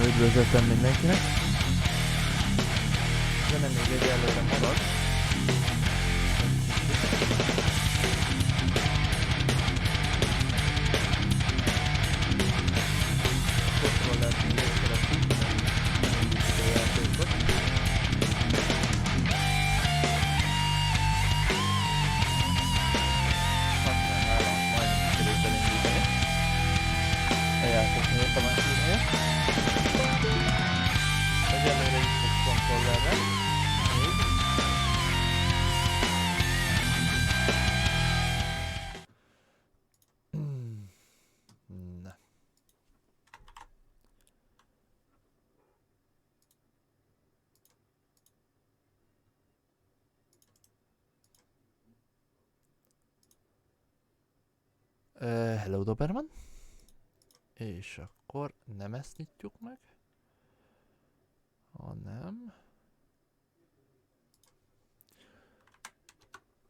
Üdvözletem mindenkinek. De nem még egyelőre marad. Kontrollert még szeretjük, nem indítjuk a játékot. Aztán nálam majdnem sikerült elindítani. A játék miért a másiknél. Egyelőre is fog kontrollerre. Még. Na. Hello Doberman. És akkor nem ezt nyitjuk meg, hanem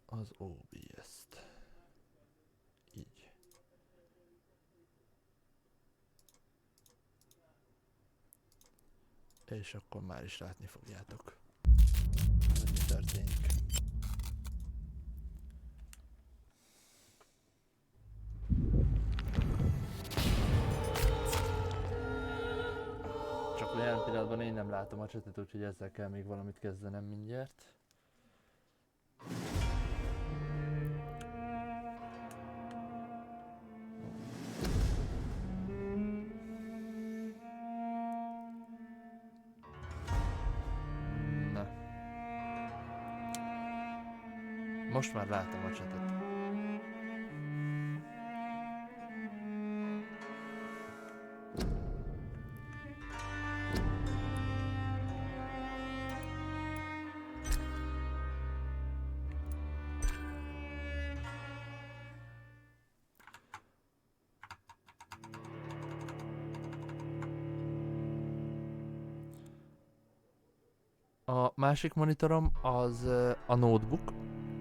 az OBS-t. Így. És akkor már is látni fogjátok, hogy mi történik. Csak jelen pillanatban én nem látom a csetet, úgyhogy ezzel kell még valamit kezdenem mindjárt. Na. Most már látom a csetet. A másik monitorom az a notebook,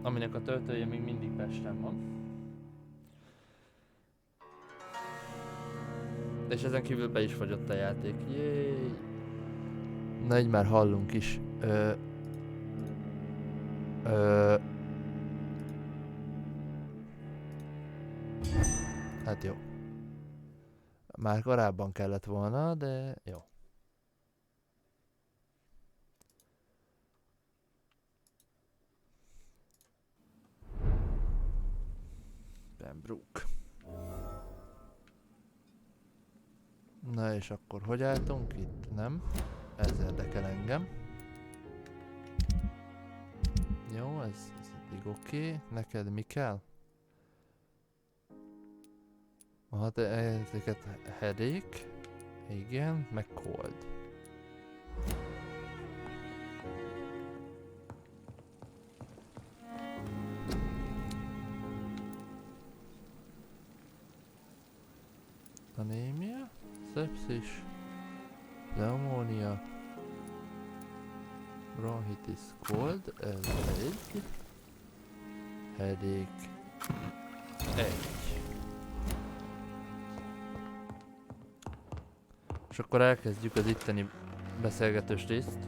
aminek a töltője még mindig Pesten van. És ezen kívül be is fagyott a játék. Jéj! Na így már hallunk is. Hát jó. Már korábban kellett volna, de jó. Pembroke. Na és akkor hogy álltunk itt? Nem? Ez érdekel engem. Jó, ez eddig oké. Neked mi kell? Hát ezeket headache. Igen, meg cold. Anémia, szepszis, pneumónia, bronchitis, cold, ez egy, headache, egy. És akkor elkezdjük az itteni beszélgetős részt.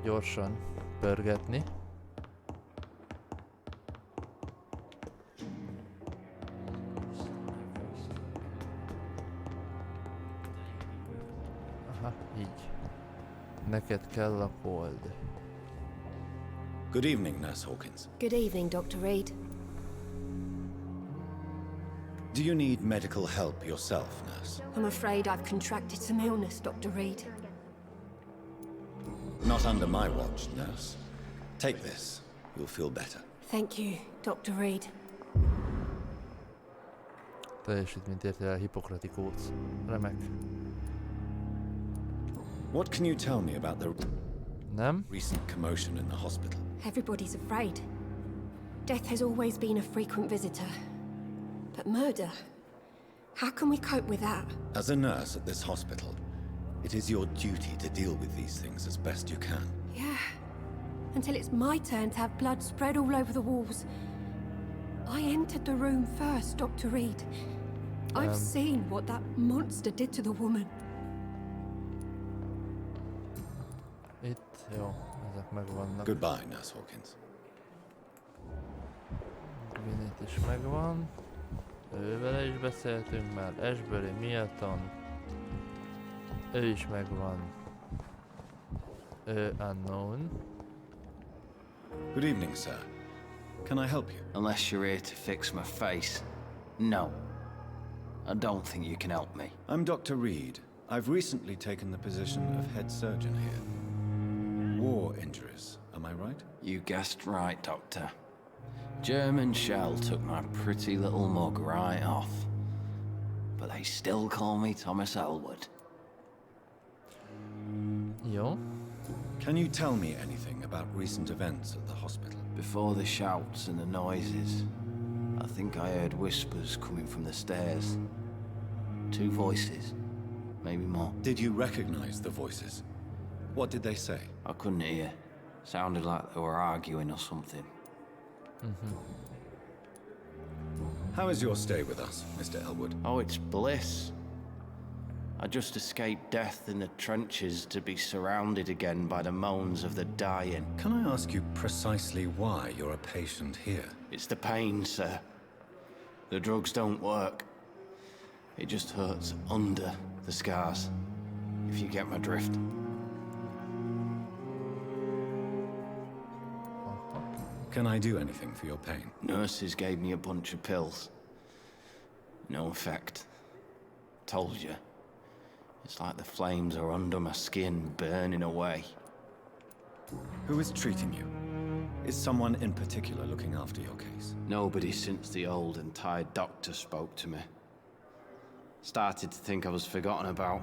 Gyorsan pörgetni. Így. Neked kell a cold. Good evening, Nurse Hawkins. Good evening, Dr. Reed. Do you need medical help yourself, Nurse? I'm afraid I've contracted some illness, Dr. Reed. Not under my watch, Nurse. Take this. You'll feel better. Thank you, Dr. Reed. Teljesítményt értél el Hippokratikóc. Remek. What can you tell me about the Nem? recent commotion in the hospital? Everybody's afraid. Death has always been a frequent visitor. But murder? How can we cope with that? As a nurse at this hospital, it is your duty to deal with these things as best you can. Yeah. Until it's my turn to have blood spread all over the walls. I entered the room first, Dr. Reed. I've seen what that monster did to the woman. Itt, jó, ezek megvannak. Goodbye, Nurse Hawkins. Vinit is megvan. Ővele is beszéltünk már. Ashbury, Milton. Ő is megvan. Unknown. Good evening, sir. Can I help you? Unless you're here to fix my face. No. I don't think you can help me. I'm Dr. Reed. I've recently taken the position of head surgeon here. War injuries, am I right? You guessed right, Doctor. German shell took my pretty little mug right off. But they still call me Thomas Elwood. Jó. Can you tell me anything about recent events at the hospital? Before the shouts and the noises, I think I heard whispers coming from the stairs. 2 voices, maybe more. Did you recognize the voices? What did they say? I couldn't hear. Sounded like they were arguing or something. How is your stay with us, Mr. Elwood? Oh, it's bliss. I just escaped death in the trenches to be surrounded again by the moans of the dying. Can I ask you precisely why you're a patient here? It's the pain, sir. The drugs don't work. It just hurts under the scars, if you get my drift. Can I do anything for your pain? Nurses gave me a bunch of pills. No effect. Told you. It's like the flames are under my skin, burning away. Who is treating you? Is someone in particular looking after your case? Nobody since the old and tired doctor spoke to me. Started to think I was forgotten about.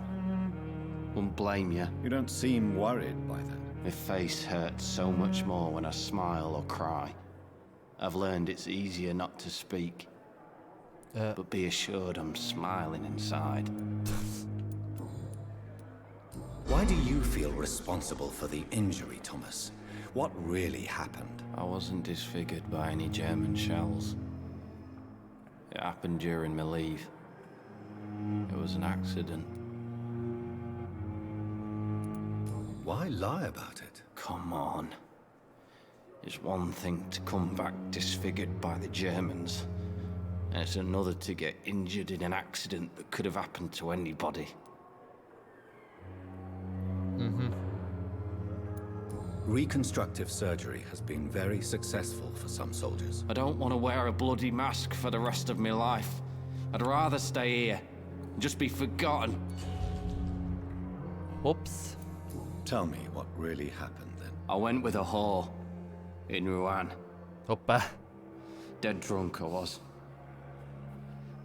Wouldn't blame you. You don't seem worried by that. My face hurts so much more when I smile or cry. I've learned it's easier not to speak. But be assured I'm smiling inside. Why do you feel responsible for the injury, Thomas? What really happened? I wasn't disfigured by any German shells. It happened during my leave. It was an accident. Why lie about it? Come on. It's one thing to come back disfigured by the Germans, and it's another to get injured in an accident that could have happened to anybody. Reconstructive surgery has been very successful for some soldiers. I don't want to wear a bloody mask for the rest of my life. I'd rather stay here and just be forgotten. Whoops. Tell me what really happened then. I went with a whore in Rouen. Hoppá. Dead drunk I was.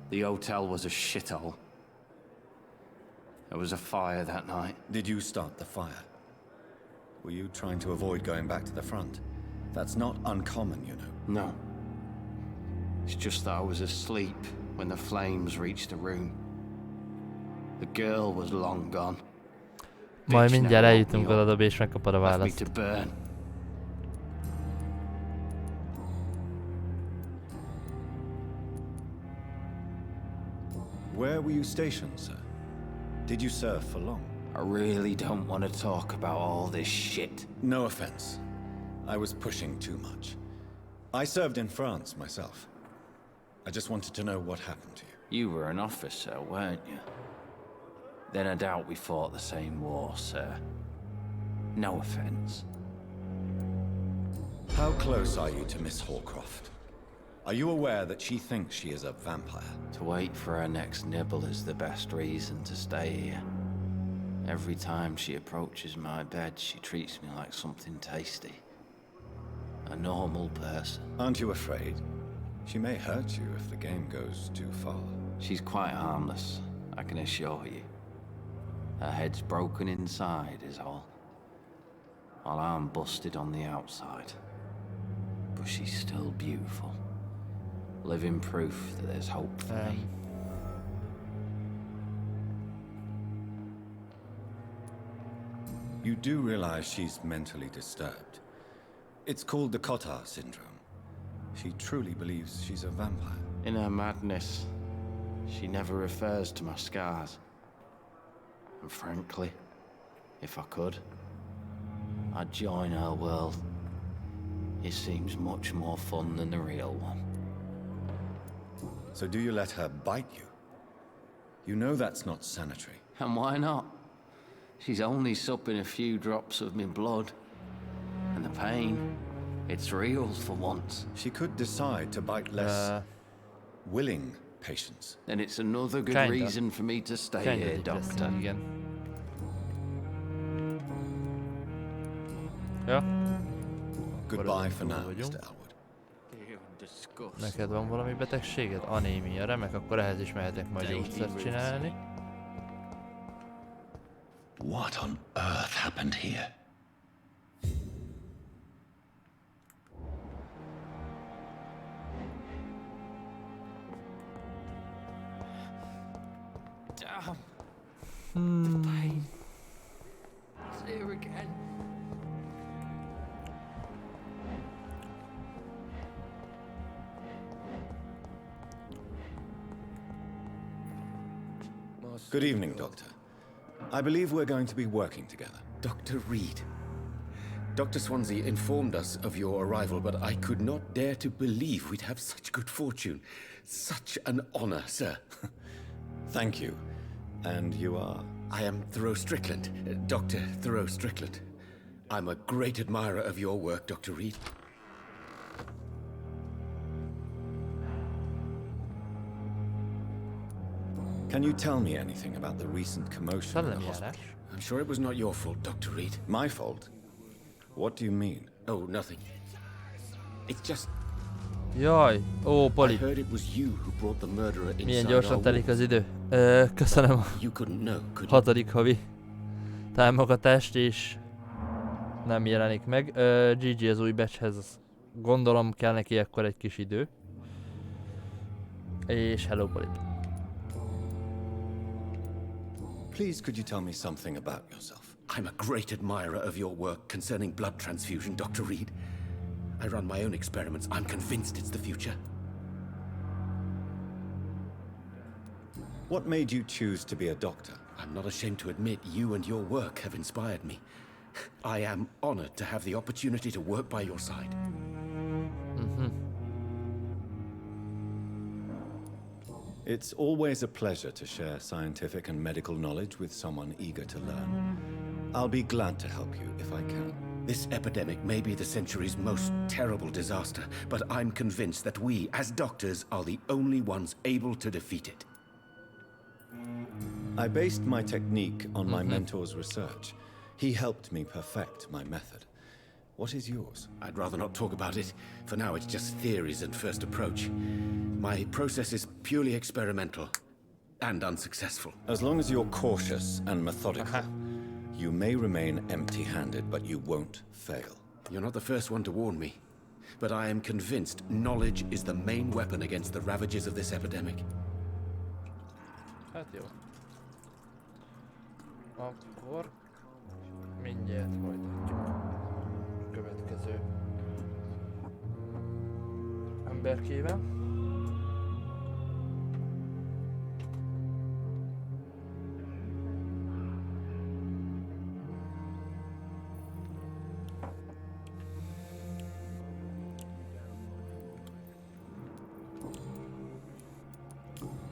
The hotel was a shithole. There was a fire that night. Did you start the fire? Were you trying to avoid going back to the front? That's not uncommon, you know. No. It's just that I was asleep when the flames reached the room. The girl was long gone. Majd Bitch mindjárt now eljutunk woke me oda, és megkapod a up, left me választ. to burn. Where were you stationed, sir? Did you serve for long? I really don't want to talk about all this shit. No offense. I was pushing too much. I served in France myself. I just wanted to know what happened to you. You were an officer, weren't you? Then I doubt we fought the same war, sir. No offense. How close are you to Miss Hallcroft? Are you aware that she thinks she is a vampire? To wait for her next nibble is the best reason to stay here. Every time she approaches my bed, she treats me like something tasty. A normal person. Aren't you afraid? She may hurt you if the game goes too far. She's quite harmless, I can assure you. Her head's broken inside is all. While I'm busted on the outside. But she's still beautiful. Living proof that there's hope for me. You do realize she's mentally disturbed. It's called the Cotard syndrome. She truly believes she's a vampire. In her madness, she never refers to my scars. And frankly, if I could, I'd join her world. It seems much more fun than the real one. So do you let her bite you? You know that's not sanitary. And why not? She's only supping a few drops of my blood. And the pain, it's real for once. She could decide to bite less willing patients. And it's another good Kinda. reason for me to stay Kinda here, depressing Doctor. igen. Ja, Goodbye for now, vagyunk. Mr. Elwood. You disgust. Neked van valami betegséged? Anémia, remek, akkor ehhez is mehetek majd gyógyszert csinálni. What on earth happened here? Damn. The pain. It's here again. Good evening, Doctor. I believe we're going to be working together. Dr. Reed. Dr. Swansea informed us of your arrival, but I could not dare to believe we'd have such good fortune. Such an honor, sir. Thank you. And you are? I am Thoreau Strickland, Dr. Thoreau Strickland. I'm a great admirer of your work, Dr. Reed. Can you tell me anything about the recent commotion in the Szellemi hospital? járás. I'm sure it was not your fault, Dr. Reed. My fault? What do you mean? Oh, nothing. It's just Jaj, ó, I Poli, heard it was you who brought the murderer milyen inside gyorsan our telik walls. az idő. Köszönöm a You couldn't know, could you? 6. havi támogatást, és nem jelenik meg. GG az új batchhez, gondolom kell neki akkor egy kis idő. És hello, Poli. Please, could you tell me something about yourself? I'm a great admirer of your work concerning blood transfusion, Dr. Reed. I run my own experiments. I'm convinced it's the future. What made you choose to be a doctor? I'm not ashamed to admit you and your work have inspired me. I am honored to have the opportunity to work by your side. It's always a pleasure to share scientific and medical knowledge with someone eager to learn. I'll be glad to help you if I can. This epidemic may be the century's most terrible disaster, but I'm convinced that we, as doctors, are the only ones able to defeat it. I based my technique on my mentor's research. He helped me perfect my method. What is yours? I'd rather not talk about it. For now, it's just theories and first approach. My process is purely experimental and unsuccessful. As long as you're cautious and methodical, you may remain empty-handed, but you won't fail. You're not the first one to warn me, but I am convinced knowledge is the main weapon against the ravages of this epidemic. Hát jó. Akkor mindjárt folytatjuk a következő emberkével.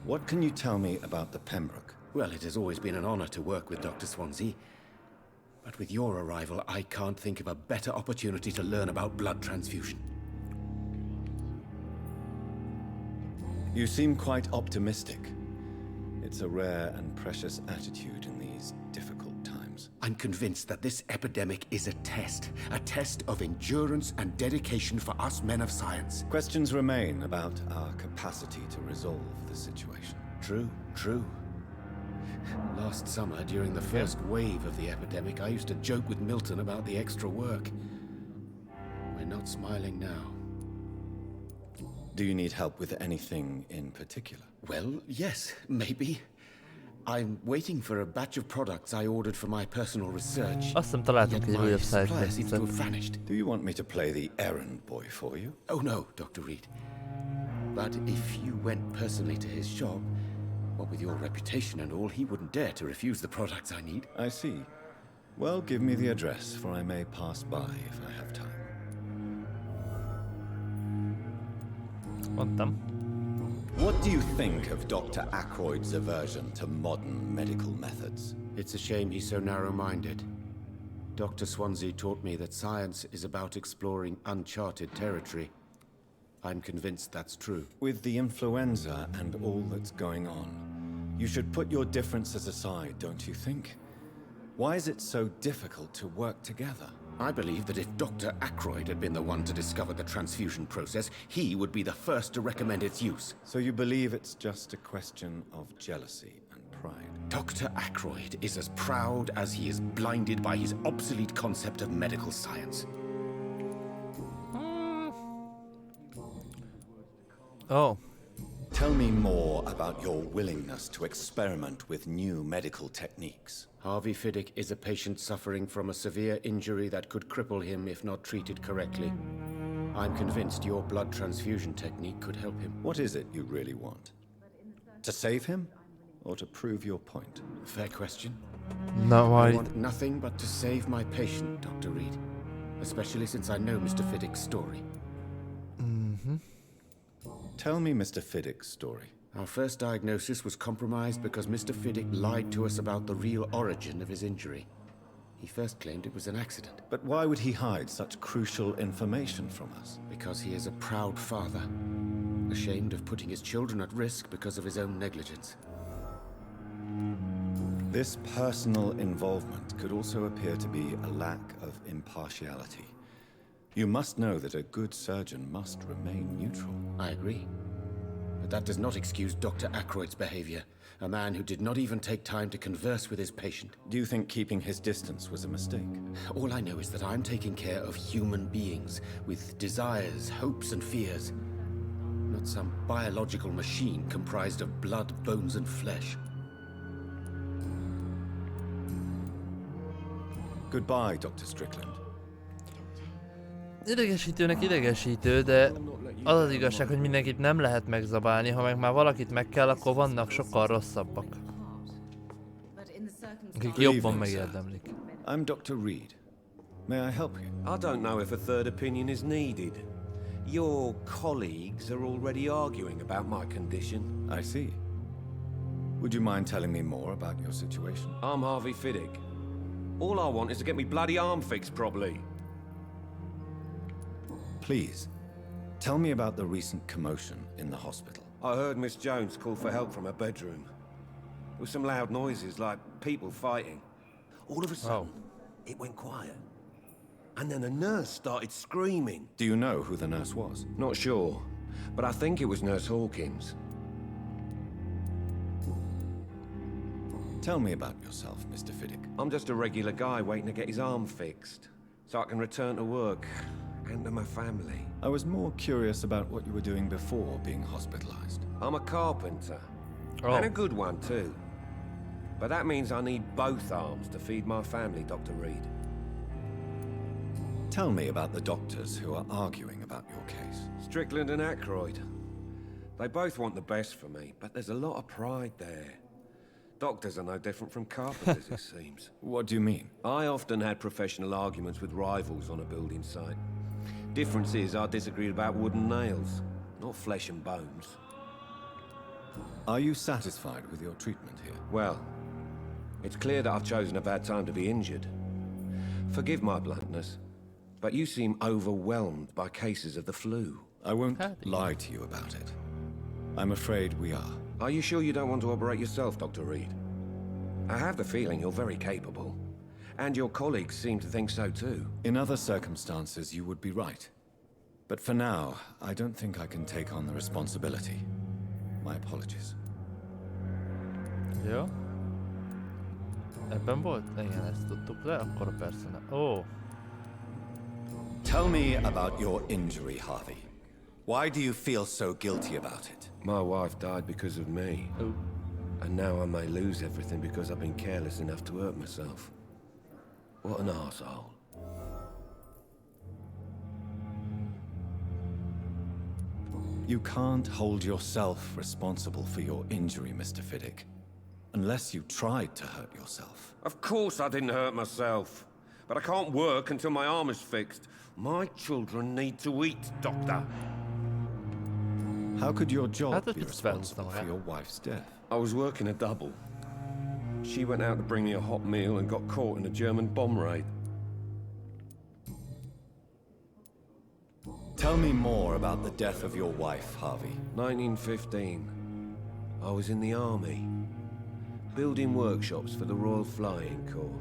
What can you tell me about the Pembroke? Well, it has always been an honor to work with Dr. Swansea. But with your arrival, I can't think of a better opportunity to learn about blood transfusion. You seem quite optimistic. It's a rare and precious attitude in these difficult times. I'm convinced that this epidemic is a test of endurance and dedication for us men of science. Questions remain about our capacity to resolve the situation. True. Last summer, during the first wave of the epidemic, I used to joke with Milton about the extra work. We're not smiling now. Do you need help with anything in particular? Well, yes, maybe. I'm waiting for a batch of products I ordered for my personal research. Azt hiszem találtunk Yet egy my újabb supplier seems to have side vanished. Do you want me to play the errand boy for you? Oh no, Dr. Reed. But if you went personally to his shop, what with your reputation and all, he wouldn't dare to refuse the products I need. I see. Well, give me the address, for I may pass by if I have time. Mondtam. What do you think of Dr. Ackroyd's aversion to modern medical methods? It's a shame he's so narrow-minded. Dr. Swansea taught me that science is about exploring uncharted territory. I'm convinced that's true. With the influenza and all that's going on, you should put your differences aside, don't you think? Why is it so difficult to work together? I believe that if Dr. Ackroyd had been the one to discover the transfusion process, he would be the first to recommend its use. So you believe it's just a question of jealousy and pride? Dr. Ackroyd is as proud as he is blinded by his obsolete concept of medical science. Oh. Tell me more about your willingness to experiment with new medical techniques. Harvey Fiddick is a patient suffering from a severe injury that could cripple him if not treated correctly. I'm convinced your blood transfusion technique could help him. What is it you really want? To save him? Or to prove your point? Fair question. No, I why? want nothing but to save my patient, Dr. Reed. Especially since I know Mr. Fiddick's story. Tell me Mr. Fiddick's story. Our first diagnosis was compromised because Mr. Fiddick lied to us about the real origin of his injury. He first claimed it was an accident. But why would he hide such crucial information from us? Because he is a proud father, ashamed of putting his children at risk because of his own negligence. This personal involvement could also appear to be a lack of impartiality. You must know that a good surgeon must remain neutral. I agree. But that does not excuse Dr. Ackroyd's behavior, a man who did not even take time to converse with his patient. Do you think keeping his distance was a mistake? All I know is that I'm taking care of human beings with desires, hopes, and fears. Not some biological machine comprised of blood, bones, and flesh. Goodbye, Dr. Strickland. Idegesítőnek idegesítő, de az az igazság, hogy mindenkit nem lehet megzabálni, ha meg már valakit meg kell, akkor vannak sokkal rosszabbak. Akik jobban megérdemlik. I'm Dr. Reed. May I help you? I don't know if a third opinion is needed. Your colleagues are already arguing about my condition. I see. Would you mind telling me more about your situation? I'm Harvey Fiddick. All I want is to get me bloody arm fixed properly. Please, tell me about the recent commotion in the hospital. I heard Miss Jones call for help from her bedroom. There were some loud noises, like people fighting. All of a sudden, it went quiet. And then a nurse started screaming. Do you know who the nurse was? Not sure, but I think it was Nurse Hawkins. Tell me about yourself, Mr. Fiddick. I'm just a regular guy waiting to get his arm fixed, so I can return to work and to my family. I was more curious about what you were doing before being hospitalized. I'm a carpenter, Oh. and a good one too. But that means I need both arms to feed my family, Dr. Reed. Tell me about the doctors who are arguing about your case. Strickland and Ackroyd. They both want the best for me, but there's a lot of pride there. Doctors are no different from carpenters, it seems. What do you mean? I often had professional arguments with rivals on a building site. Difference is I disagreed about wooden nails, not flesh and bones. Are you satisfied with your treatment here? Well, it's clear that I've chosen a bad time to be injured. Forgive my bluntness, but you seem overwhelmed by cases of the flu. I won't How do you- lie to you about it. I'm afraid we are. Are you sure you don't want to operate yourself, Dr. Reed? I have the feeling you're very capable. And your colleagues seem to think so too. In other circumstances, you would be right. But for now, I don't think I can take on the responsibility. My apologies. Jó. Ebben volt? Igen, ezt tudtuk le, akkor persze ne. Ó. Tell me about your injury, Harvey. Why do you feel so guilty about it? My wife died because of me. Ó. And now I may lose everything because I've been careless enough to hurt myself. What an arsehole. You can't hold yourself responsible for your injury, Mr. Fiddick. Unless you tried to hurt yourself. Of course I didn't hurt myself. But I can't work until my arm is fixed. My children need to eat, Doctor. How could your job That be is responsible spelled for your wife's death? I was working a double. She went out to bring me a hot meal and got caught in a German bomb raid. Tell me more about the death of your wife, Harvey. 1915. I was in the army. Building workshops for the Royal Flying Corps.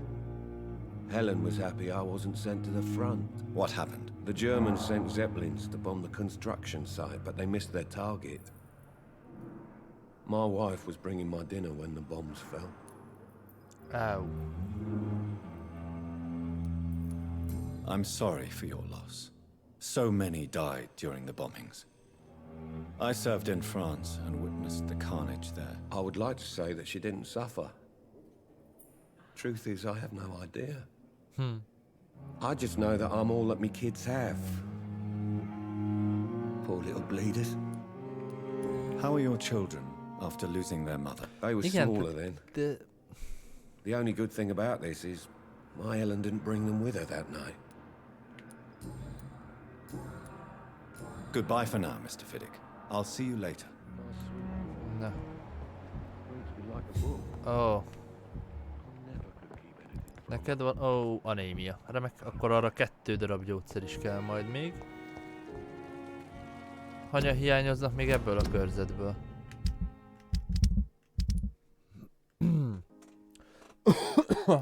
Helen was happy I wasn't sent to the front. What happened? The Germans sent Zeppelins to bomb the construction site, but they missed their target. My wife was bringing my dinner when the bombs fell. Ow. I'm sorry for your loss. So many died during the bombings. I served in France and witnessed the carnage there. I would like to say that she didn't suffer. Truth is, I have no idea. I just know that I'm all that me kids have. Poor little bleeders. How are your children after losing their mother? They were Igen, smaller then. The only good thing about this is my Helen didn't bring them with her that night. Goodbye for now, Mr. Fiddick. I'll see you later. No. Oh. Neked van? Ó, anémia. Remek, akkor arra 2 darab gyógyszer is kell majd még. Hanya hiányoznak még ebből a körzetből?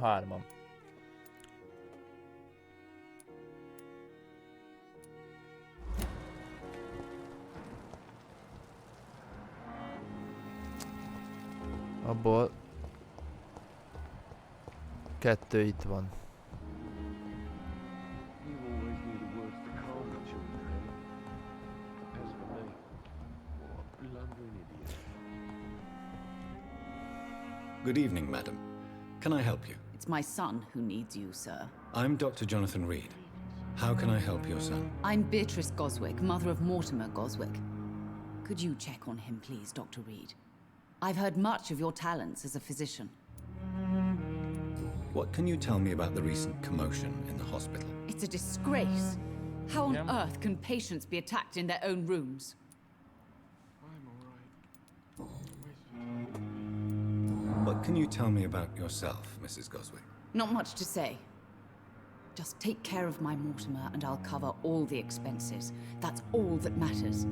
Hárman. Abból 2 itt van. Good evening, madam. Can I help you? It's my son who needs you, sir. I'm Dr. Jonathan Reed. How can I help your son? I'm Beatrice Goswick, mother of Mortimer Goswick. Could you check on him, please, Dr. Reed? I've heard much of your talents as a physician. What can you tell me about the recent commotion in the hospital? It's a disgrace. How on earth can patients be attacked in their own rooms? What can you tell me about yourself, Mrs. Goswick? Not much to say. Just take care of my Mortimer and I'll cover all the expenses. That's all that matters.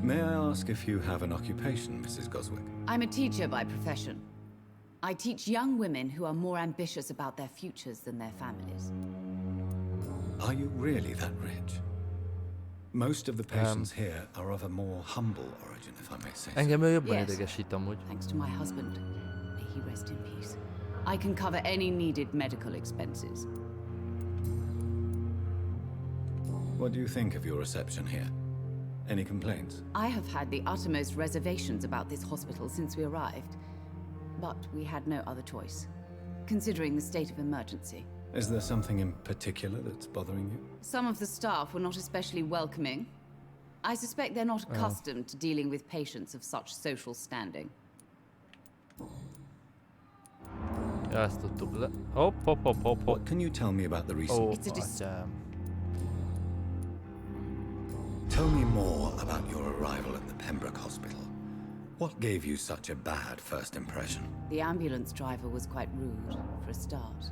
May I ask if you have an occupation, Mrs. Goswick? I'm a teacher by profession. I teach young women who are more ambitious about their futures than their families. Are you really that rich? Most of the patients here are of a more humble origin, if I may say so. Engem ő jobban Yes. idegesít amúgy. Thanks to my husband. May he rest in peace. I can cover any needed medical expenses. What do you think of your reception here? Any complaints? I have had the uttermost reservations about this hospital since we arrived. But we had no other choice, considering the state of emergency. Is there something in particular that's bothering you? Some of the staff were not especially welcoming. I suspect they're not accustomed to dealing with patients of such social standing. Ja, ezt tudtuk le. Hopp. What can you tell me about the recent... Ó, It's a dis- atyám. Tell me more about your arrival at the Pembroke Hospital. What gave you such a bad first impression? The ambulance driver was quite rude, for a start.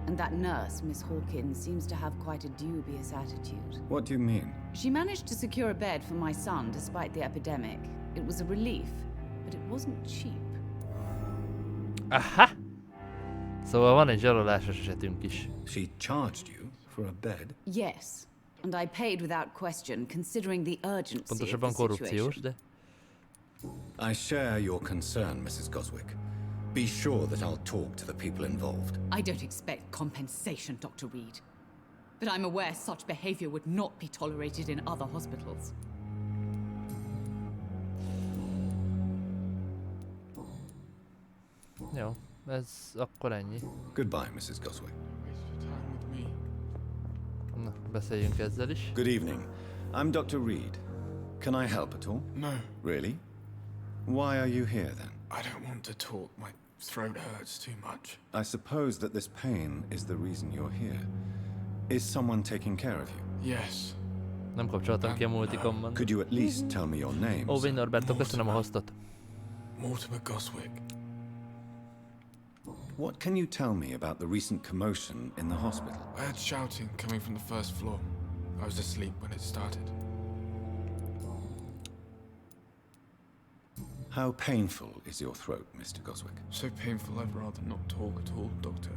And that nurse, Miss Hawkins, seems to have quite a dubious attitude. What do you mean? She managed to secure a bed for my son despite the epidemic. It was a relief, but it wasn't cheap. Aha! Szóval van egy zsarolásos esetünk is. She charged you for a bed? Yes, and I paid without question, considering the urgency of Pontosabban the korrupciós, situation. de... I share your concern, Mrs. Goswick. Be sure that I'll talk to the people involved. I don't expect compensation, Dr. Reed. But I'm aware such behavior would not be tolerated in other hospitals. Jó, ez akkor ennyi. Goodbye, Mrs. Goswick. Na, beszéljünk ezzel is. Good evening. I'm Dr. Reed. Can I help at all? No, Really? Why are you here then? I don't want to talk. My throat hurts too much. I suppose that this pain is the reason you're here. Is someone taking care of you? Yes. Nem kapcsoltam ki a multikomban. Could you at least tell me your name? Ó, sir? Norberto, köszönöm a hostot. Mortimer Goswick. What can you tell me about the recent commotion in the hospital? I heard shouting coming from the first floor. I was asleep when it started. How painful is your throat, Mr. Goswick? So painful I'd rather not talk at all, Doctor.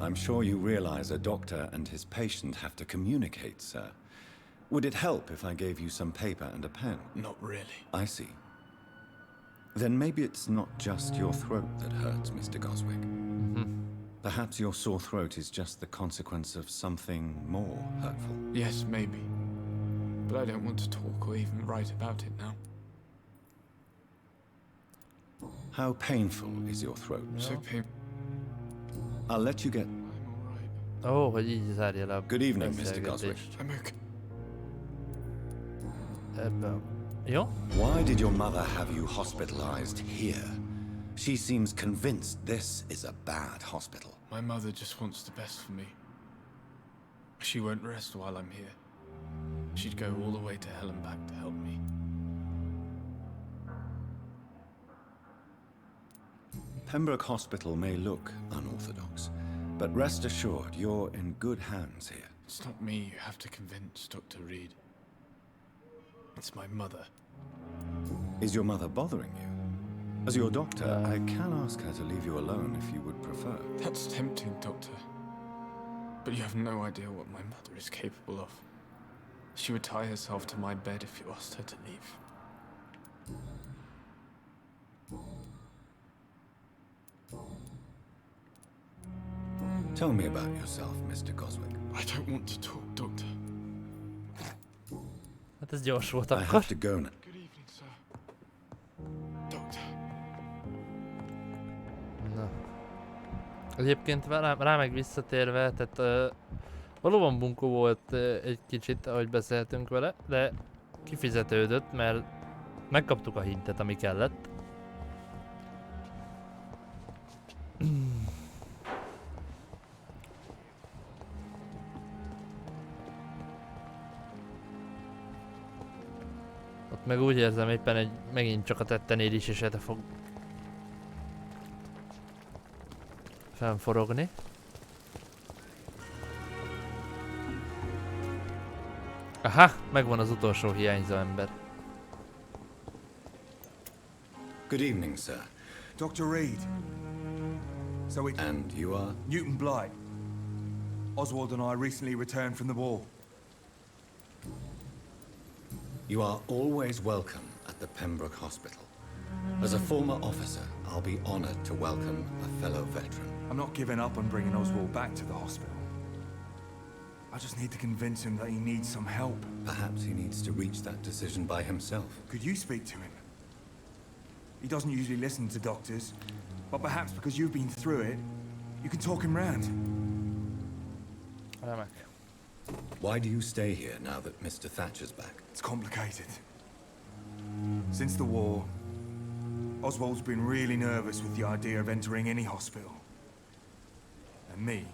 I'm sure you realize a doctor and his patient have to communicate, sir. Would it help if I gave you some paper and a pen? Not really. I see. Then maybe it's not just your throat that hurts, Mr. Goswick. Perhaps your sore throat is just the consequence of something more hurtful. Yes, maybe. But I don't want to talk or even write about it now. How painful is your throat? So painful. I'll let you get... I'm alright. Ó, hogy így zárja le a Good evening, Mr. beszélgetést. Goswick. I'm okay. Ebben. Jó? Why did your mother have you hospitalized here? She seems convinced this is a bad hospital. My mother just wants the best for me. She won't rest while I'm here. She'd go all the way to hell and back to help me. Pembroke Hospital may look unorthodox, but rest assured you're in good hands here. It's not me you have to convince, Dr. Reed. It's my mother. Is your mother bothering you? As your doctor, I can ask her to leave you alone if you would prefer. That's tempting, Doctor. But you have no idea what my mother is capable of. She would tie herself to my bed if you asked her to leave. Tell me about yourself, Mr. Goswick. I don't want to talk, Doctor. Hát ez gyors volt I akkor. have to go now. Good evening, sir. Doctor. Na. Egyébként rá meg visszatérve, tehát valóban bunkó volt egy kicsit, ahogy beszéltünk vele, de kifizetődött, mert megkaptuk a hintet, ami kellett. Ott meg úgy érzem éppen, hogy megint csak a tettenél is esete fog fennforogni. Aha, megvan az utolsó hiányzó ember. Good evening, sir. Dr. Reed. So it's And you are? Newton Blight. Oswald and I recently returned from the war. You are always welcome at the Pembroke Hospital. As a former officer, I'll be honored to welcome a fellow veteran. I'm not giving up on bringing Oswald back to the hospital. I just need to convince him that he needs some help. Perhaps he needs to reach that decision by himself. Could you speak to him? He doesn't usually listen to doctors, but perhaps because you've been through it, you can talk him round. Remek. Why do you stay here now that Mr. Thatcher's back? It's complicated. Since the war, Oswald's been really nervous with the idea of entering any hospital. And me,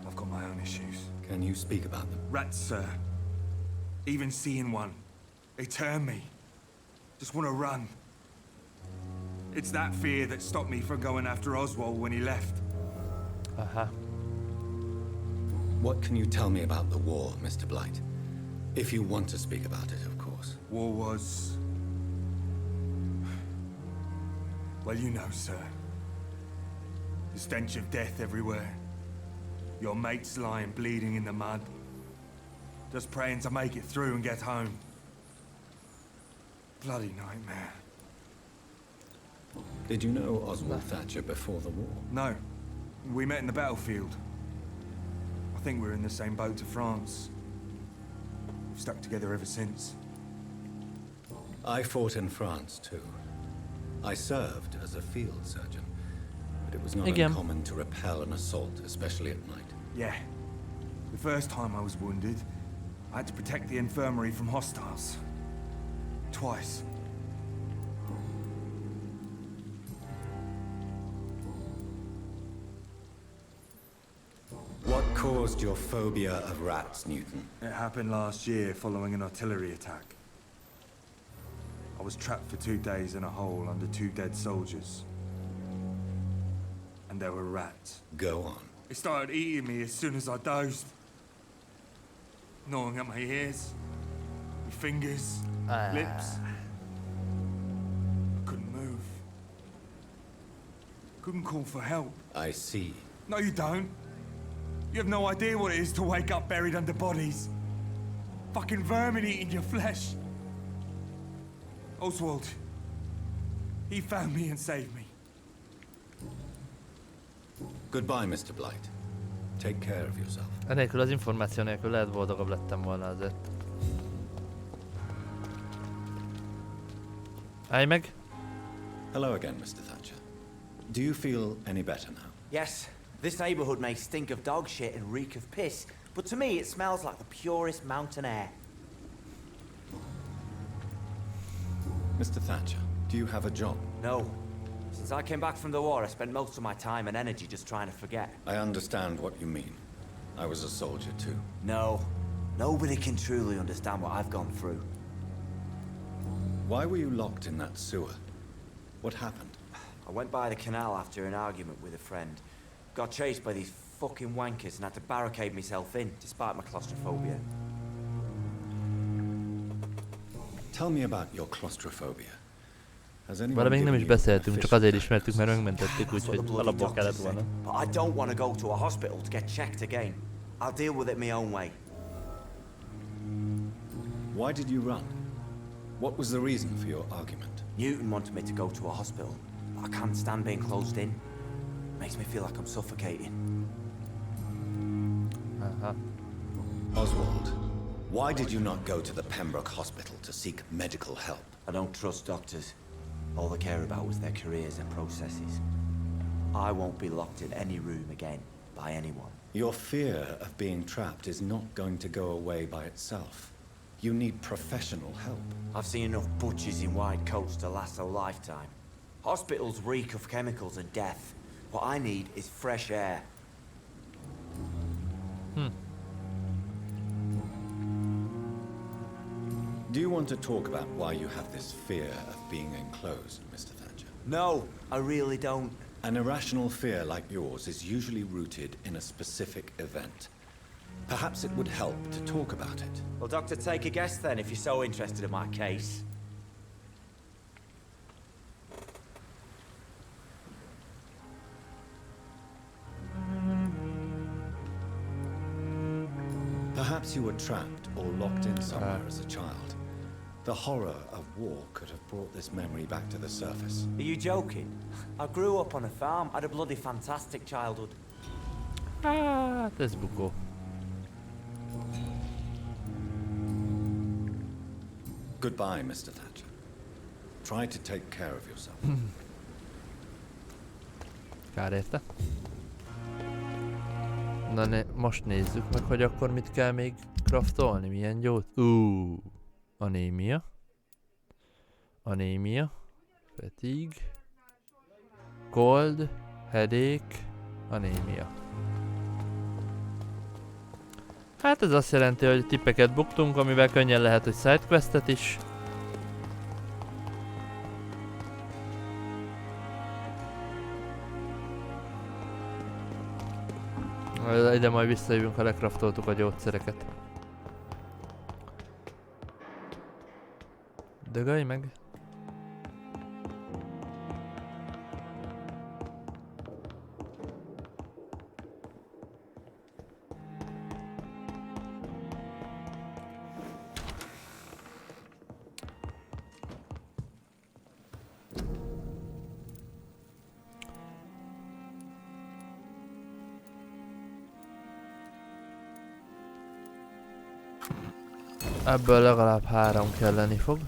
I've got my own issues. Can you speak about them? Rats, sir. Even seeing one, they turn me. Just want to run. It's that fear that stopped me from going after Oswald when he left. Aha. What can you tell me about the war, Mr. Blight? If you want to speak about it, of course. War was... Well, you know, sir. The stench of death everywhere. Your mates lying bleeding in the mud. Just praying to make it through and get home. Bloody nightmare. Did you know Oswald Thatcher before the war? No. We met in the battlefield. I think we're in the same boat to France. We've stuck together ever since. I fought in France, too. I served as a field surgeon, but it was not Again. uncommon to repel an assault, especially at night. Yeah. The first time I was wounded, I had to protect the infirmary from hostiles. Twice. What caused your phobia of rats, Newton? It happened last year following an artillery attack. I was trapped for 2 days in a hole under 2 dead soldiers. And there were rats. Go on. They started eating me as soon as I dozed. Gnawing at my ears, my fingers, lips. I couldn't move. Couldn't call for help. I see. No, you don't. You have no idea what it is to wake up buried under bodies. Fucking vermin eating your flesh. Oswald. He found me and saved me. Goodbye, Mr. Blight. Take care of yourself. Enélkül az információ nélkül lehet boldogabb lettem volna azért. Állj meg! Hello again, Mr. Thatcher. Do you feel any better now? Yes. This neighborhood may stink of dog shit and reek of piss, but to me it smells like the purest mountain air. Mr. Thatcher, do you have a job? No. Since I came back from the war, I spent most of my time and energy just trying to forget. I understand what you mean. I was a soldier too. No. Nobody can truly understand what I've gone through. Why were you locked in that sewer? What happened? I went by the canal after an argument with a friend. Got chased by these fucking wankers and had to barricade myself in, despite my claustrophobia. Tell me about your claustrophobia. Has anyone Vele még nem given is you beszéltünk, csak official azért ismertük, mert megmentettük, That's what the úgyhogy bloody alapból doctors kellett say. volna. But I don't want to go to a hospital to get checked again. I'll deal with it my own way. Why did you run? What was the reason for your argument? Newton wanted me to go to a hospital, but I can't stand being closed in. Makes me feel like I'm suffocating. Oswald, why did you not go to the Pembroke Hospital to seek medical help? I don't trust doctors. All they care about was their careers and processes. I won't be locked in any room again by anyone. Your fear of being trapped is not going to go away by itself. You need professional help. I've seen enough butchers in white coats to last a lifetime. Hospitals reek of chemicals and death. What I need is fresh air. Do you want to talk about why you have this fear of being enclosed, Mr. Thatcher? No, I really don't. An irrational fear like yours is usually rooted in a specific event. Perhaps it would help to talk about it. Well, Doctor, take a guess then if you're so interested in my case. Perhaps you were trapped or locked in somewhere as a child. The horror of war could have brought this memory back to the surface. Are you joking? I grew up on a farm, had a bloody fantastic childhood. Ez bukó. Goodbye, Mr. Thatcher. Try to take care of yourself. Kár érte. Na most nézzük meg, hogy akkor mit kell még craftolni, milyen gyót. Anémia. Anémia. Fatigue. Cold. Headache. Anémia. Hát ez azt jelenti, hogy tippeket buktunk, amivel könnyen lehet, hogy sidequestet is. Ide majd visszajövünk, ha lecraftoltuk a gyógyszereket. Dögölj meg! Ebből legalább 3 kelleni fog.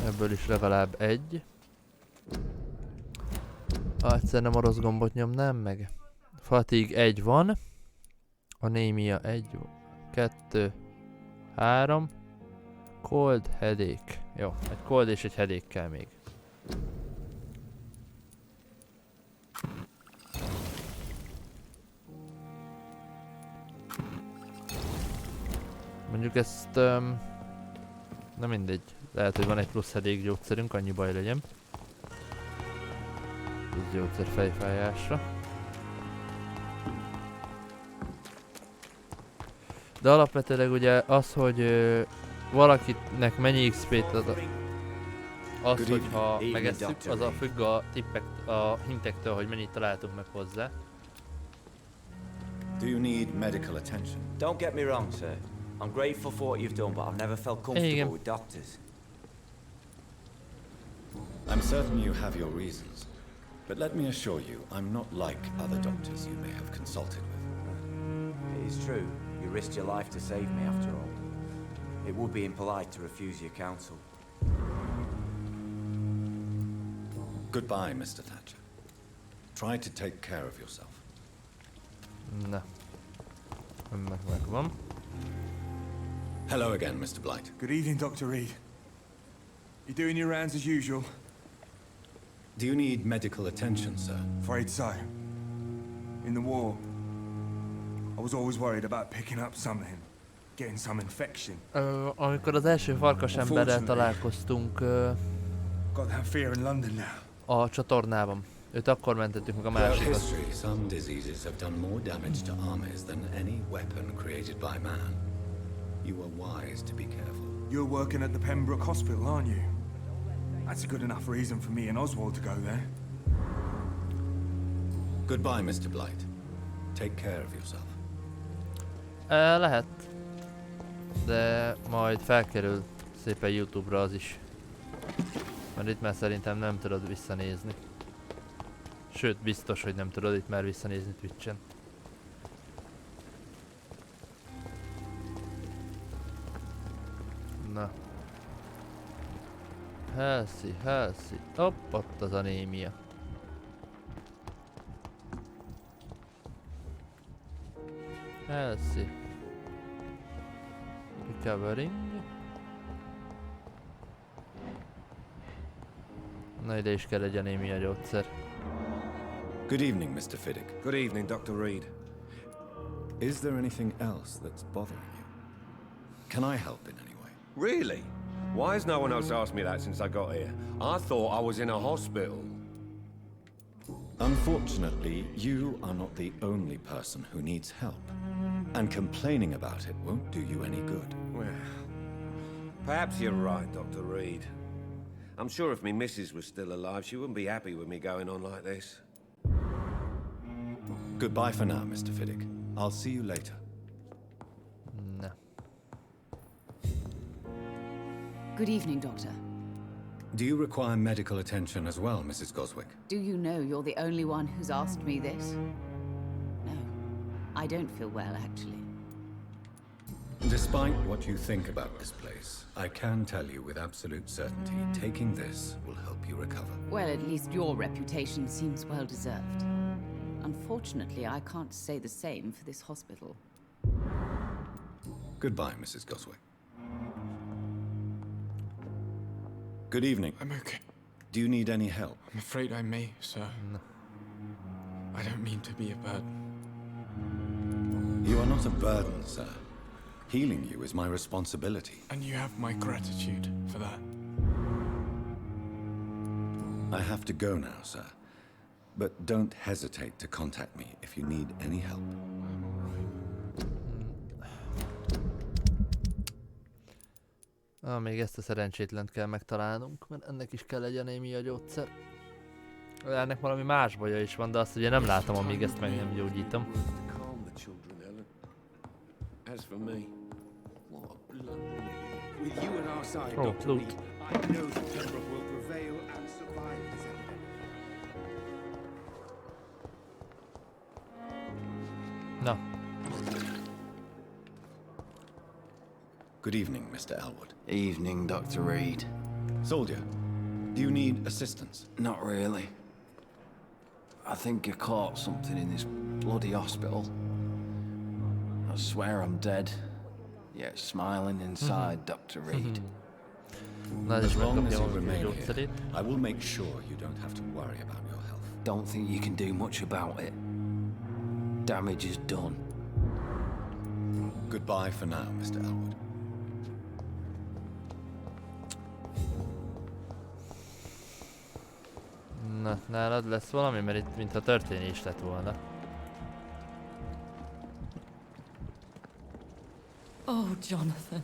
Ebből is legalább 1. Egyszer nem orosz gombot nyomnám meg. Fatigue 1 van. Anémia 1, 2, 3. Cold, headache. Jó, egy cold és egy headache kell még. Mondjuk ezt... na mindegy. Lehet, hogy van egy plusz headache gyógyszerünk, annyi baj legyen. Plusz gyógyszer fejfájásra. De alapvetőleg ugye az, hogy valakinek mennyi XP-t ad, az, hogyha megesszük, az a függ a hintektől, hogy mennyit találtunk meg hozzá. Do you need medical attention? Don't get me wrong, sir. I'm grateful for what you've done, but I've never felt comfortable with doctors. I'm certain you have your reasons, but let me assure you, I'm not like other doctors you may have consulted with. It is true. You risked your life to save me, after all. It would be impolite to refuse your counsel. Goodbye, Mr. Thatcher. Try to take care of yourself. Na. Megvan. Hello again, Mr. Blight. Good evening, Dr. Reed. You doing your rounds as usual? Do you need medical attention, sir? Afraid so. In the war, I was always worried about picking up something, getting some infection. Amikor az első farkas emberrel találkoztunk Got that fear in London now. a csatornában. Őt akkor mentettük meg a másikat. history, some diseases have done more damage to armies than any weapon created by man. You are wise to be careful. You're working at the Pembroke Hospital, aren't you? That's a good enough reason for me and Oswald to go there. Goodbye, Mr. Blight. Take care of yourself. Lehet. De majd felkerül szépen YouTube-ra az is. Mert itt már szerintem nem tudod visszanézni. Sőt, biztos, hogy nem tudod itt már visszanézni Twitch-en. Na. Halsey. Hopp, ott az anémia. Halsey. Recovering. Na, ide is kell egy anémia gyógyszer. Good evening, Mr. Fiddick. Good evening, Dr. Reed. Is there anything else that's bothering you? Can I help in any way? Really? Why has no one else asked me that since I got here? I thought I was in a hospital. Unfortunately, you are not the only person who needs help. And complaining about it won't do you any good. Well, perhaps you're right, Dr. Reed. I'm sure if me missus was still alive, she wouldn't be happy with me going on like this. Goodbye for now, Mr. Fiddick. I'll see you later. Na. Good evening, Doctor. Do you require medical attention as well, Mrs. Goswick? Do you know you're the only one who's asked me this? No, I don't feel well, actually. Despite what you think about this place, I can tell you with absolute certainty, taking this will help you recover. Well, at least your reputation seems well deserved. Unfortunately, I can't say the same for this hospital. Goodbye, Mrs. Goswick. Good evening. I'm okay. Do you need any help? I'm afraid I may, sir. No. I don't mean to be a burden. You are not a burden, sir. Healing you is my responsibility. And you have my gratitude for that. I have to go now, sir. But don't hesitate to contact me if you need any help. Még ezt a szerencsétlent kell megtalálnunk, mert ennek is kell egy anémia gyógyszer. Ennek valami más baja is van, de azt ugye nem látom, amíg ezt meg nem gyógyítom. Oh, loot. Na. Good evening, Mr. Elwood. Evening, Dr. Reed. Soldier, do you need assistance? Not really. I think I caught something in this bloody hospital. I swear I'm dead, yet smiling inside, Dr. Reed. As long as you remain here, I will make sure you don't have to worry about your health. Don't think you can do much about it. Damage is done. Goodbye for now, Mr. Elwood. Na, nálad lesz valami, mert itt mintha történés lett volna. Oh, Jonathan.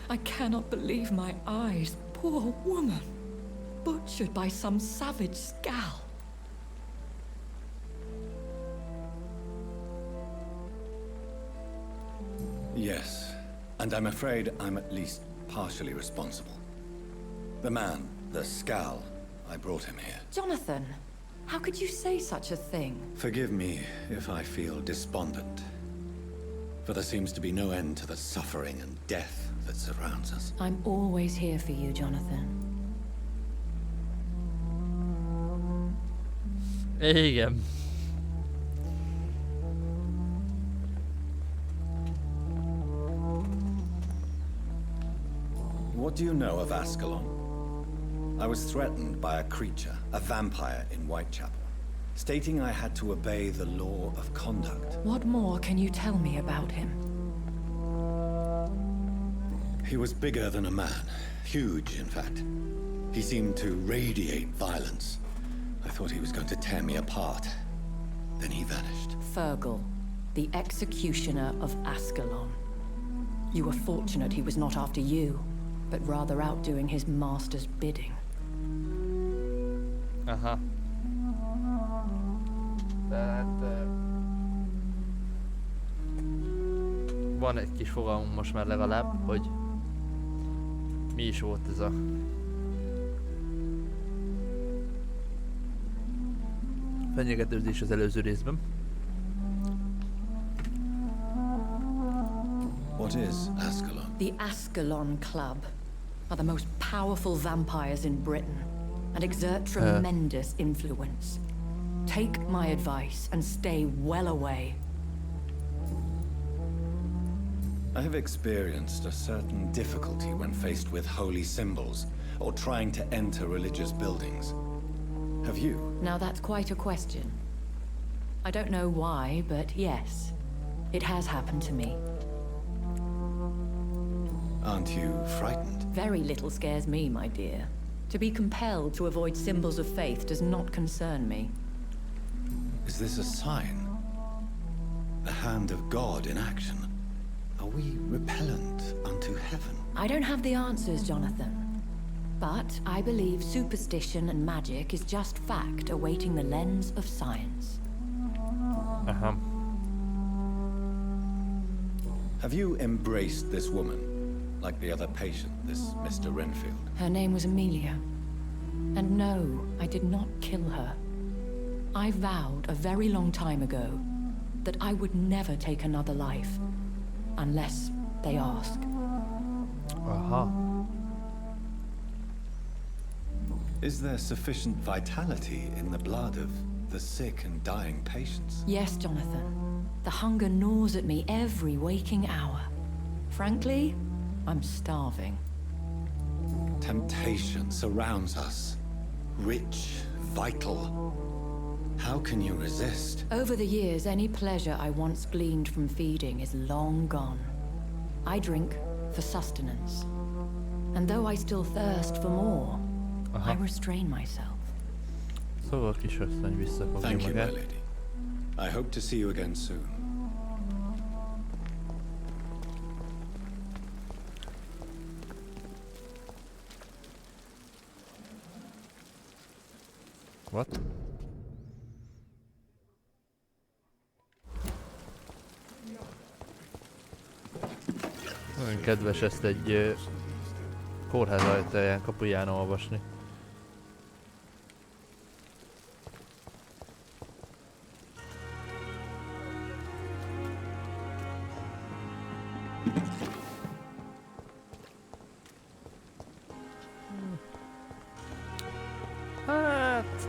I cannot believe my eyes. Poor woman. Butchered by some savage scowl. Yes, and I'm afraid I'm at least partially responsible. The man, the Scal, I brought him here. Jonathan, how could you say such a thing? Forgive me if I feel despondent, for there seems to be no end to the suffering and death that surrounds us. I'm always here for you, Jonathan. Igen. What do you know of Ascalon? I was threatened by a creature, a vampire in Whitechapel, stating I had to obey the law of conduct. What more can you tell me about him? He was bigger than a man. Huge, in fact. He seemed to radiate violence. I thought he was going to tear me apart. Then he vanished. Fergal, the executioner of Ascalon. You were fortunate he was not after you, but rather out doing his master's bidding. Aha. Tehát... van egy kis fogalmunk most már legalább, hogy mi is volt ez a fenyegetőzés az előző részben. What is Ascalon? The Ascalon Club are the most powerful vampires in Britain and exert tremendous influence. Take my advice and stay well away. I have experienced a certain difficulty when faced with holy symbols or trying to enter religious buildings. Have you? Now that's quite a question. I don't know why, but yes, it has happened to me. Aren't you frightened? Very little scares me, my dear. To be compelled to avoid symbols of faith does not concern me. Is this a sign? The hand of God in action? Are we repellent unto heaven? I don't have the answers, Jonathan. But I believe superstition and magic is just fact awaiting the lens of science. Aha. Have you embraced this woman, like the other patient, this Mr. Renfield? Her name was Amelia. And no, I did not kill her. I vowed a very long time ago that I would never take another life, unless they ask. Aha. Is there sufficient vitality in the blood of the sick and dying patients? Yes, Jonathan. The hunger gnaws at me every waking hour. Frankly, I'm starving. Temptation surrounds us. Rich, vital. How can you resist? Over the years, any pleasure I once gleaned from feeding is long gone. I drink for sustenance. And though I still thirst for more, I restrain myself. Szóval kisasszony visszafogja Thank you, my magát. lady. I hope to see you again soon. What? Nagyon kedves ezt egy kórház ajtaján, kapuján olvasni. Hát...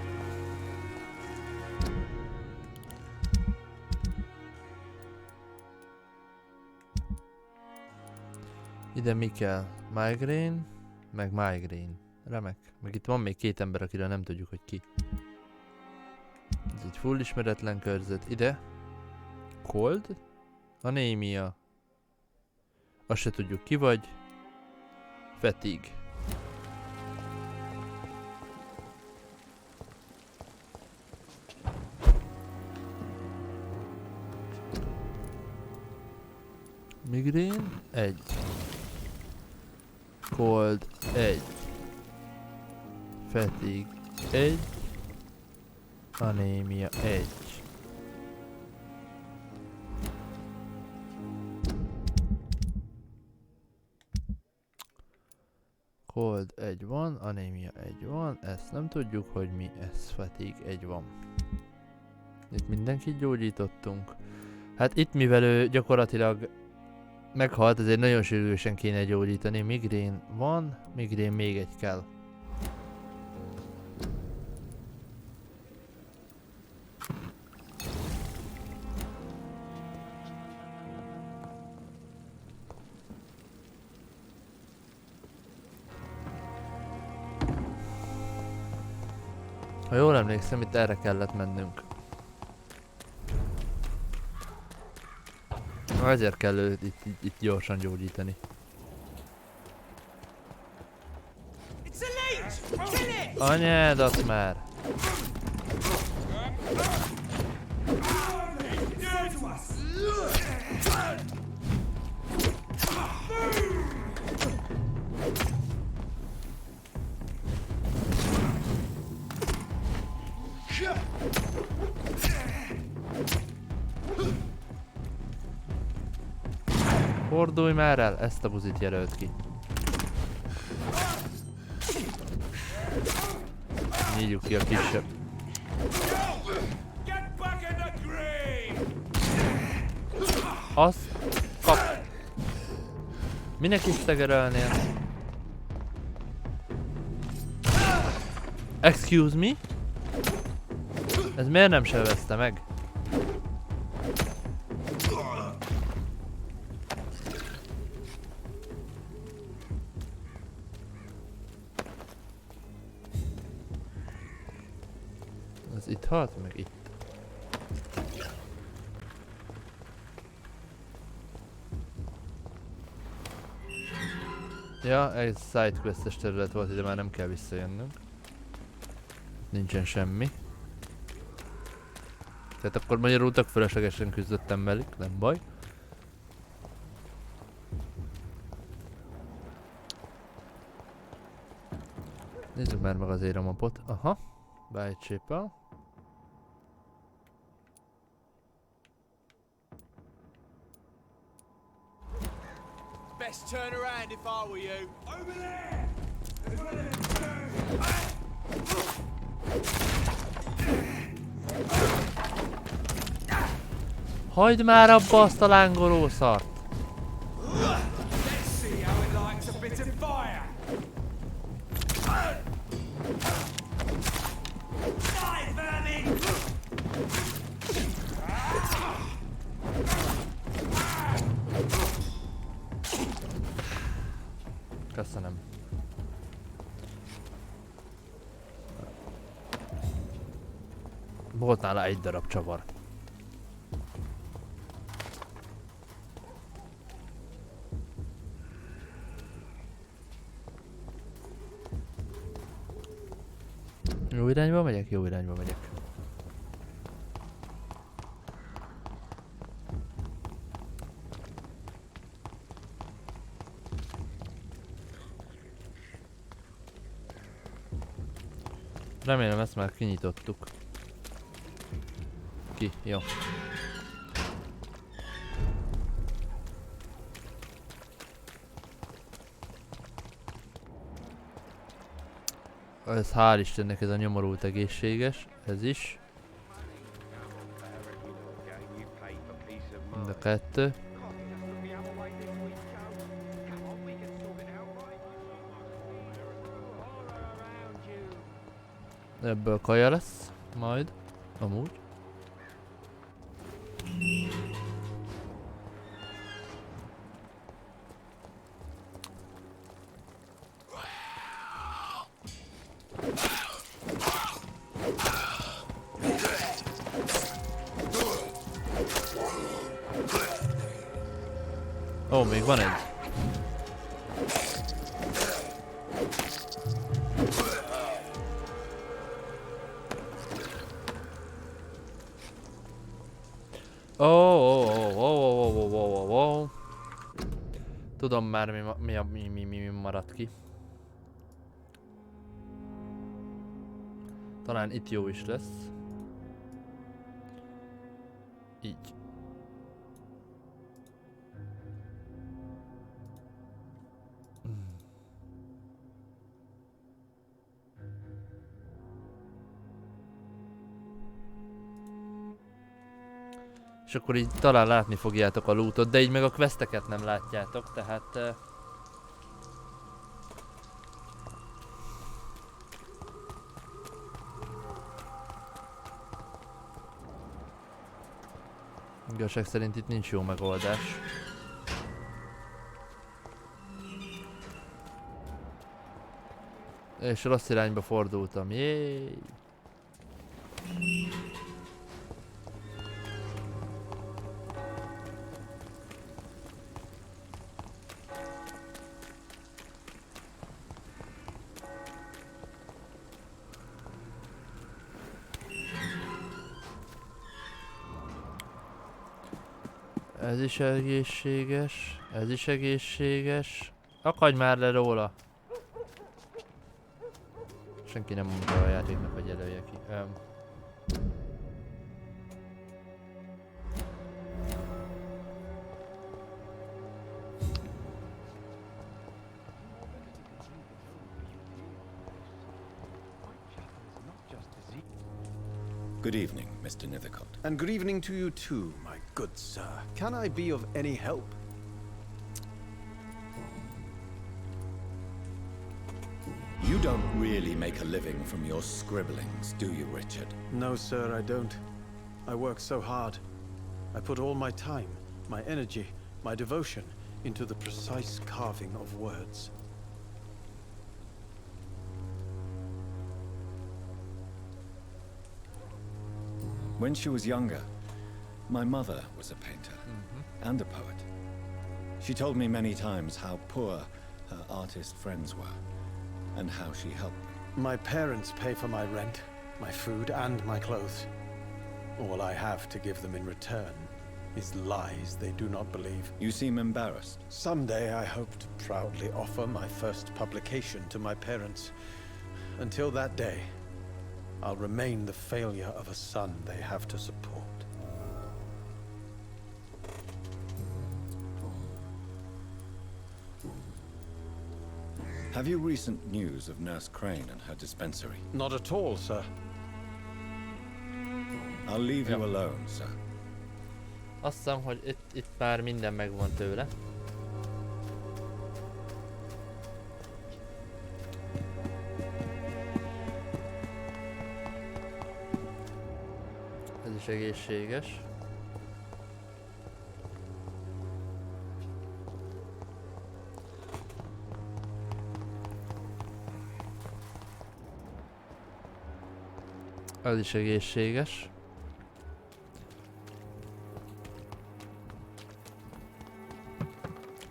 Ide mi kell? Migraine, meg migraine. Remek. Meg itt van még két ember, akiről nem tudjuk, hogy ki. Ez egy full ismeretlen körzet. Ide. Cold. Anémia. Azt se tudjuk ki vagy. Fatigue. Migraine 1. Cold 1. Fatigue 1. Anémia 1. Cold 1 van, anémia 1 van, ezt nem tudjuk, hogy mi, ez fatigue 1 van. Itt mindenkit gyógyítottunk. Hát itt mivel ő gyakorlatilag meghalt, ezért nagyon sürgősen kéne gyógyítani. Migrén van, migrén még egy kell. Ha jól emlékszem, itt erre kellett mennünk. Ezért kell őt itt gyorsan gyógyítani. Anyádat már! Fordulj már el, ezt a buzit jelölt ki. Nyíljuk ki a kisebb. Azt kap. Minek is tegerelnél? Excuse me? Ez miért nem sebezte meg? Az itt halt, meg itt. Ja, ez sidequest-es terület volt, ide már nem kell visszajönnünk. Nincsen semmi. Tehát akkor magyarul tök fölöslegesen küzdöttem velük, nem baj. Nézzük már meg azért a mapot. Aha, bájtsépel. Best turn around if I were you. Over there! There's one of them. Hagyd már abba azt a lángoló szart! Let's see how it likes a bit of fire. Die, vermin! Köszönöm. Volt nála egy darab csavar. Jó irányba megyek? Jó irányba megyek. Remélem ezt már kinyitottuk. Ki, jó. Ez hál' Istennek, ez a nyomorult egészséges, ez is. Mind a kettő. Ebből kaja lesz, majd, amúgy. Ó, még van egy. Ó. Tudom már mi maradt ki. Talán itt jó is lesz. Így. És akkor így talán látni fogjátok a lootot, de így meg a questeket nem látjátok, tehát... Igazság szerint itt nincs jó megoldás. És rossz irányba fordultam, jéj! Ez is egészséges, ez is egészséges. Akadj már le róla! Senki nem mondta a játéknak, hogy jelölje ki. Good evening, Mr. Nethercott. And good evening to you too, my good sir. Can I be of any help? You don't really make a living from your scribblings, do you, Richard? No, sir, I don't. I work so hard. I put all my time, my energy, my devotion into the precise carving of words. When she was younger, my mother was a painter and a poet. She told me many times how poor her artist friends were and how she helped them. My parents pay for my rent, my food, and my clothes. All I have to give them in return is lies they do not believe. You seem embarrassed. Someday I hope to proudly offer my first publication to my parents. Until that day, I'll remain the failure of a son they have to support. Have you recent news of Nurse Crane and her dispensary? Not at all, sir. I'll leave you alone, sir. Azt hiszem, hogy itt már minden megvan tőle. Ez is egészséges. Ez is egészséges.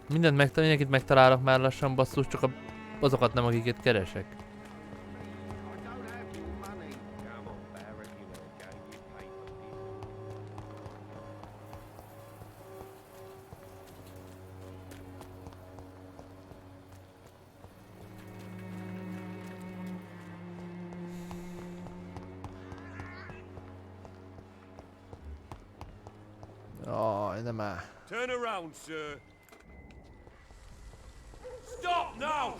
Mindenkit megtalálok már lassan, basszus, csak azokat nem, akiket keresek. Aj, de már. Turn around, sir. Stop now!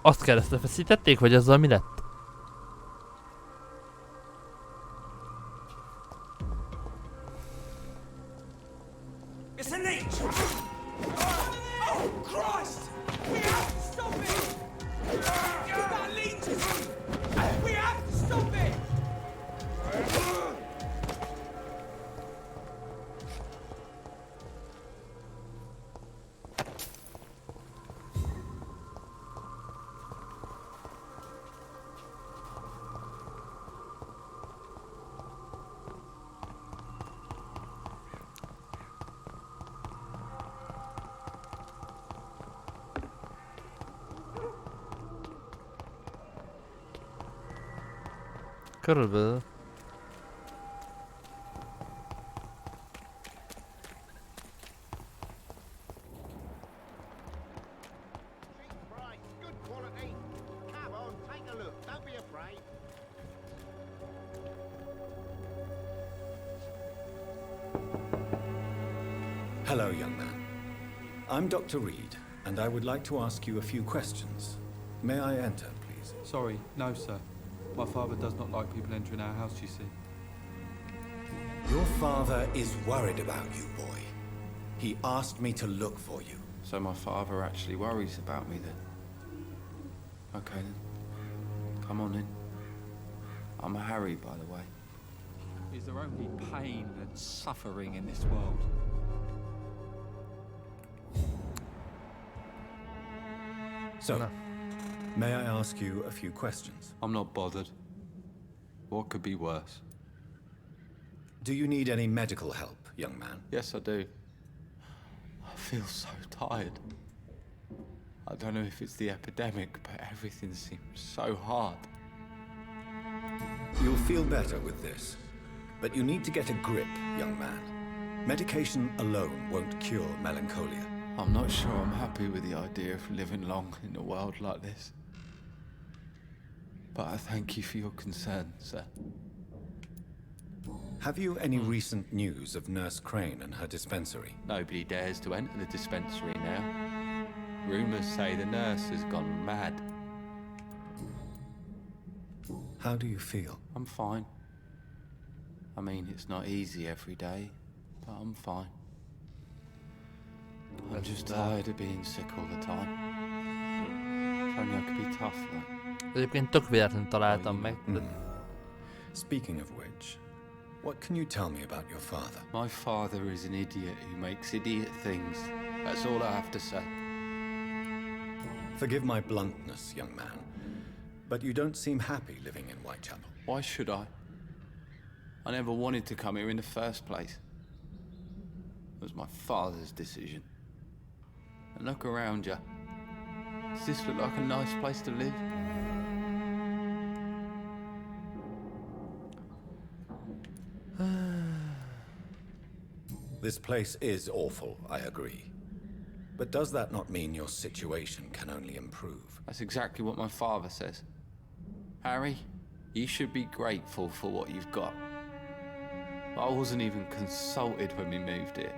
Azt keresztre feszítették, vagy azzal mi lett? It's a leech! Oh, Christ! We have to stop it! That leech is... We have to stop it! Körülbelül. Hello, young man. I'm Dr. Reed, and I would like to ask you a few questions. May I enter, please? Sorry, no, sir. My father does not like people entering our house, you see. Your father is worried about you, boy. He asked me to look for you. So my father actually worries about me then? Okay then. Come on in. I'm Harry, by the way. Is there only pain and suffering in this world? So, may I ask you a few questions? I'm not bothered. What could be worse? Do you need any medical help, young man? Yes, I do. I feel so tired. I don't know if it's the epidemic, but everything seems so hard. You'll feel better with this. But you need to get a grip, young man. Medication alone won't cure melancholia. I'm not sure I'm happy with the idea of living long in a world like this. But I thank you for your concern, sir. Have you any recent news of Nurse Crane and her dispensary? Nobody dares to enter the dispensary now. Rumors say the nurse has gone mad. How do you feel? I'm fine. I mean, it's not easy every day, but I'm fine. I'm just tired of being sick all the time. If only I could be tough, though. Egyébként tök véletlenül találtam meg. Speaking of which, what can you tell me about your father? My father is an idiot who makes idiot things. That's all I have to say. Forgive my bluntness, young man, but you don't seem happy living in Whitechapel. Why should I? I never wanted to come here in the first place. It was my father's decision. And look around you. Does this look like a nice place to live? This place is awful, I agree. But does that not mean your situation can only improve? That's exactly what my father says. Harry, you should be grateful for what you've got. I wasn't even consulted when we moved here.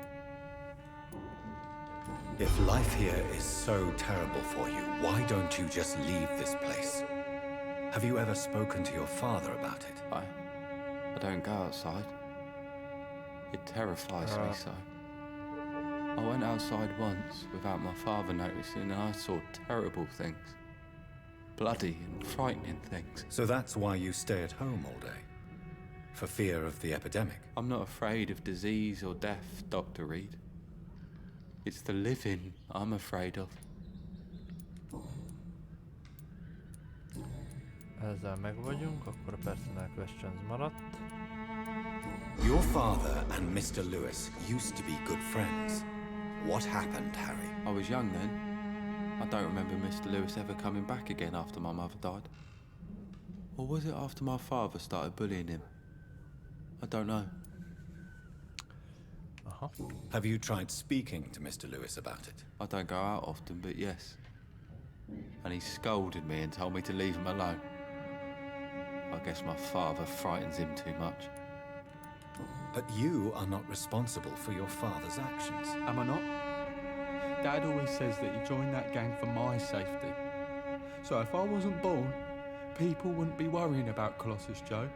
If life here is so terrible for you, why don't you just leave this place? Have you ever spoken to your father about it? I don't go outside. It terrifies me so. I went outside once without my father noticing and I saw terrible things. Bloody and frightening things. So that's why you stay at home all day? For fear of the epidemic? I'm not afraid of disease or death, Dr. Reed. It's the living I'm afraid of. Ezzel meg vagyunk, akkor a personal questions maradt. Your father and Mr. Lewis used to be good friends. What happened, Harry? I was young then. I don't remember Mr. Lewis ever coming back again after my mother died. Or was it after my father started bullying him? I don't know. Have you tried speaking to Mr. Lewis about it? I don't go out often, but yes. And he scolded me and told me to leave him alone. I guess my father frightens him too much. But you are not responsible for your father's actions. Am I not? Dad always says that he joined that gang for my safety. So if I wasn't born, people wouldn't be worrying about Colossus Joe.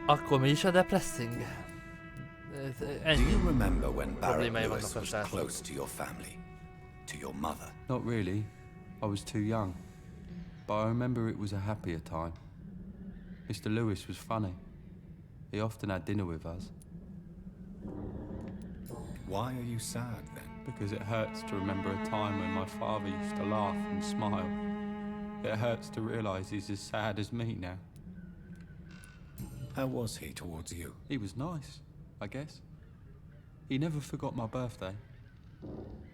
Akkor mi is a depressing? Do you remember when Baron Lewis was close to your family? To your mother? Not really. I was too young. But I remember it was a happier time. Mr. Lewis was funny. He often had dinner with us. Why are you sad then? Because it hurts to remember a time when my father used to laugh and smile. It hurts to realise he's as sad as me now. How was he towards you? He was nice, I guess. He never forgot my birthday.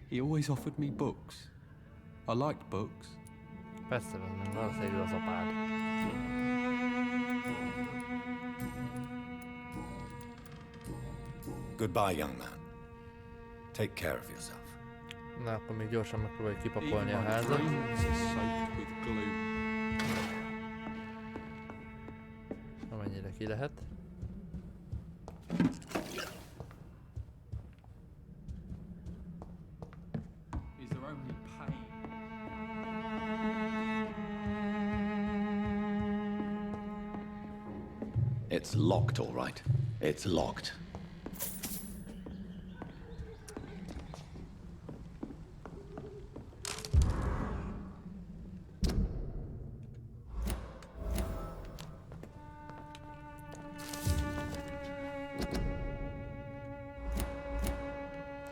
He always offered me books. I liked books. Persze, nem valószínűleg az apád. Goodbye, young man. Take care of yourself. Na, akkor még gyorsan megpróbáljuk kipakolni a házat. Amennyire ki lehet. It's locked, all right. It's locked.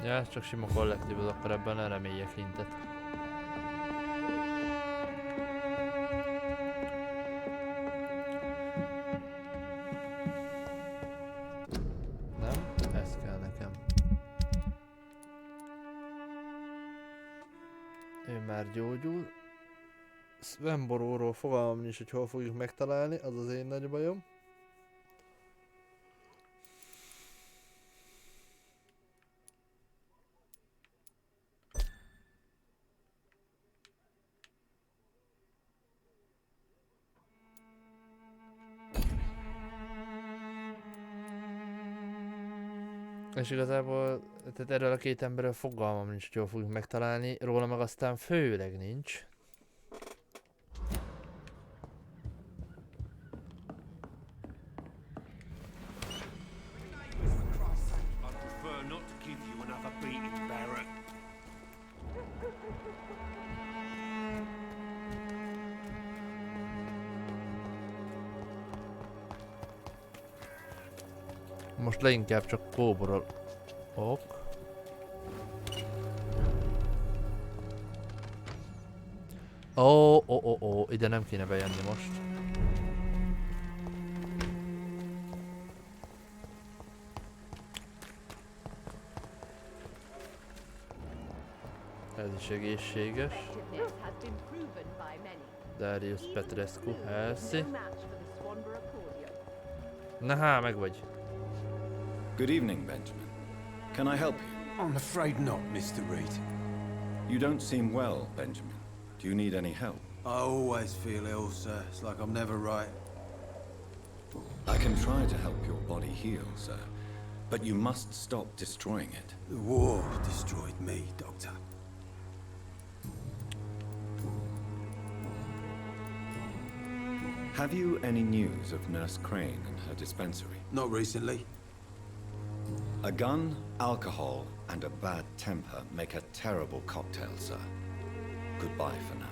Ja, ez csak sima kollektív, az akkor ebben ne reméljek hintet. Nem? Ez kell nekem. Ő már gyógyul. Svemboróról fogalmam nincs, hogy hol fogjuk megtalálni, az az én nagy bajom. És igazából tehát erről a két emberről fogalmam nincs, hogy jól fogjuk megtalálni, róla meg aztán főleg nincs. Most leginkább csak kóborol. Ok. Ó, ide nem kéne bejönni most. Ez is egészséges. Darius Petrescu, helyszi. Na há, meg vagy. Good evening, Benjamin. Can I help you? I'm afraid not, Mr. Reed. You don't seem well, Benjamin. Do you need any help? I always feel ill, sir. It's like I'm never right. I can try to help your body heal, sir. But you must stop destroying it. The war destroyed me, Doctor. Have you any news of Nurse Crane and her dispensary? Not recently. A gun, alcohol, and a bad temper make a terrible cocktail, sir. Goodbye for now.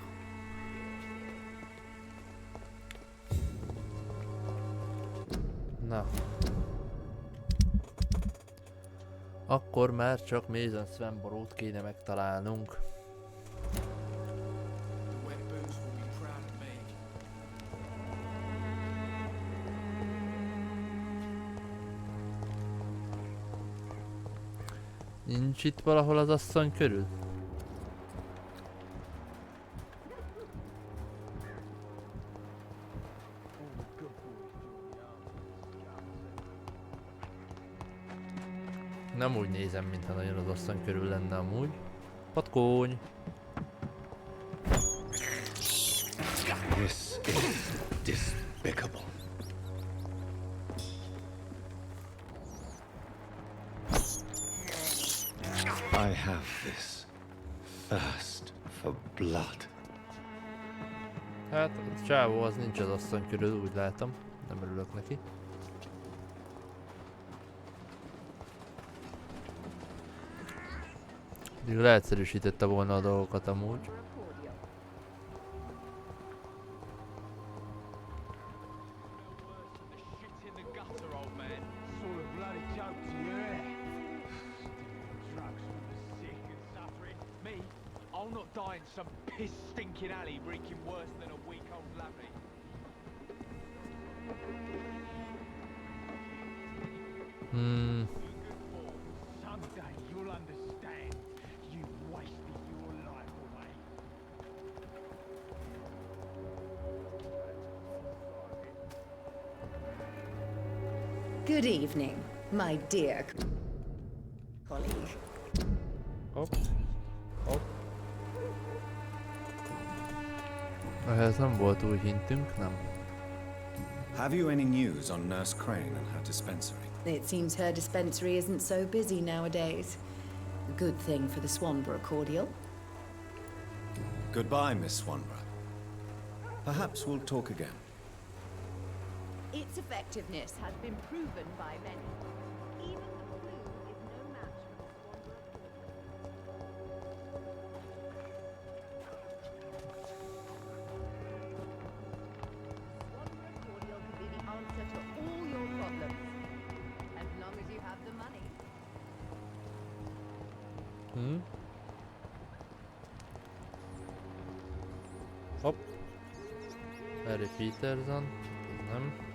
Na. Akkor már csak Mason Svemborót kéne megtalálnunk. Nincs itt valahol az asszony körül? Nem úgy nézem, mintha nagyon az asszony körül lenne amúgy. Patkóny! This is despicable. I have this thirst for blood. Hát a csávó az nincs az asszony körül, úgy látom. Nem örülök neki. Leegyszerűsítette volna a dolgokat amúgy. Some piss-stinking alley reeking worse than a week-old lavvy. Someday you'll understand. You wasted your life away. Good evening, my dear colleague. Hopp. Hopp. Ehhez nem volt új hintünk, nem? Have you any news on Nurse Crane and her dispensary? It seems her dispensary isn't so busy nowadays. A good thing for the Swanborough cordial. Goodbye, Miss Swanborough. Perhaps we'll talk again. Its effectiveness has been proven by many. Even the flu is no match for the Swanborough cordial could be the answer to all your problems, as long as you have the money. Hopp. Harry Peterson. Nem.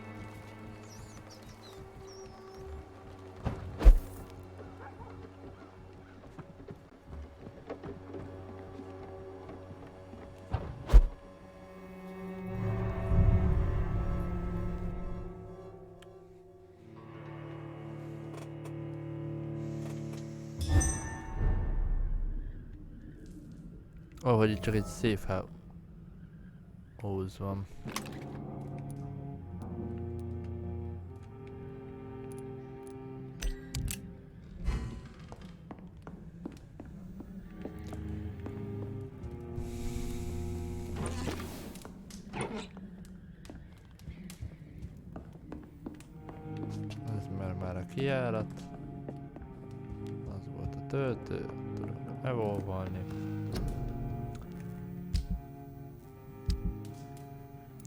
Ahogy itt csak egy safe house van. Ez már a kijárat. Az volt a töltő. Tudok evolvalni.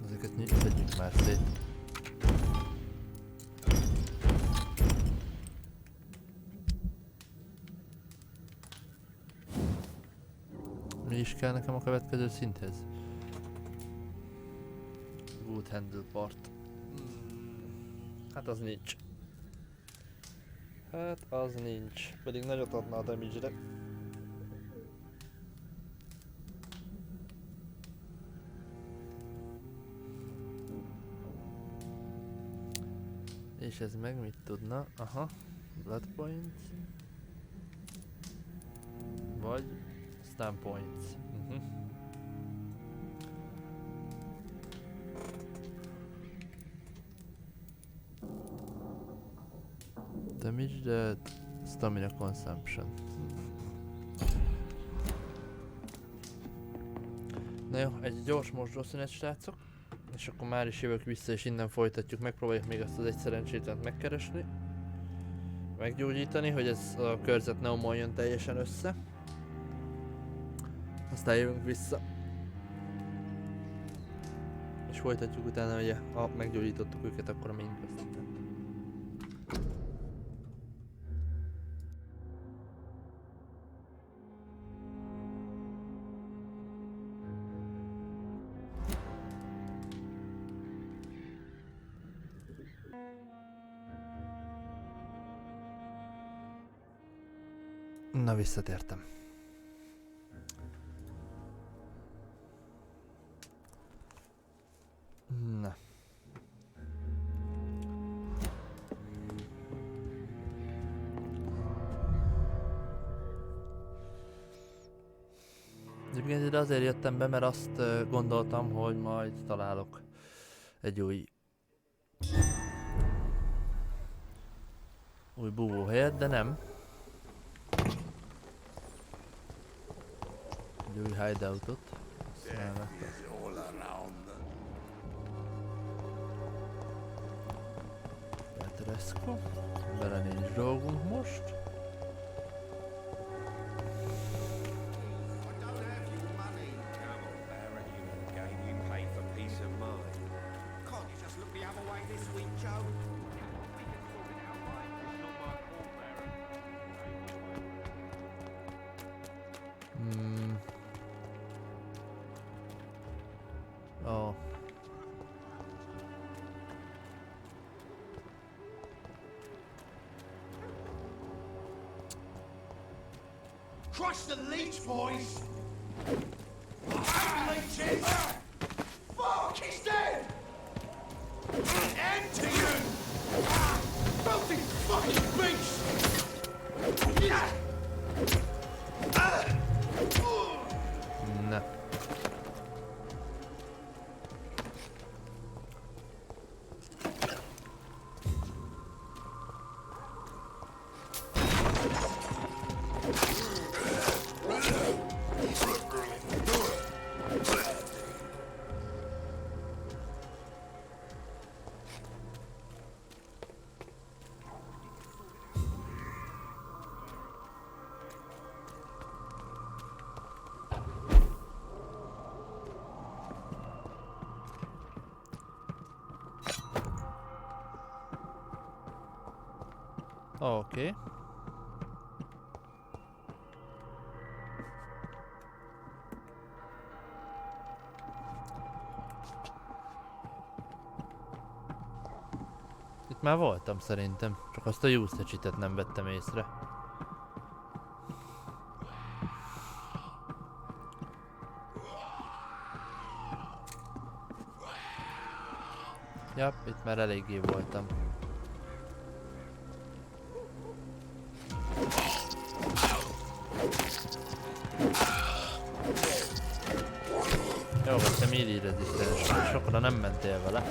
Ezeket tegyük már szét. Mi is kell nekem a következő szinthez? Good handle part. Hát az nincs. Hát az nincs. Pedig nagyot adna a damage-re. És ez meg mit tudna? Aha. Blood points. Vagy stun points. Damage dead. Stamina consumption. Na jó, egy gyors mosdószünet, srácok. És akkor már is jövök vissza, és innen folytatjuk. Megpróbáljuk még azt az egy szerencsétlent megkeresni. Meggyógyítani, hogy ez a körzet ne omoljon teljesen össze. Aztán jövünk vissza. És folytatjuk utána, ugye, ha meggyógyítottuk őket, akkor a main questet. Na, visszatértem. Na. Egyébként ide azért jöttem be, mert azt gondoltam, hogy majd találok egy új búvóhelyet, de nem. Egy új hideoutot. Petrescu. Vele nincs dolgunk most. Oh. Crush the leech, boys! I'm leeches! Fuck, he's dead! End to you! Ne. Oké. Itt már voltam szerintem, csak azt a usage-et nem vettem észre. Jap, itt már eléggé voltam. Jó, vagy te melee resistance, sokra nem mentél vele.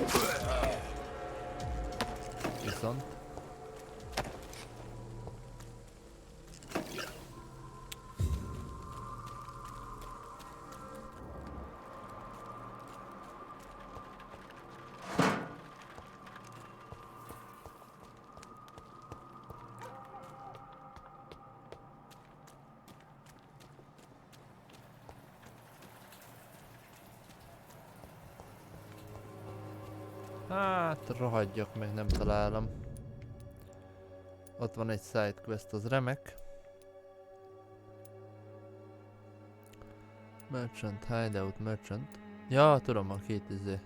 Viszont. Hát, rohadjak meg, nem találom. Ott van egy side quest, az remek. Merchant, hideout, merchant. Ja, tudom, a két izé.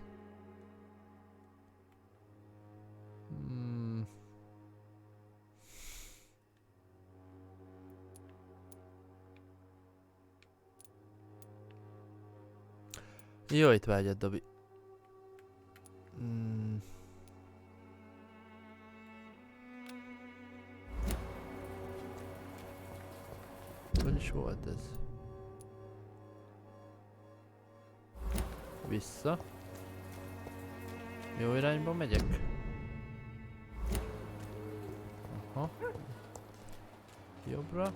Jó étvágyat, Dobi. Hogy is volt ez? Vissza. Jó irányba megyek? Aha. Jobbra.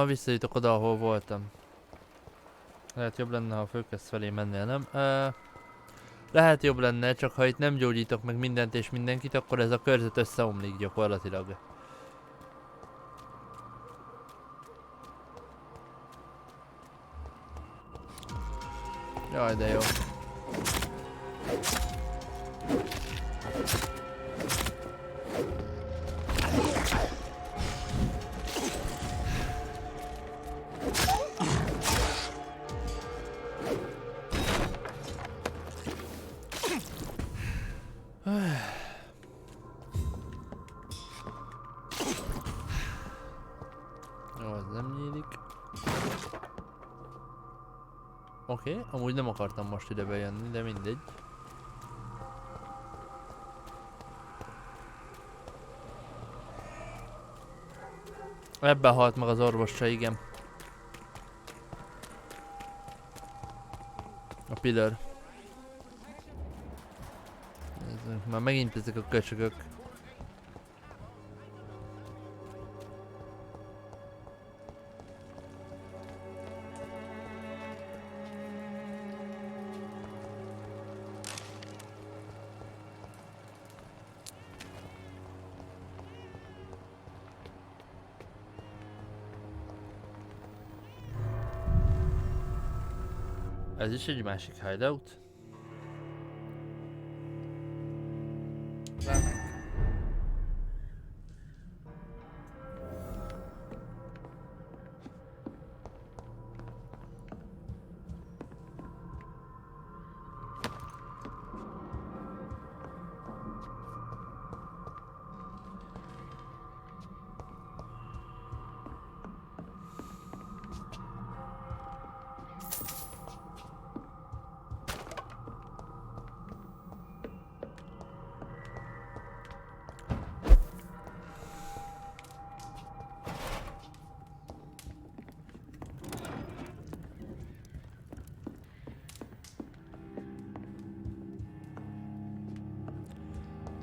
Visszajutok oda, ahol voltam. Lehet jobb lenne, ha a főquest felé mennél, nem? Lehet jobb lenne, csak ha itt nem gyógyítok meg mindent és mindenkit, akkor ez a körzet összeomlik gyakorlatilag. Jaj, de jó. Oké, amúgy nem akartam most ide bejönni, de mindegy. Ebben halt meg az orvossa, igen. A pillar. Nézzük, már megint ezek a köcsögök. Ez is egy másik hideout.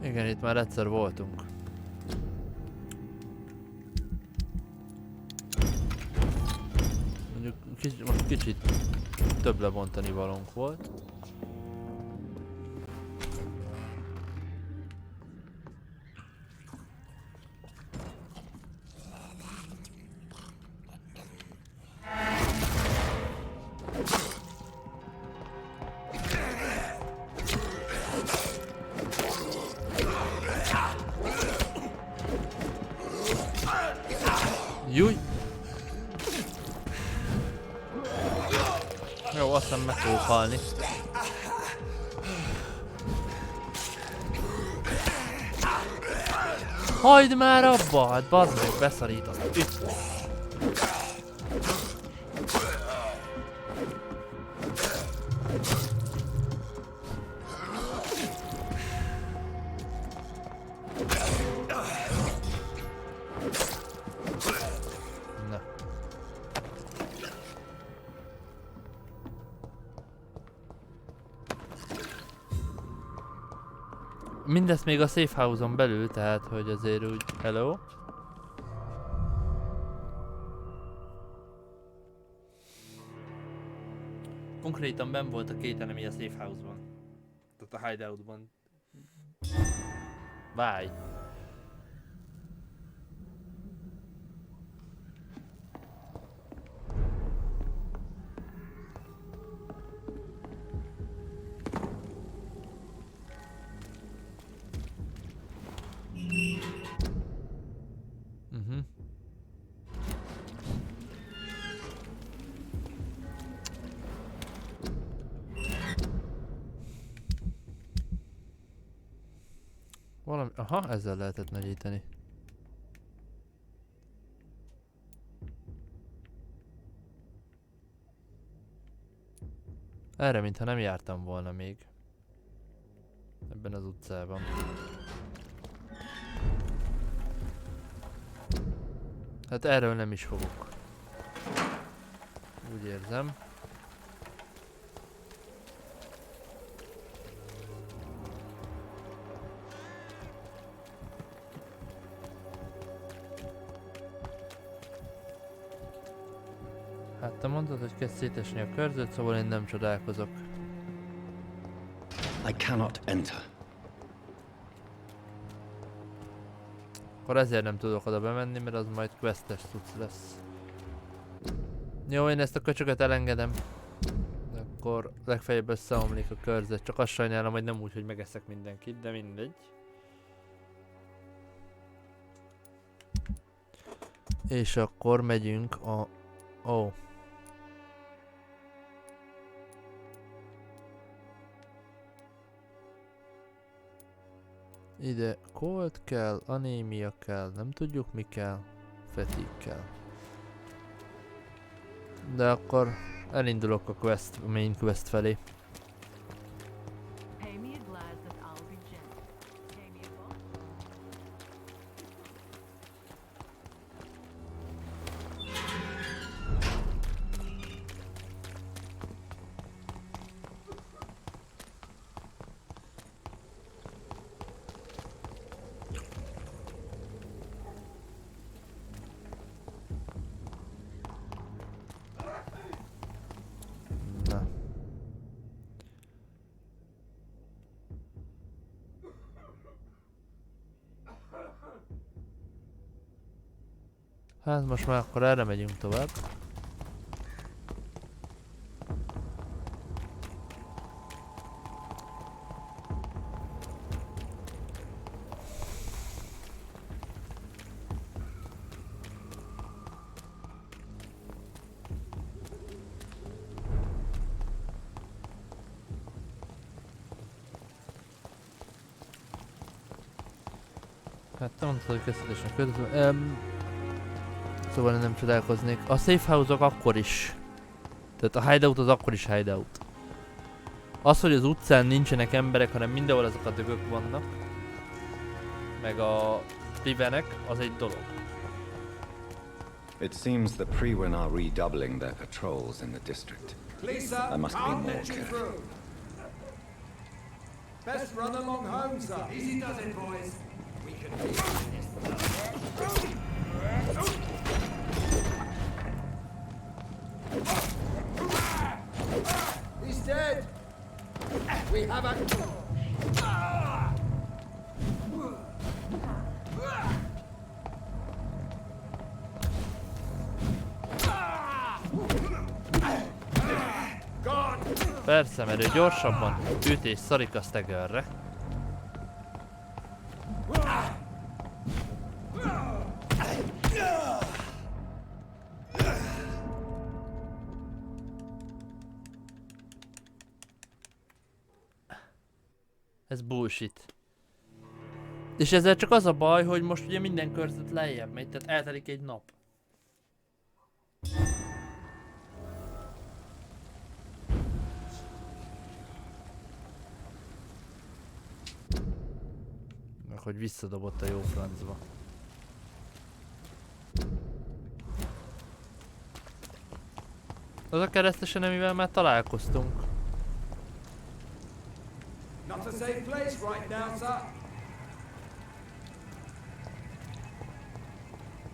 Igen, itt már egyszer voltunk. Mondjuk most kicsit több lebontani valónk volt. Júj! Jó, azt hiszem meg fogok halni. Hagyd már abba! Hát bazd meg, beszarított. Itt. Mindezt még a safe house-on belül, tehát hogy azért úgy... Hello? Konkrétan benn volt a két enemy a safe house-ban. Tehát a hideout-ban. Bye. Valami... Aha, ezzel lehetett nagyítani. Erre mintha nem jártam volna még. Ebben az utcában. Hát erről nem is fogok. Úgy érzem. Hát te mondtad, hogy kezd szétesni a körzet, szóval én nem csodálkozok. I cannot enter. Akkor ezért nem tudok oda bemenni, mert az majd questes cucc lesz. Jó, én ezt a köcsöket elengedem. Akkor legfeljebb összeomlik a körzet. Csak azt sajnálom, hogy nem úgy, hogy megeszek mindenkit, de mindegy. És akkor megyünk a... Ó. Ide cold kell, anémia kell, nem tudjuk mi kell, fatigue kell. De akkor elindulok a quest, a main quest felé. Hát most már akkor erre megyünk tovább. Hát te mondtad, hogy kezdetesen közben. Szóval nem csodálkoznék. A safe house-ok akkor is. Tehát a hideout az akkor is hideout. Az, hogy az utcán nincsenek emberek, hanem mindenhol azok a dögök vannak. Meg a pivenek, az egy dolog. It seems the Freewen are redoubling their patrols in the district. I must be more careful. Best run along home, sir. Easy does it, boys. We can deal with this. He's dead. We have a... Persze, mert ő gyorsabban üt és szarik a Staggerre. Ez bullshit. És ezzel csak az a baj, hogy most ugye minden körzet lejjebb megy, tehát eltelik egy nap. Meg hogy visszadobott a jó francba. Az a keresztesen, amivel már találkoztunk. Not a safe place right now, sir.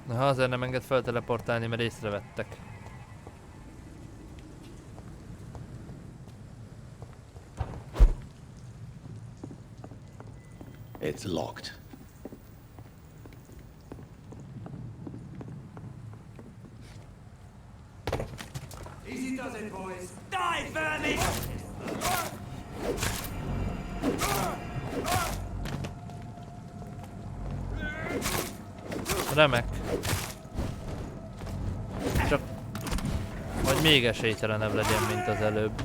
Na, azért nem enged felteleportálni, mert észrevettek. It's locked. Easy does it, boys. Die, vermin! Remek. Csak... vagy még esélytelenebb legyen, mint az előbb.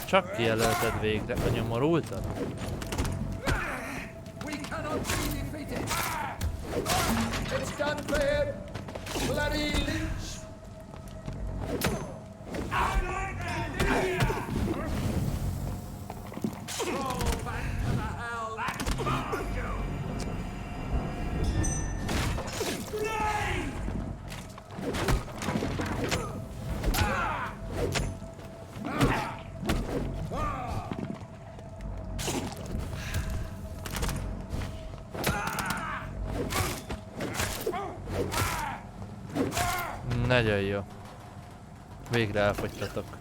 Csak kijelölted végre a nyomorultat? We cannot be defeated. It's done for him. Bloody Lynch. Roll back to the hell. Nagyon jó. Végre elfogytatok.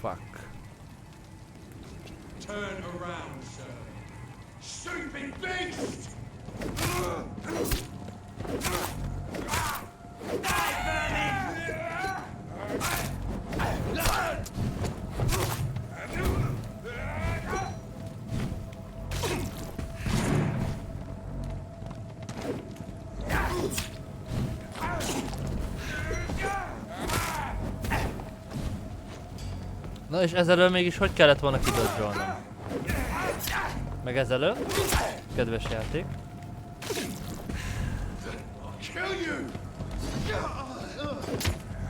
Fuck. Turn around, sir. Stupid beast! Die, vermin! Na és ezelől mégis hogy kellett volna kidodge-olnom? Meg ezelől? Kedves játék.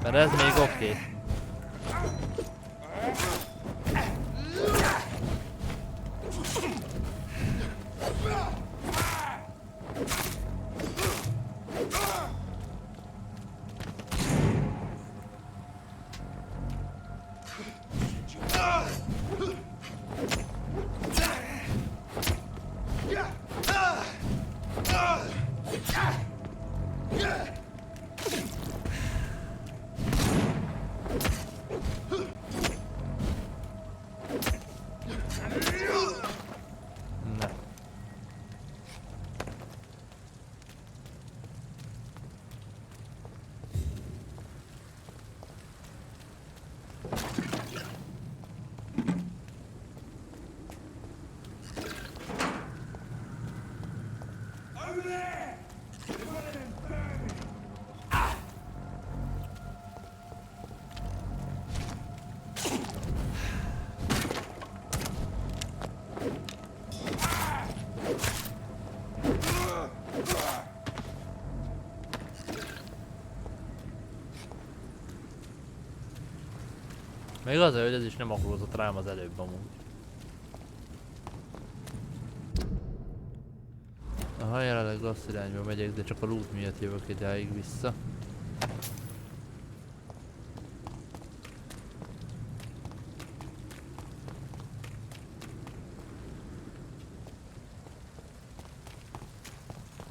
Mert ez még oké. Még az, hogy ez is nem akrózott rám az előbb amúgy. Aha, jelenleg rossz irányba megyek, de csak a loot miatt jövök idáig vissza.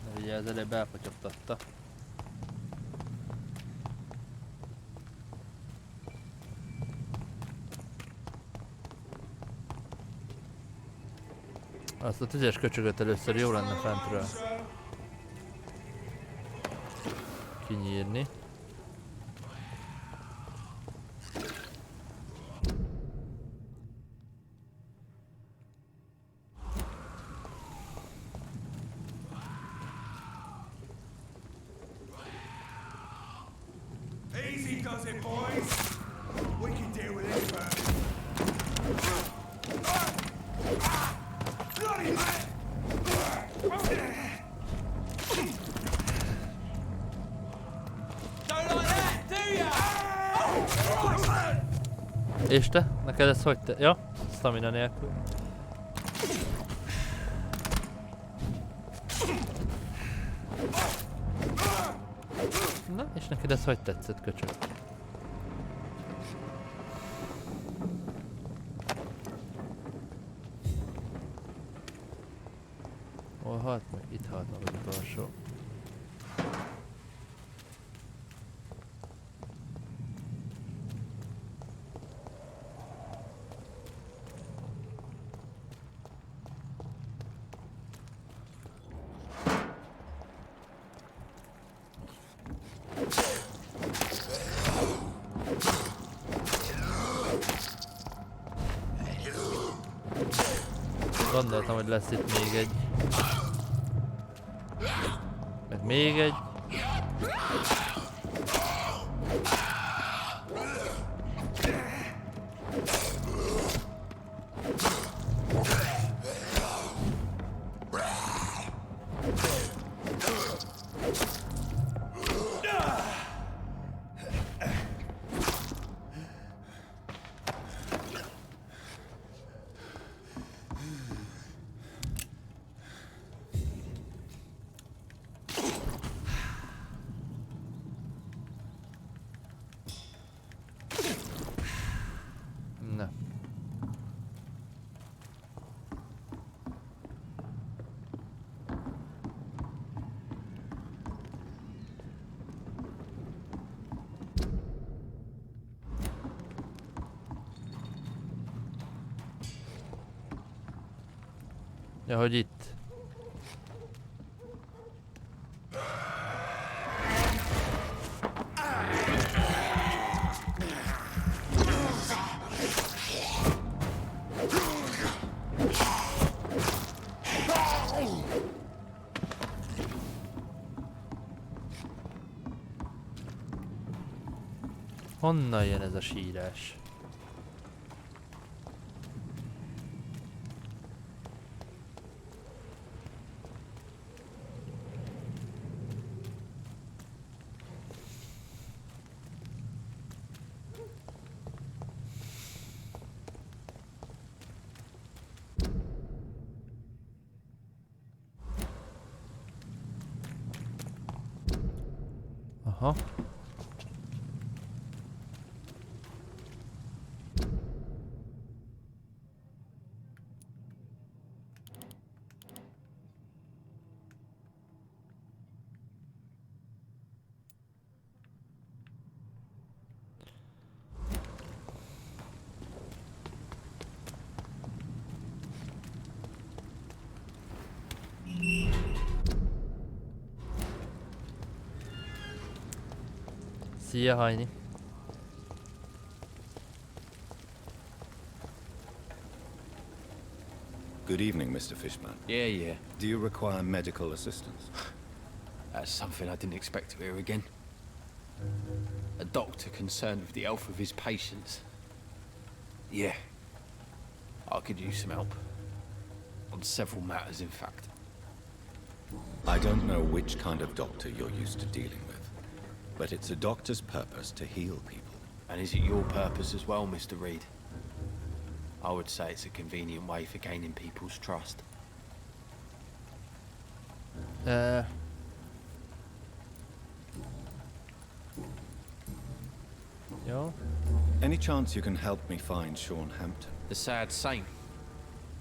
De ugye az előbb elfatyogtatta. Azt a tüzes köcsögöt először jó lenne fentről kinyírni. Easy does it, boys. We can deal with this first. Bloody man! Don't like that, do ya? És te? Neked ez hogy te? Ja? Stamina nélkül. Na, és neked ez hogy tetszett, köcsög? Hol halt meg? Itt halt meg az utolsó. Gondoltam, hogy lesz itt még egy. Meg még egy. Na. Ja, hogy itt. Honnan jön ez a sírás? Aha. Szia, Hajni! Good evening, Mr. Fishman. Yeah. Do you require medical assistance? That's something I didn't expect to hear again. A doctor concerned with the health of his patients. Yeah. I could use some help. On several matters, in fact. I don't know which kind of doctor you're used to dealing with, but it's a doctor's purpose to heal people. And is it your purpose as well, Mr. Reed? I would say it's a convenient way for gaining people's trust. Yo. Any chance you can help me find Sean Hampton? The sad saint.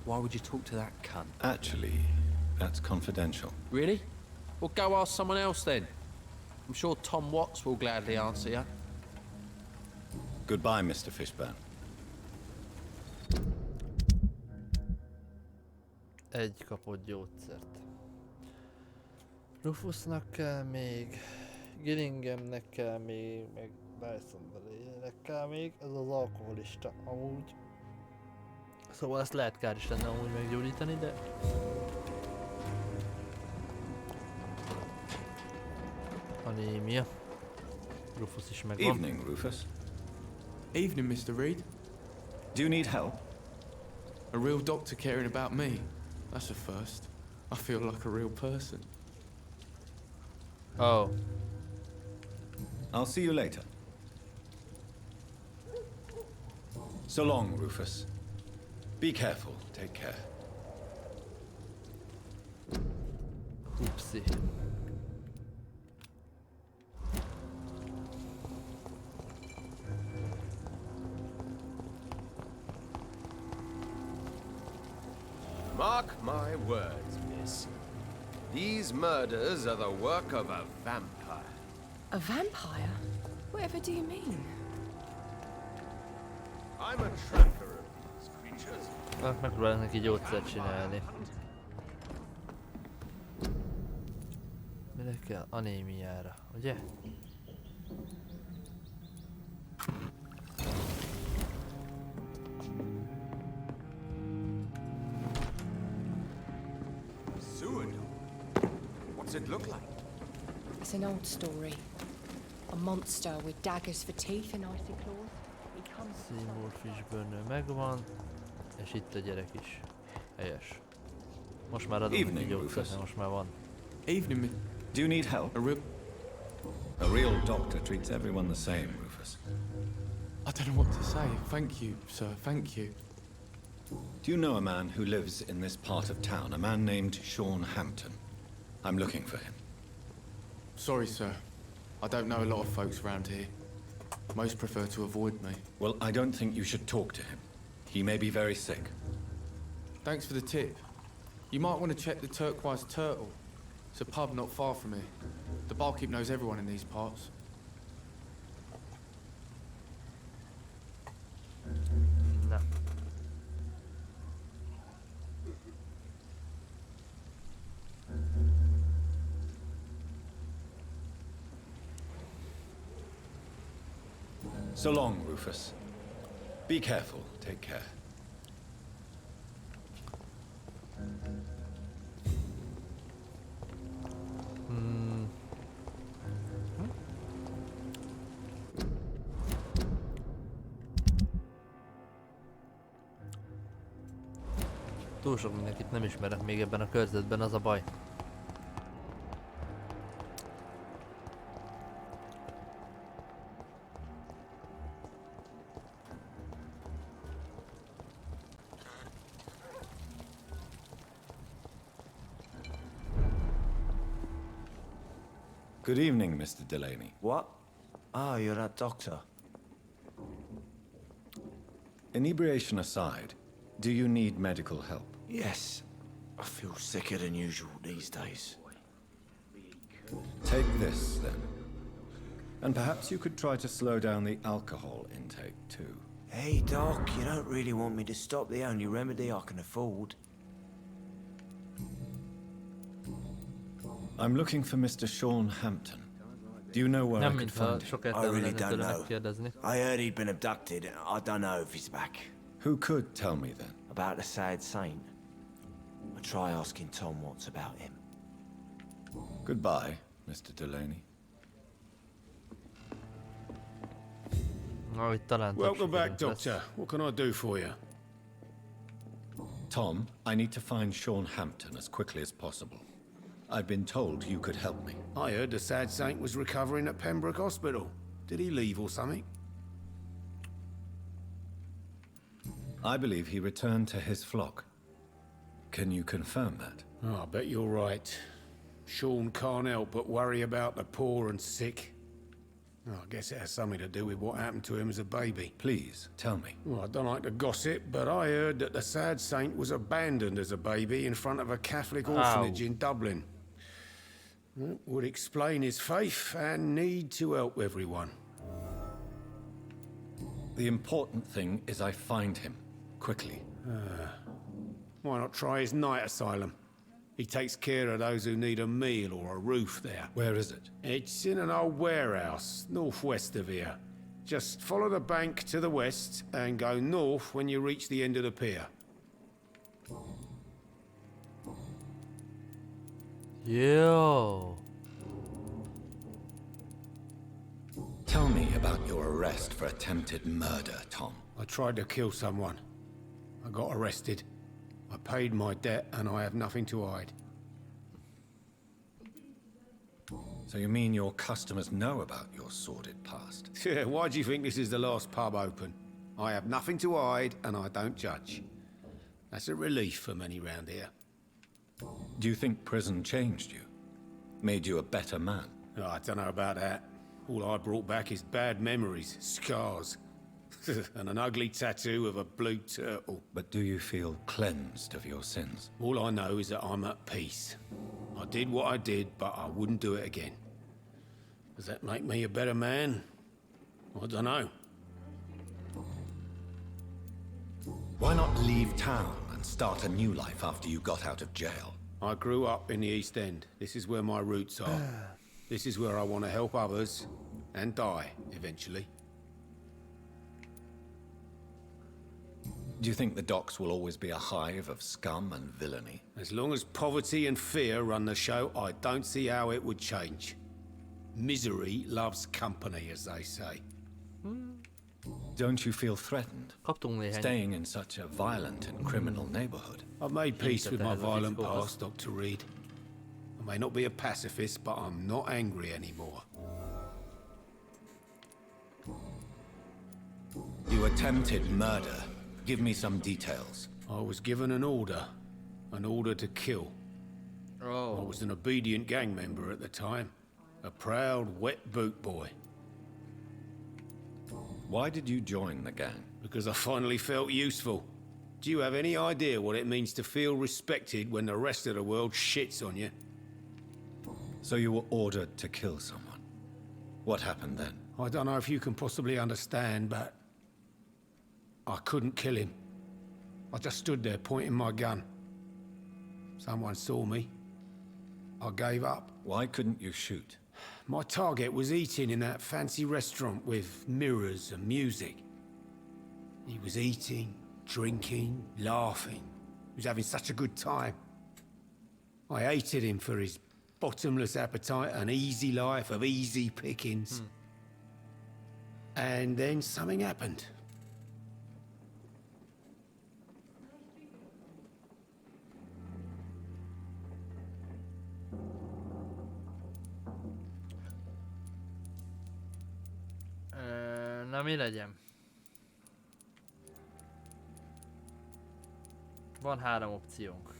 Why would you talk to that cunt? Actually, that's confidential. Really? Well, go ask someone else then. I'm sure Tom Watts will gladly answer you. Goodbye, Mr. Fishburne. Egy kapott gyógyszert. Rufusnak kell még, Gillinghamnek kell még, meg Dyson Baileynek kell még, ez az alkoholista amúgy. Szóval ezt lehet kár is lenne amúgy meggyógyítani, de... Anémia. Rufus is megvan. Evening, Rufus. Evening, Mr. Reed. Do you need help? A real doctor caring about me. That's a first. I feel like a real person. Oh. I'll see you later. So long, Rufus. Be careful. Take care. Oopsie. Mark my words, miss. These murders are the work of a vampire. A vampire? Whatever do you mean? I'm a tracker of these creatures. Megpróbálok neki gyógyszert csinálni. Mire kell? Anémiára, ugye? What's it look like? It's an old story. A monster with daggers for teeth and icy claws. He comes... Seymour Fishburne megvan, és itt a gyerek is. Helyes. Most már adom neki gyógyszert, most már van. Evening. Do you need help? A real doctor treats everyone the same, Rufus. I don't know what to say. Thank you, sir. Thank you. Do you know a man who lives in this part of town? A man named Sean Hampton. I'm looking for him. Sorry, sir. I don't know a lot of folks around here. Most prefer to avoid me. Well, I don't think you should talk to him. He may be very sick. Thanks for the tip. You might want to check the Turquoise Turtle. It's a pub not far from here. The barkeep knows everyone in these parts. No. So long, Rufus. Be careful. Take care. Túl sok mindenkit nem ismerek még ebben a körzetben, az a baj. Good evening, Mr. Delaney. What? Ah, you're that doctor. Inebriation aside, do you need medical help? Yes. I feel sicker than usual these days. Take this, then. And perhaps you could try to slow down the alcohol intake, too. Hey, Doc, you don't really want me to stop the only remedy I can afford. I'm looking for Mr. Sean Hampton. Do you know where I could find him? I really don't know. I heard he'd been abducted. I don't know if he's back. Who could tell me then? About the sad saint. I'll try asking Tom what's about him. Goodbye, Mr. Delaney. Oh, itt talán több Welcome back, sikerünk lesz. Doctor. What can I do for you? Tom, I need to find Sean Hampton as quickly as possible. I've been told you could help me. I heard the sad saint was recovering at Pembroke Hospital. Did he leave or something? I believe he returned to his flock. Can you confirm that? Oh, I bet you're right. Sean can't help but worry about the poor and sick. Oh, I guess it has something to do with what happened to him as a baby. Please, tell me. Well, I don't like to gossip, but I heard that the sad saint was abandoned as a baby in front of a Catholic orphanage in Dublin. That would explain his faith and need to help everyone. The important thing is I find him, quickly. Why not try his night asylum? He takes care of those who need a meal or a roof there. Where is it? It's in an old warehouse, northwest of here. Just follow the bank to the west and go north when you reach the end of the pier. Yo. Tell me about your arrest for attempted murder, Tom. I tried to kill someone. I got arrested. I paid my debt and I have nothing to hide. So you mean your customers know about your sordid past? Yeah, why do you think this is the last pub open? I have nothing to hide and I don't judge. That's a relief for many round here. Do you think prison changed you? Made you a better man? Oh, I don't know about that. All I brought back is bad memories, scars, and an ugly tattoo of a blue turtle. But do you feel cleansed of your sins? All I know is that I'm at peace. I did what I did, but I wouldn't do it again. Does that make me a better man? I don't know. Why not leave town and start a new life after you got out of jail? I grew up in the East End. This is where my roots are. This is where I want to help others and die, eventually. Do you think the docks will always be a hive of scum and villainy? As long as poverty and fear run the show, I don't see how it would change. Misery loves company, as they say. Don't you feel threatened? Kaptunk néhány. Staying in such a violent and criminal neighborhood? I've made peace with my violent past, Dr. Reed. I may not be a pacifist, but I'm not angry anymore. You attempted murder. Give me some details. I was given an order to kill. I was an obedient gang member at the time. A proud, wet boot boy. Why did you join the gang? Because I finally felt useful. Do you have any idea what it means to feel respected when the rest of the world shits on you? So you were ordered to kill someone. What happened then? I don't know if you can possibly understand, but I couldn't kill him. I just stood there pointing my gun. Someone saw me. I gave up. Why couldn't you shoot? My target was eating in that fancy restaurant with mirrors and music. He was eating, drinking, laughing. He was having such a good time. I hated him for his bottomless appetite and easy life of easy pickings. And then something happened. Na mi legyen? Van 3 opciónk.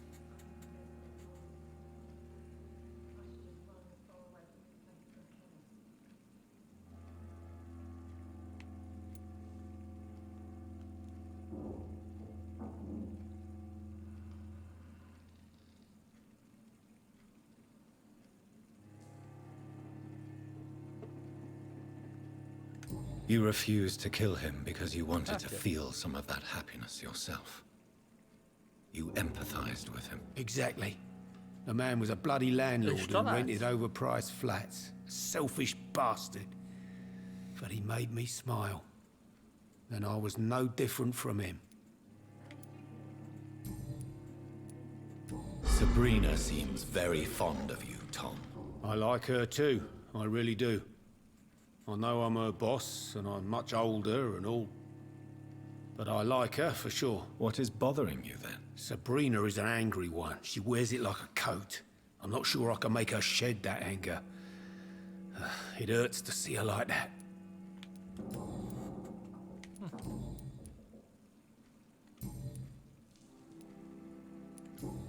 You refused to kill him because you wanted to feel some of that happiness yourself. You empathized with him. Exactly. The man was a bloody landlord who rented overpriced flats. A selfish bastard. But he made me smile. And I was no different from him. Sabrina seems very fond of you, Tom. I like her too. I really do. I know I'm her boss, and I'm much older and all. But I like her for sure. What is bothering you then? Sabrina is an angry one. She wears it like a coat. I'm not sure I can make her shed that anger. It hurts to see her like that.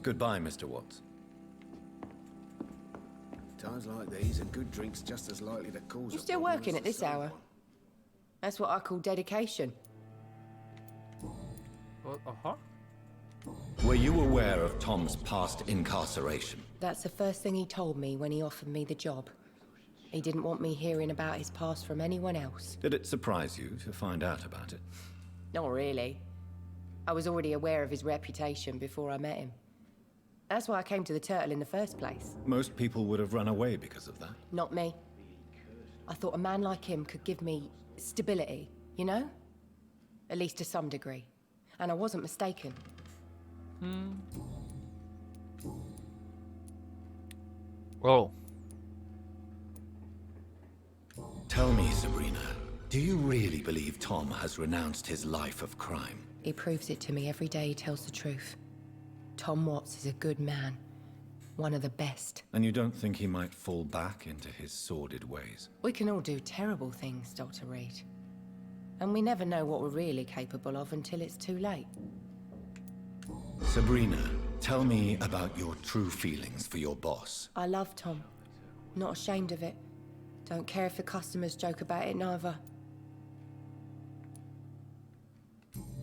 Goodbye, Mr. Watts. Times like these, and good drink's just as likely to cause. You still working at this hour? That's what I call dedication. Uh-huh. Were you aware of Tom's past incarceration? That's the first thing he told me when he offered me the job. He didn't want me hearing about his past from anyone else. Did it surprise you to find out about it? Not really. I was already aware of his reputation before I met him. That's why I came to the Turtle in the first place. Most people would have run away because of that. Not me. I thought a man like him could give me stability, you know? At least to some degree. And I wasn't mistaken. Oh. Tell me, Sabrina, do you really believe Tom has renounced his life of crime? He proves it to me every day he tells the truth. Tom Watts is a good man. One of the best. And you don't think he might fall back into his sordid ways? We can all do terrible things, Dr. Reed. And we never know what we're really capable of until it's too late. Sabrina, tell me about your true feelings for your boss. I love Tom. Not ashamed of it. Don't care if the customers joke about it, neither.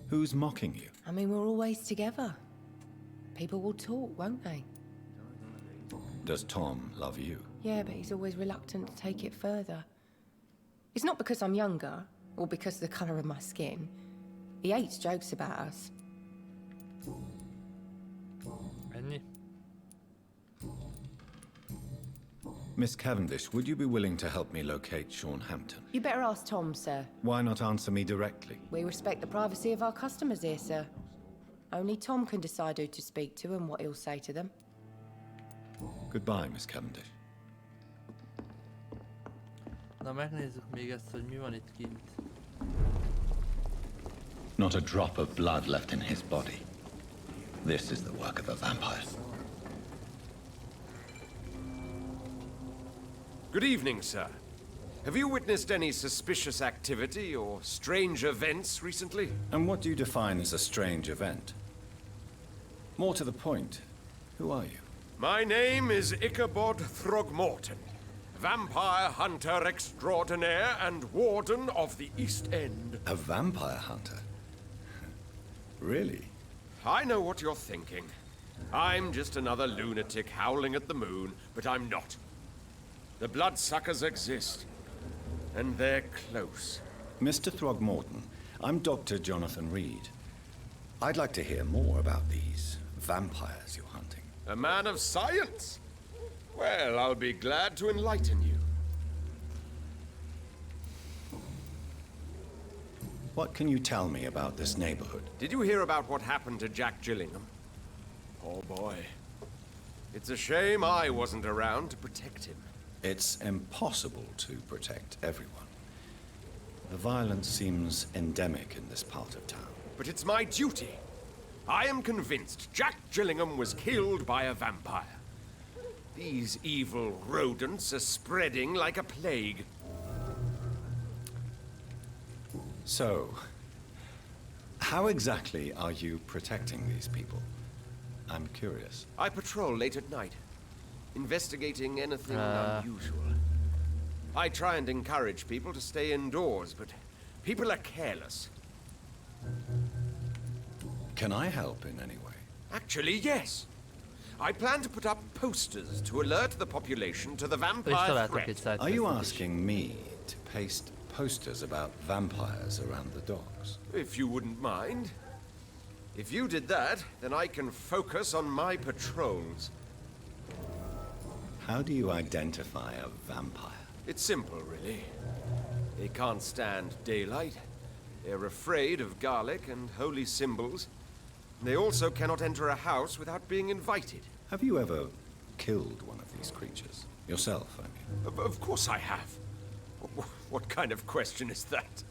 Who's mocking you? I mean, we're always together. People will talk, won't they? Does Tom love you? Yeah, but he's always reluctant to take it further. It's not because I'm younger, or because of the colour of my skin. He hates jokes about us. Miss Cavendish, would you be willing to help me locate Sean Hampton? You better ask Tom, sir. Why not answer me directly? We respect the privacy of our customers here, sir. Only Tom can decide who to speak to and what he'll say to them. Goodbye, Miss Cavendish. Na megnézzük még ezt, hogy mi van itt kint. Not a drop of blood left in his body. This is the work of a vampire. Good evening, sir. Have you witnessed any suspicious activity or strange events recently? And what do you define as a strange event? More to the point, who are you? My name is Ichabod Throgmorton, vampire hunter extraordinaire and warden of the East End. A vampire hunter? Really? I know what you're thinking. I'm just another lunatic howling at the moon, but I'm not. The bloodsuckers exist, and they're close. Mr. Throgmorton, I'm Dr. Jonathan Reed. I'd like to hear more about these vampires you're hunting. A man of science? Well, I'll be glad to enlighten you. What can you tell me about this neighborhood? Did you hear about what happened to Jack Gillingham? Poor boy. It's a shame I wasn't around to protect him. It's impossible to protect everyone. The violence seems endemic in this part of town. But it's my duty. I am convinced Jack Gillingham was killed by a vampire. These evil rodents are spreading like a plague. So, how exactly are you protecting these people? I'm curious. I patrol late at night, investigating anything unusual. I try and encourage people to stay indoors, but people are careless. Can I help in any way? Actually, yes. I plan to put up posters to alert the population to the vampire threat. Are you asking me to paste posters about vampires around the docks? If you wouldn't mind. If you did that, then I can focus on my patrols. How do you identify a vampire? It's simple, really. They can't stand daylight. They're afraid of garlic and holy symbols. They also cannot enter a house without being invited. Have you ever killed one of these creatures? Yourself, I mean. Of course I have. What kind of question is that?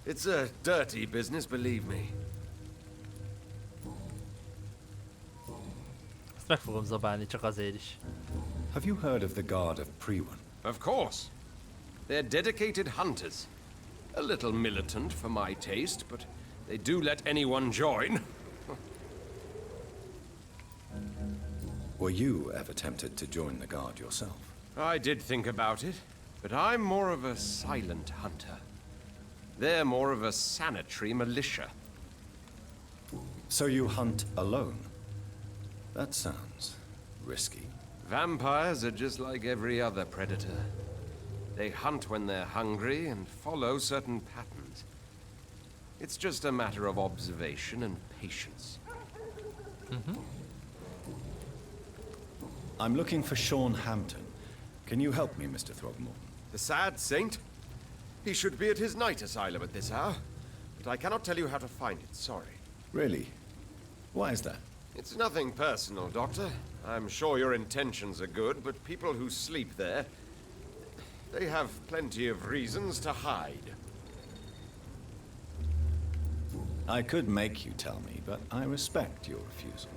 It's a dirty business, believe me. Ezt meg fogom zabálni, csak azért is. Have you heard of the Guard of Priwen? Of course. They're dedicated hunters. A little militant for my taste, but they do let anyone join. Were you ever tempted to join the Guard yourself? I did think about it, but I'm more of a silent hunter. They're more of a sanitary militia. So you hunt alone? That sounds risky. Vampires are just like every other predator. They hunt when they're hungry and follow certain patterns. It's just a matter of observation and patience. I'm looking for Sean Hampton. Can you help me, Mr. Throgmorton? The sad saint? He should be at his night asylum at this hour, but I cannot tell you how to find it, sorry. Really? Why is that? It's nothing personal, Doctor. I'm sure your intentions are good, but people who sleep there, they have plenty of reasons to hide. I could make you tell me, but I respect your refusal.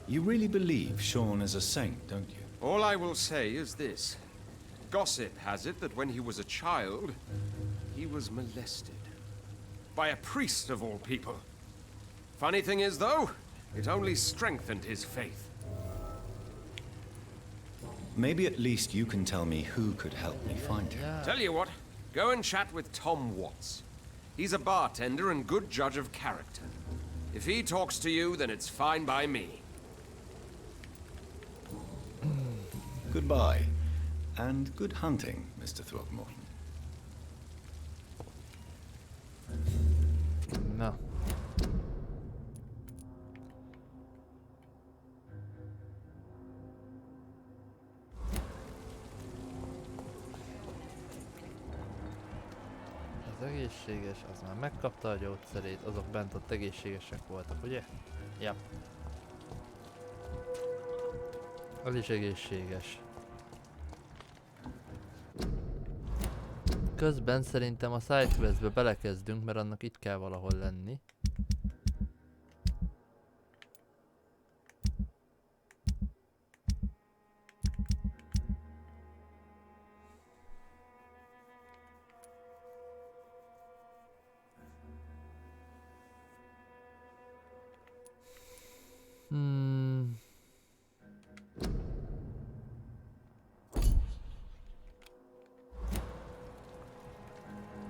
You really believe Sean is a saint, don't you? All I will say is this. Gossip has it that when he was a child, he was molested. By a priest of all people. Funny thing is, though, it only strengthened his faith. Maybe at least you can tell me who could help me find him. Tell you what, go and chat with Tom Watts. He's a bartender and good judge of character. If he talks to you, then it's fine by me. Goodbye, and good hunting, Mr. Throgmorton. Na. Az egészséges, az már megkapta a gyógyszerét, azok bent ott egészségesek voltak, ugye? Ja. Az is egészséges. Közben szerintem a sidequestbe belekezdünk, mert annak itt kell valahol lenni.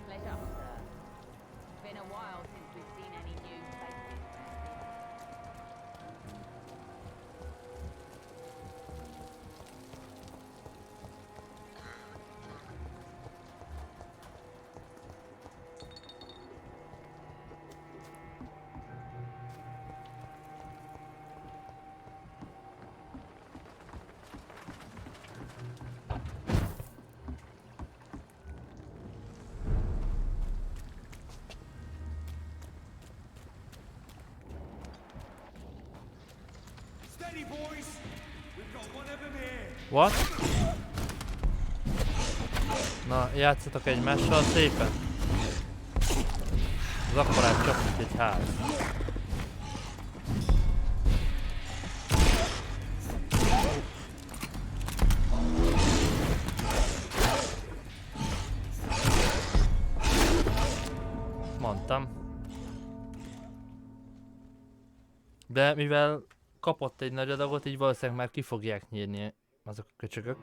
Pleasure, sir. It's been a while since we've seen any new faces. Steady, boys! We've got one of them here! What? Na, játszatok egymással szépen. Az akkorát csak, mint egy ház. Mondtam. De mivel kapott egy nagy adagot, így valószínűleg már ki fogják nyírni azok a köcsögök.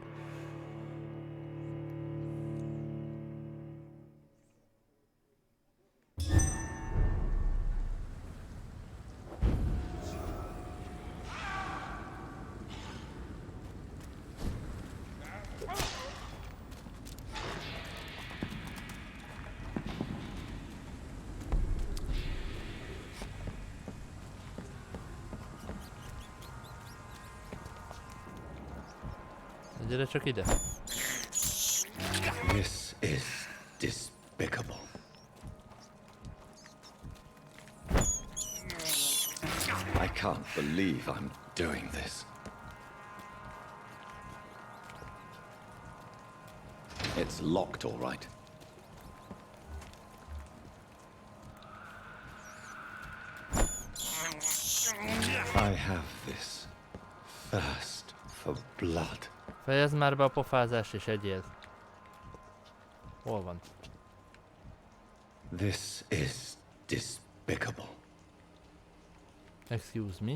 Gyere csak ide. This is despicable. I can't believe I'm doing this. It's locked, all right. I have this thirst for blood. Fejezd már be a pofázást és egyél. Hol van? This is despicable. Excuse me?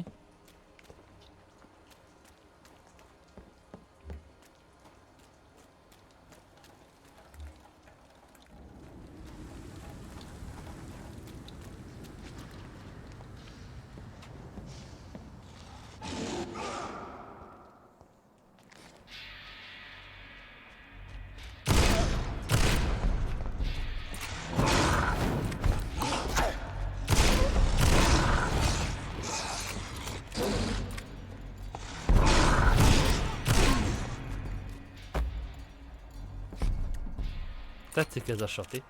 Tetszik ez a sati.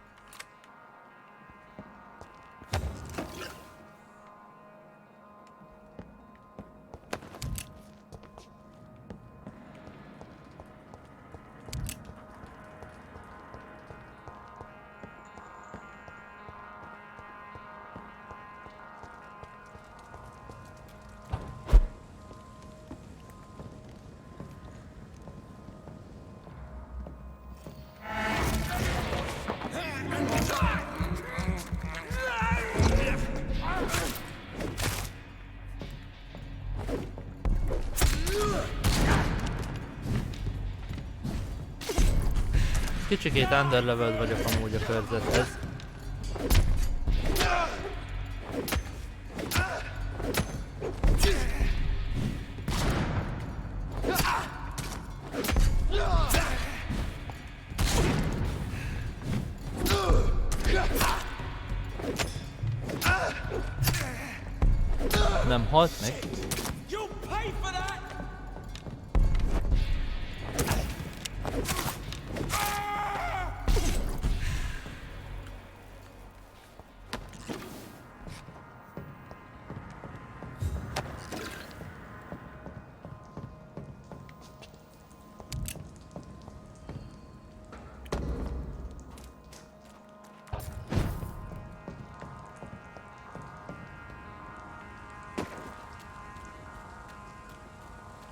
Kicsikét underleveled vagyok amúgy a körzethez. Nem halt meg.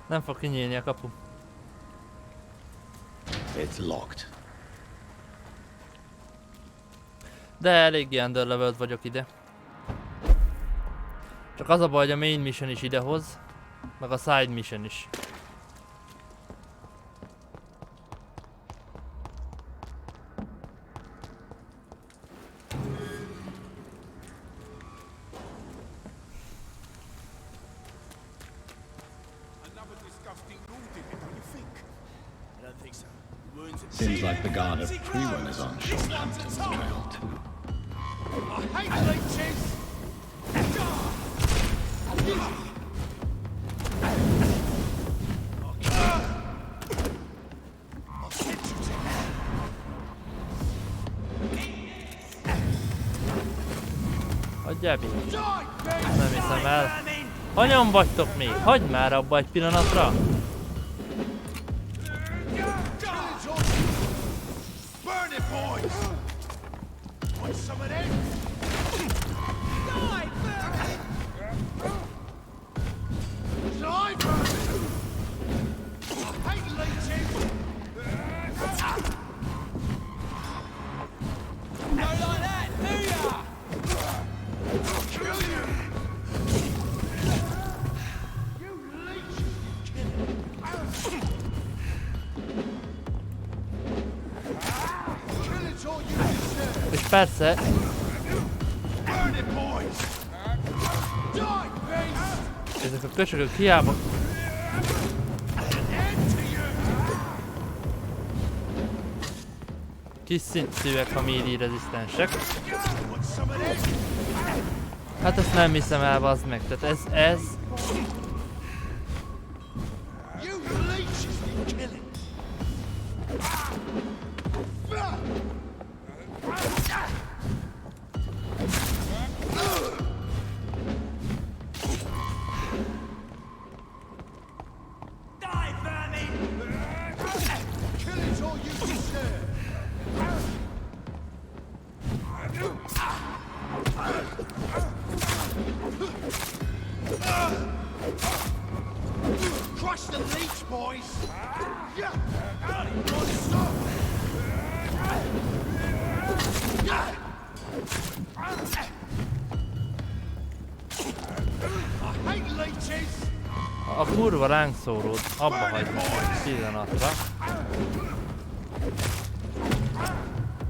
Nem fog kinyílni a kapu. It's locked. De eléggé underleveled vagyok ide. Csak az a baj, hogy a main mission is idehoz, meg a side mission is. Seems like the guard of Prewin is on Shorthampton's trail too. I hate leeches! Hagyjál be! Nem hiszem el. Hanyan vagytok még? Hagyd már abba egy pillanatra! És persze... Ezek a köcsögök hiába... Kis szintűek, ha melee rezisztensek. Hát ezt nem hiszem el, bazd meg. Tehát ez... the leech, boys! I hate leeches! A kurva lángszórót abba hagyom egy pillanatra.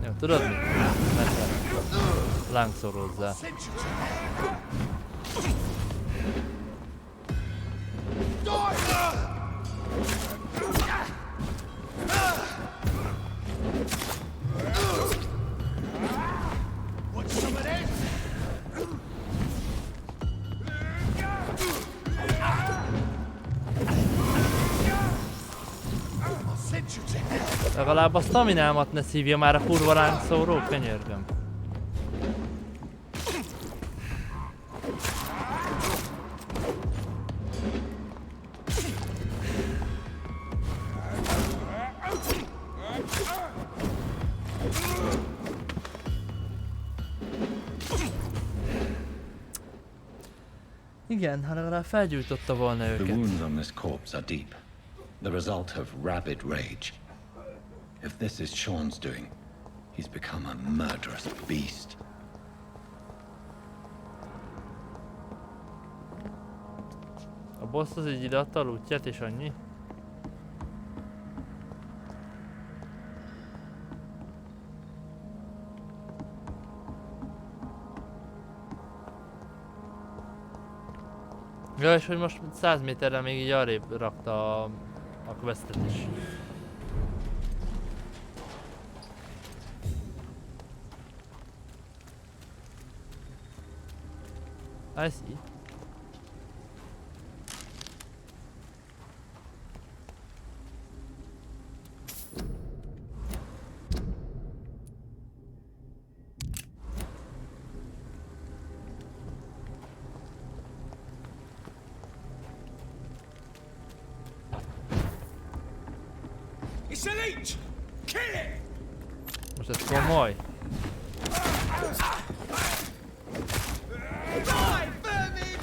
Jó, tudod mit? Menj, lángszórózzál. Legalább a staminámat ne szívja már a kurva lángszóró, könyörgöm. Igen, ha legalább felgyújtotta volna őket. The wounds on this corpse are deep. The result of rabid rage. If this is Sean's doing, he's become a murderous beast. A boss az így ide adta a lootját és annyi? Ja, és hogy most 100 méterre még így arrébb rakta a questet is. I see. It's a leech! Kill it! Most ez komoly. Die, vermin!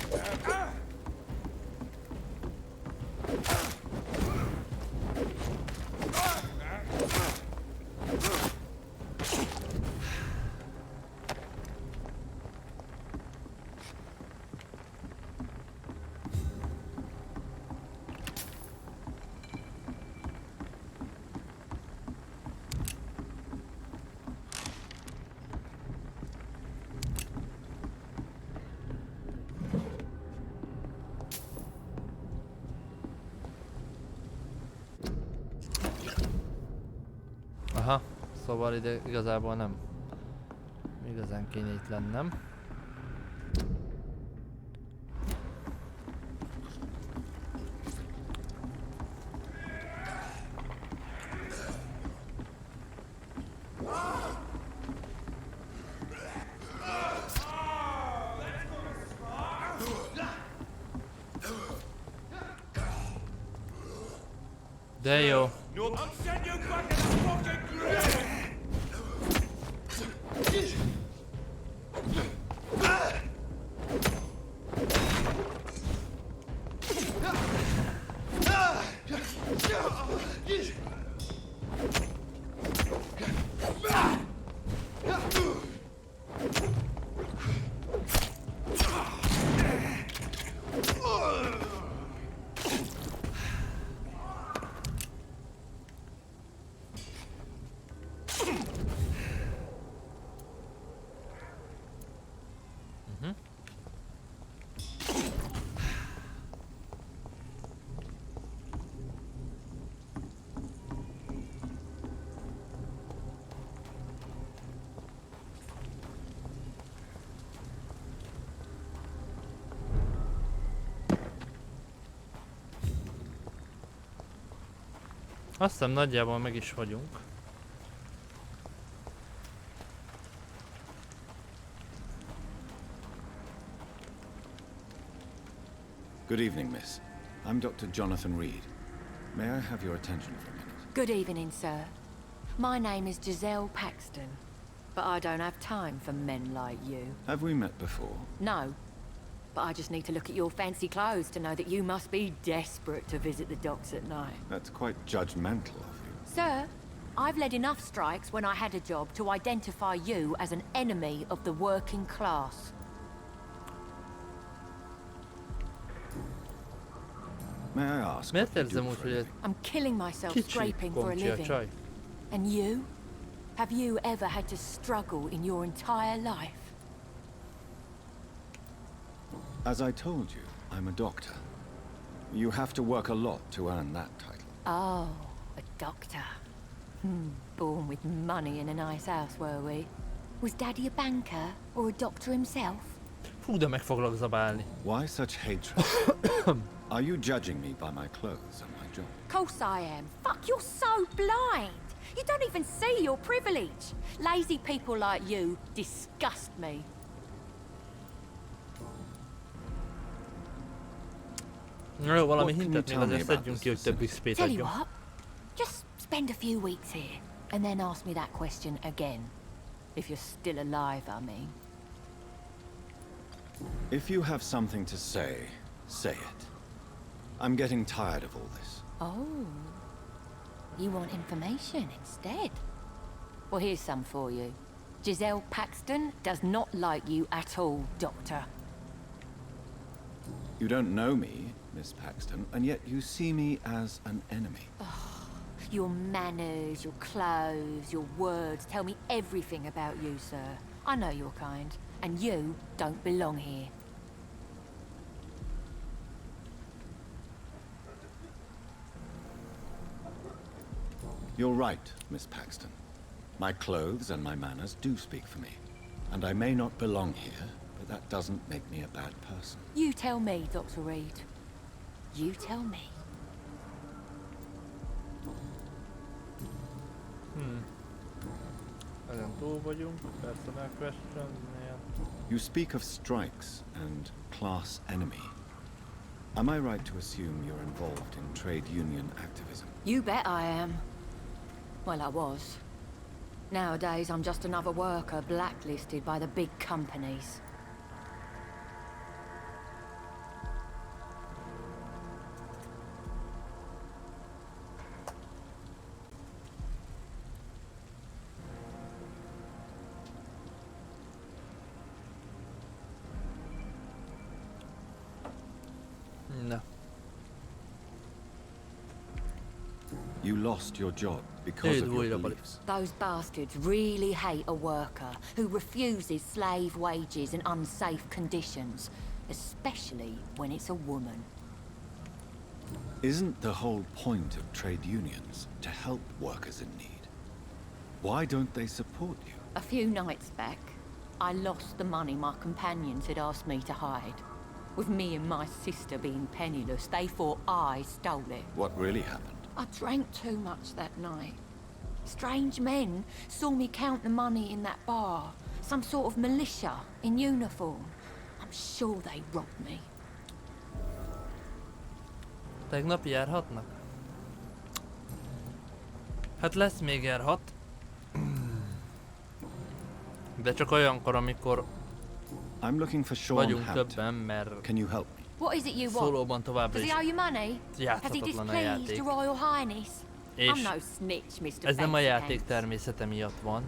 Aha, szóval ide igazából nem igazán kéne itt lennem. De jó. I'll send you back in a fucking grave! Azt hiszem nagyjából meg is vagyunk. Good evening, miss. I'm Dr. Jonathan Reed. May I have your attention for a minute? Good evening, sir. My name is Giselle Paxton, but I don't have time for men like you. Have we met before? No. But I just need to look at your fancy clothes to know that you must be desperate to visit the docks at night. That's quite judgmental of you. Sir, I've led enough strikes when I had a job to identify you as an enemy of the working class. May I ask what you do for a living? I'm killing myself Kicsi scraping for a komcsi a living. csaj. And you? Have you ever had to struggle in your entire life? As I told you, I'm a doctor. You have to work a lot to earn that title. Oh, a doctor. Born with money in a nice house, were we? Was Daddy a banker or a doctor himself? Fú, de meg foglak zabálni. Why such hatred? Are you judging me by my clothes and my job? Course I am. Fuck, you're so blind. You don't even see your privilege. Lazy people like you disgust me. Jó, valami hintet még azért szedjünk ki, hogy több XP-t Tell you adjon. what, just spend a few weeks here, and then ask me that question again. If you're still alive, I mean. If you have something to say, say it. I'm getting tired of all this. Oh, you want information instead? Well, here's some for you. Giselle Paxton does not like you at all, Doctor. You don't know me, Miss Paxton, and yet you see me as an enemy. Your manners, your clothes, your words tell me everything about you, sir. I know your kind, and you don't belong here. You're right, Miss Paxton. My clothes and my manners do speak for me. And I may not belong here, but that doesn't make me a bad person. You tell me, Dr. Reed. You tell me. Ezen túl vagyunk, personal questionnél. You speak of strikes and class enemy. Am I right to assume you're involved in trade union activism? You bet I am. Well, I was. Nowadays, I'm just another worker blacklisted by the big companies. No. You lost your job because of your beliefs. Those bastards really hate a worker who refuses slave wages and unsafe conditions, especially when it's a woman. Isn't the whole point of trade unions to help workers in need? Why don't they support you? A few nights back, I lost the money my companions had asked me to hide. With me and my sister being penniless, they thought I stole it. What really happened? I drank too much that night. Strange men saw me count the money in that bar. Some sort of militia in uniform. I'm sure they robbed me. Tegnap járhatnak? Hát lesz még járhat. De csak olyankor, amikor I'm looking for Sean vagyunk Hampton. többen, mert Can you help me? What is it you want? szólóban továbbra Does is he owe you money? Has he játszhatatlan a displeased játék. your Royal Highness? És I'm no snitch, Mr. ez nem a Fancy játék Pants. természete miatt van.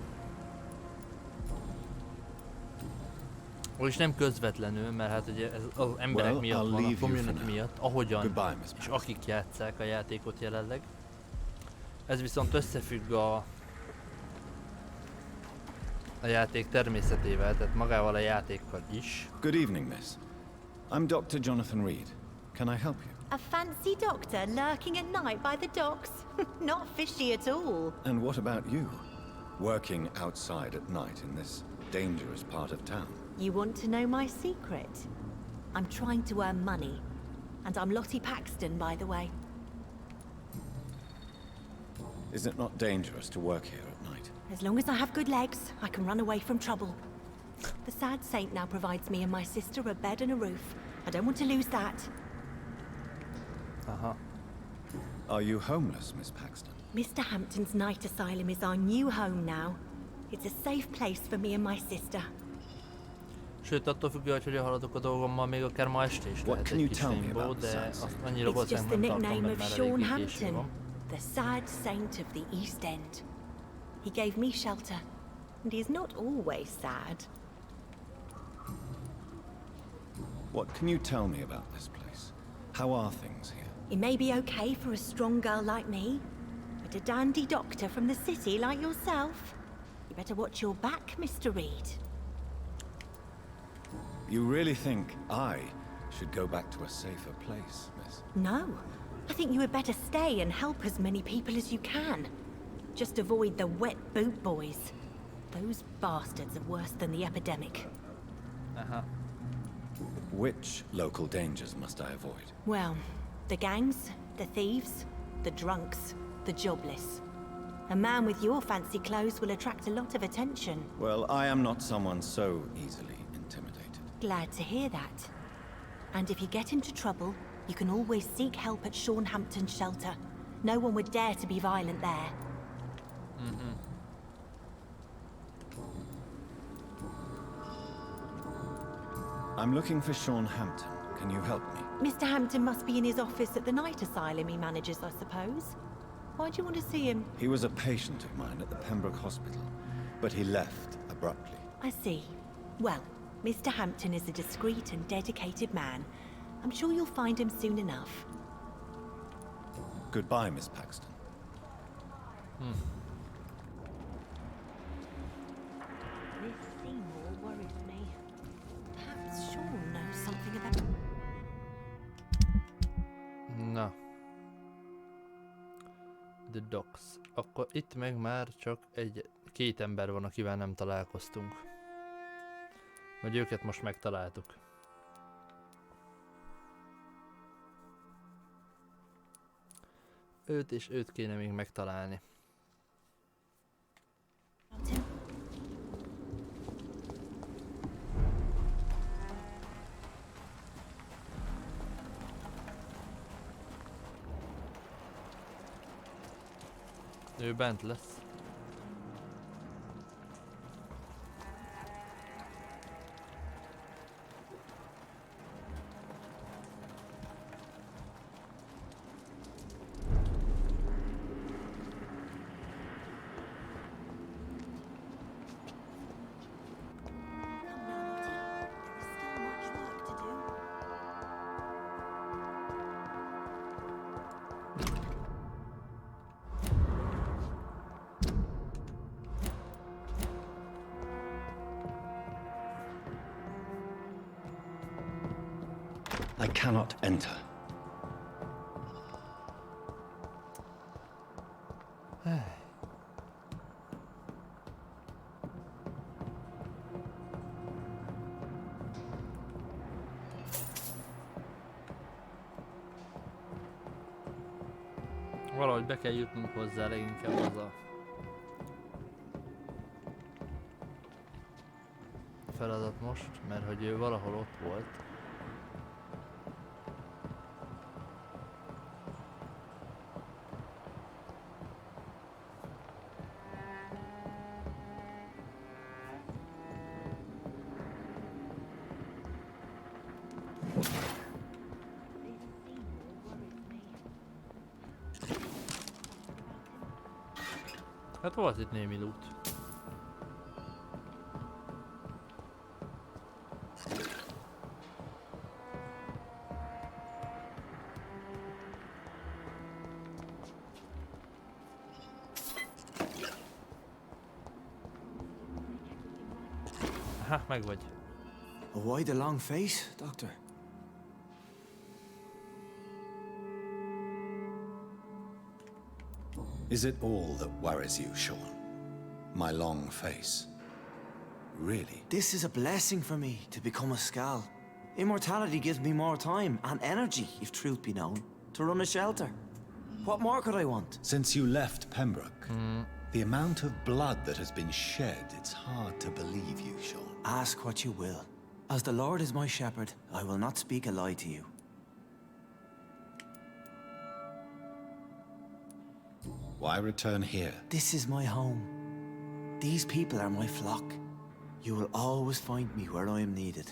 És nem közvetlenül, mert hát ugye ez az emberek Well, miatt I'll van, a leave you for community now. miatt, ahogyan Goodbye, Miss és akik játsszák a játékot jelenleg. Ez viszont összefügg a játék természetével, tehát magával a játékkal is. Good evening, miss. I'm Dr. Jonathan Reed. Can I help you? A fancy doctor lurking at night by the docks? Not fishy at all. And what about you? Working outside at night in this dangerous part of town. You want to know my secret? I'm trying to earn money. And I'm Lottie Paxton, by the way. Is it not dangerous to work here at night? As long as I have good legs, I can run away from trouble. The sad saint now provides me and my sister a bed and a roof. I don't want to lose that. Are you homeless, Miss Paxton? Mr. Hampton's night asylum is our new home now. It's a safe place for me and my sister. Sőt, attól függően, hogy haladok a dolgommal, még akár ma este is lehet egy kis limbo, de azt annyira It's just the valószínűleg nem tartom, nickname mert of már Sean eléggé késő Hampton, van. the sad saint of the East End. He gave me shelter, and he's not always sad. What can you tell me about this place? How are things here? It may be okay for a strong girl like me, but a dandy doctor from the city like yourself, you better watch your back, Mr. Reed. You really think I should go back to a safer place, miss? No, I think you had better stay and help as many people as you can. Just avoid the wet boot boys. Those bastards are worse than the epidemic. Uh-huh. Which local dangers must I avoid? Well, the gangs, the thieves, the drunks, the jobless. A man with your fancy clothes will attract a lot of attention. Well, I am not someone so easily intimidated. Glad to hear that. And if you get into trouble, you can always seek help at Sean Hampton's shelter. No one would dare to be violent there. Mm-hmm. I'm looking for Sean Hampton. Can you help me? Mr. Hampton must be in his office at the night asylum he manages, I suppose. Why do you want to see him? He was a patient of mine at the Pembroke Hospital, but he left abruptly. I see. Well, Mr. Hampton is a discreet and dedicated man. I'm sure you'll find him soon enough. Goodbye, Miss Paxton. This Seymour worries me. Perhaps Sean knows something about... Na. The Docks. Akkor itt meg már csak két ember van, akivel nem találkoztunk. Vagy őket most megtaláltuk. Őt kéne még megtalálni. Ő bent lesz. I cannot enter. Valahogy be kell jutnunk hozzá, leginkább az a feladat most, mert hogy ő valahol ott volt. Hát volt itt némi loot. Aha, meg vagy. Why the long face, Doctor? Is it all that worries you, Sean? My long face? Really? This is a blessing for me, to become a Skal. Immortality gives me more time and energy, if truth be known, to run a shelter. What more could I want? Since you left Pembroke, the amount of blood that has been shed, it's hard to believe you, Sean. Ask what you will. As the Lord is my shepherd, I will not speak a lie to you. Why return here? This is my home. These people are my flock. You will always find me where I am needed.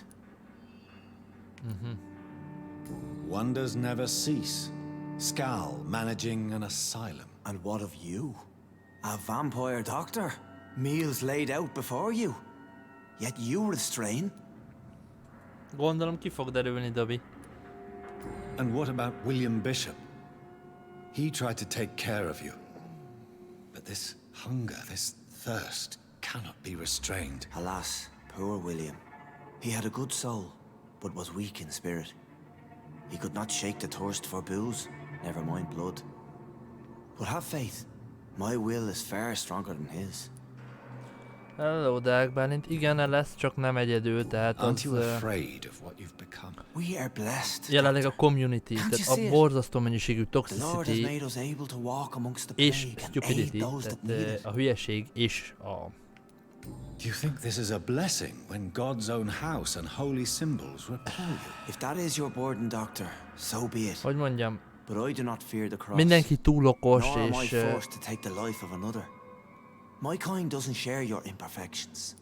Wonders never cease. Skal managing an asylum. And what of you? A vampire doctor? Meals laid out before you. Yet you restrain? Gondolom ki fog derülni, Dobby. And what about William Bishop? He tried to take care of you. But this hunger, this thirst, cannot be restrained. Alas, poor William. He had a good soul, but was weak in spirit. He could not shake the thirst for booze, never mind blood. But have faith. My will is far stronger than his. Hello, Deák Bálint. Igen, lesz, csak nem egyedül, tehát az... Aren't you afraid of what you've become? We are blessed. Jelenleg a community, tehát a borzasztó mennyiségű toxicity és stupidity, tehát a hülyeség és a... Do you think this is a blessing when God's own house and holy symbols repel you? If that is your burden, Doctor, so be it. Hogy mondjam, But I do not fear the cross. mindenki túl okos Nor am I és... forced to take the life of another. My kind doesn't share your imperfections.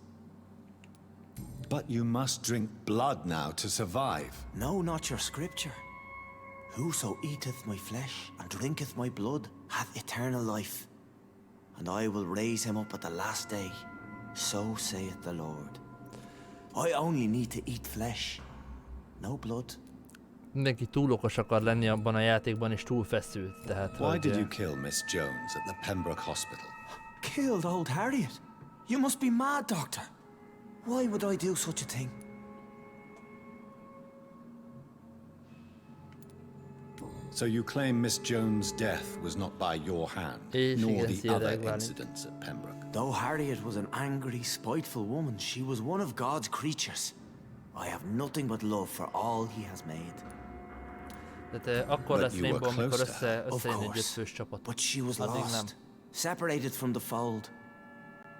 But you must drink blood now to survive. No, not your scripture. Whoso eateth my flesh and drinketh my blood hath eternal life, and I will raise him up at the last day. So saith the Lord. I only need to eat flesh, no blood. Mindenki túl okos akar lenni abban a játékban és túl feszült, tehát... Why did you kill Miss Jones at the Pembroke Hospital? Killed old Harriet? You must be mad, Doctor. Why would I do such a thing? So you claim Miss Jones' death was not by your hand, nor the other incidents at Pembroke? Though Harriet was an angry, spiteful woman, she was one of God's creatures. I have nothing but love for all he has made. Tehát akkor lesz Rainbow, amikor összejön egy ötfős csapat. But she was Addig nem. lost, separated from the fold.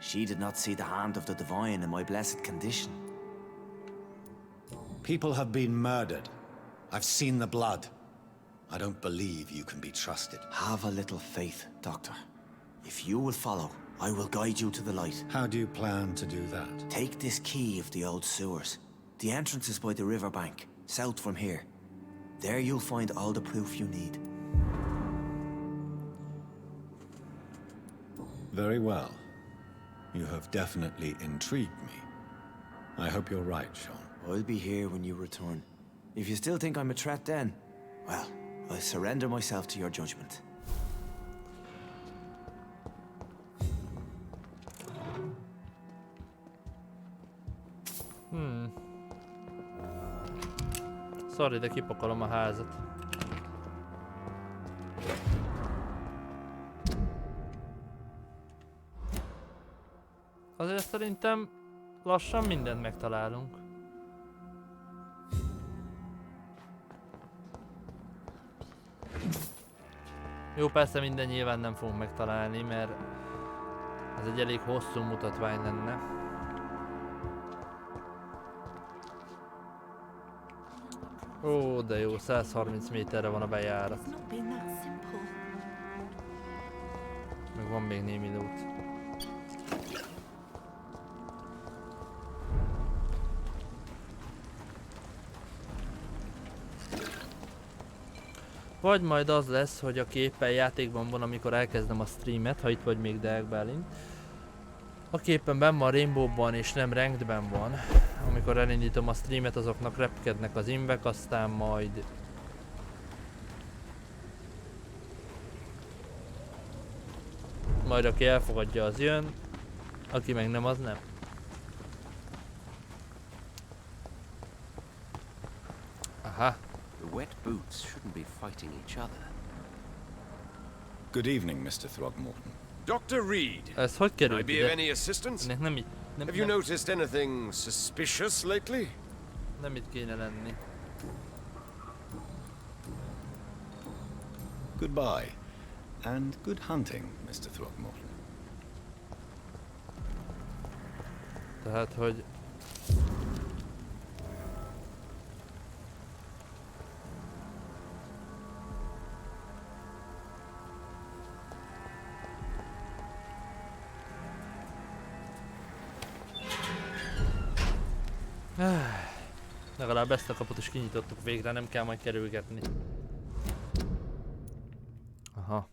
She did not see the hand of the divine in my blessed condition. People have been murdered. I've seen the blood. I don't believe you can be trusted. Have a little faith, Doctor. If you will follow, I will guide you to the light. How do you plan to do that? Take this key of the old sewers. The entrance is by the riverbank, south from here. There you'll find all the proof you need. Very well. You have definitely intrigued me. I hope you're right, Sean. I'll be here when you return. If you still think I'm a threat then, well, I surrender myself to your judgment. Sorry, de kipakolom a házat. Azért szerintem lassan mindent megtalálunk. Jó, persze minden nyilván nem fogunk megtalálni, mert ez egy elég hosszú mutatvány lenne. Ó, de jó, 130 méterre van a bejárat. Meg van még némi loot. Vagy majd az lesz, hogy a képen játékban van, amikor elkezdem a streamet, ha itt vagy még Deák Bálint. A képen benn van Rainbowban és nem Rankedben van. Amikor elindítom a streamet, azoknak repkednek az invek, aztán majd... Majd aki elfogadja, az jön, aki meg nem, az nem. Aha. The wet boots shouldn't be fighting each other. Good evening, Mr. Throgmorton. Dr. Reed, Ez hogy can I került be ide? of any assistance? Have you noticed anything suspicious lately? Nem itt kéne lenni. Goodbye, and good hunting, Mr. Throgmorton. Tehát, hogy... Legalább ezt a kaput is kinyitottuk végre, nem kell majd kerülgetni. Aha.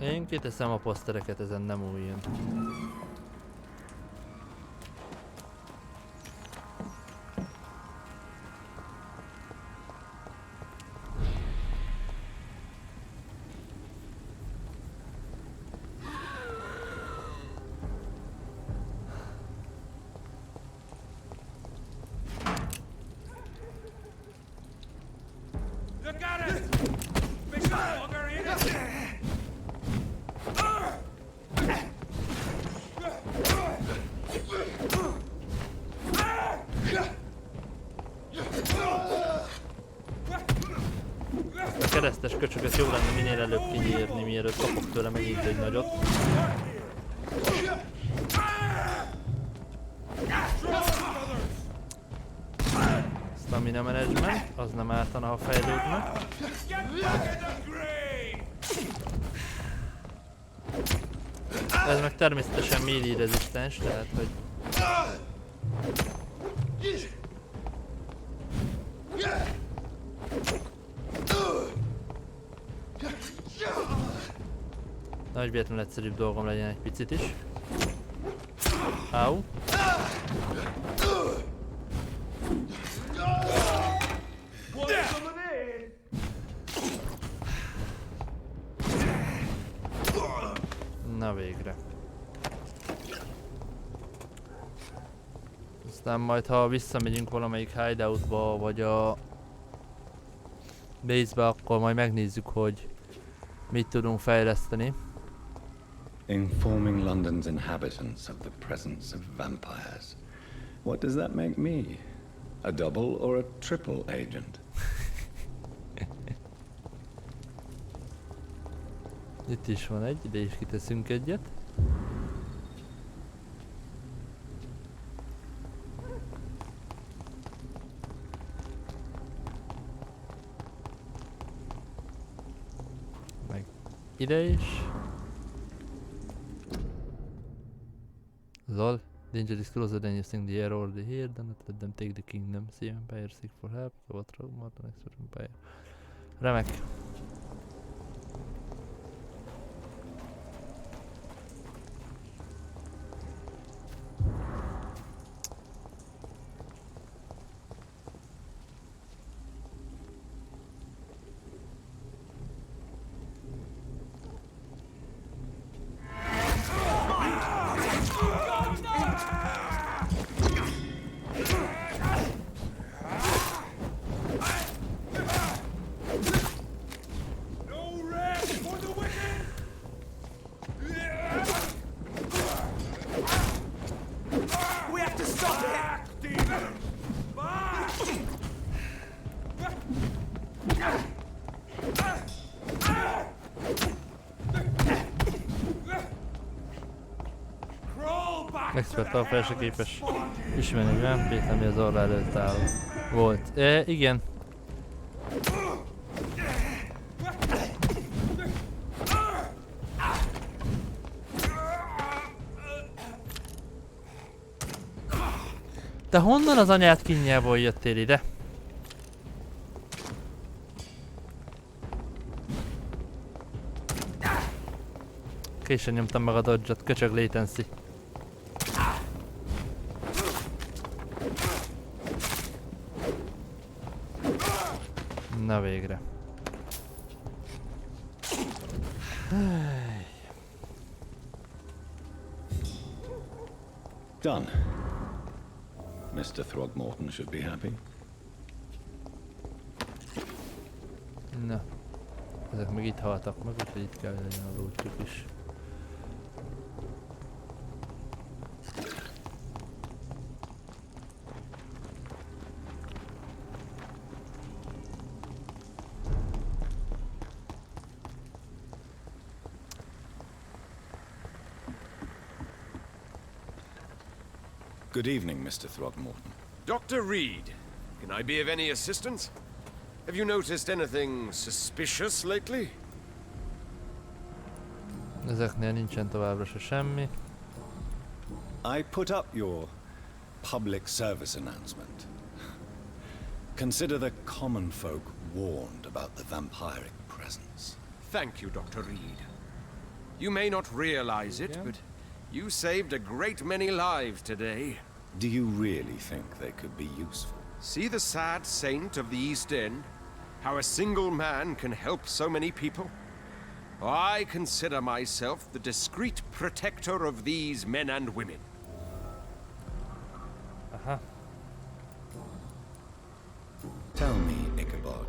Én kiteszem a posztereket, ezen nem újjön. Look at it! Big bugger in it! A keresztes köcsögöt jó lenne minél előbb kinyírni, mielőtt kapok tőle megint egy nagyot. Stamina management, az nem ártana, ha fejlődne. Ez meg természetesen melee rezisztens, tehát hogy... Nagy véletlenül egyszerűbb dolgom legyen egy picit is. Au. Na végre. Aztán majd ha visszamegyünk valamelyik hideoutba, vagy a base-be, akkor majd megnézzük, hogy mit tudunk fejleszteni. Informing London's inhabitants of the presence of vampires. What does that make me? A double or a triple agent? Itt is van egy, ide is kiteszünk egyet. Meg ide is. Lol, danger is closer than you think they are already here, then let them take the kingdom. See Vampyr, seek for help, go through more than expert Vampyr. Remek. Experttal fel se képes ismerni, hogy Vampyrt, ami az orra előtt áll volt. Igen. Te honnan az anyád kínjából jöttél ide? Későn nyomtam meg a dodge-ot, köcsög latency. Na végre. Done. Mr. Throgmorton should be happy. Na. Ezek meg itt haltak meg, úgyhogy itt kell legyen a lootjuk is. Good evening, Mr. Throgmorton. Dr. Reed, can I be of any assistance? Have you noticed anything suspicious lately? Ezeknél nincsen továbbra se semmi. I put up your public service announcement. Consider the common folk warned about the vampiric presence. Thank you, Dr. Reed. You may not realize it, but you saved a great many lives today. Do you really think they could be useful? See the sad saint of the East End? How a single man can help so many people? I consider myself the discreet protector of these men and women. Aha. Tell me, Ichabod,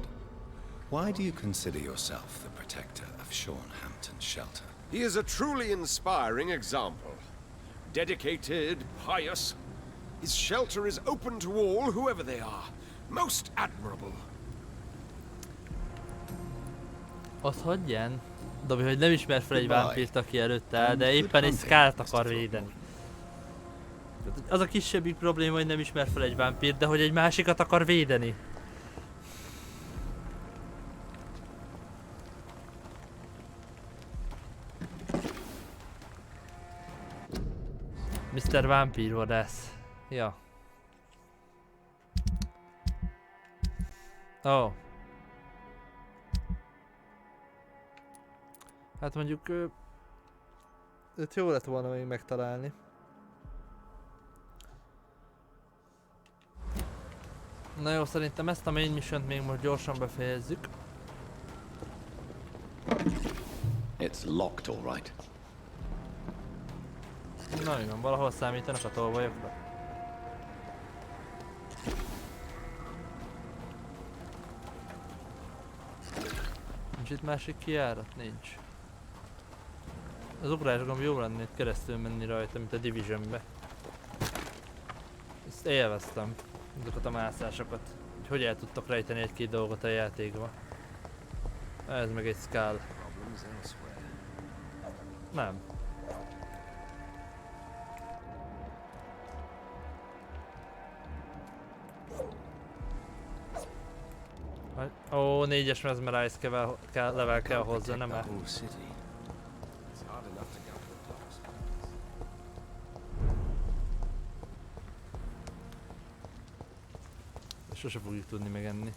why do you consider yourself the protector of Sean Hampton's shelter? He is a truly inspiring example. Dedicated, pious. His shelter is open to all, whoever they are. Most admirable. Az hagyján. Dobja, hogy nem ismer fel egy vámpírt, aki előtte áll, de éppen egy Skált akar védeni. Az a kisebbik probléma, hogy nem ismer fel egy vámpírt, de hogy egy másikat akar védeni. Mr. Vámpírvadász. Ja. Oh. Hát mondjuk... Őt jó lett volna még megtalálni. Na jó, szerintem ezt a main mission-t még most gyorsan befejezzük. It's locked, all right. Na igen, valahol számítanak a tolvajokra. Nincs itt másik kijárat? Nincs. Az ugrásgomb jó lenne itt keresztül menni rajta, mint a Divisionbe. Ezt élveztem, azokat a mászásokat. Hogy el tudtak rejteni egy-két dolgot a játékba. Ez meg egy Skull. Nem. Ó, 4-es mesmerize level kell hozzá, nem el. Sose fogjuk tudni megenni.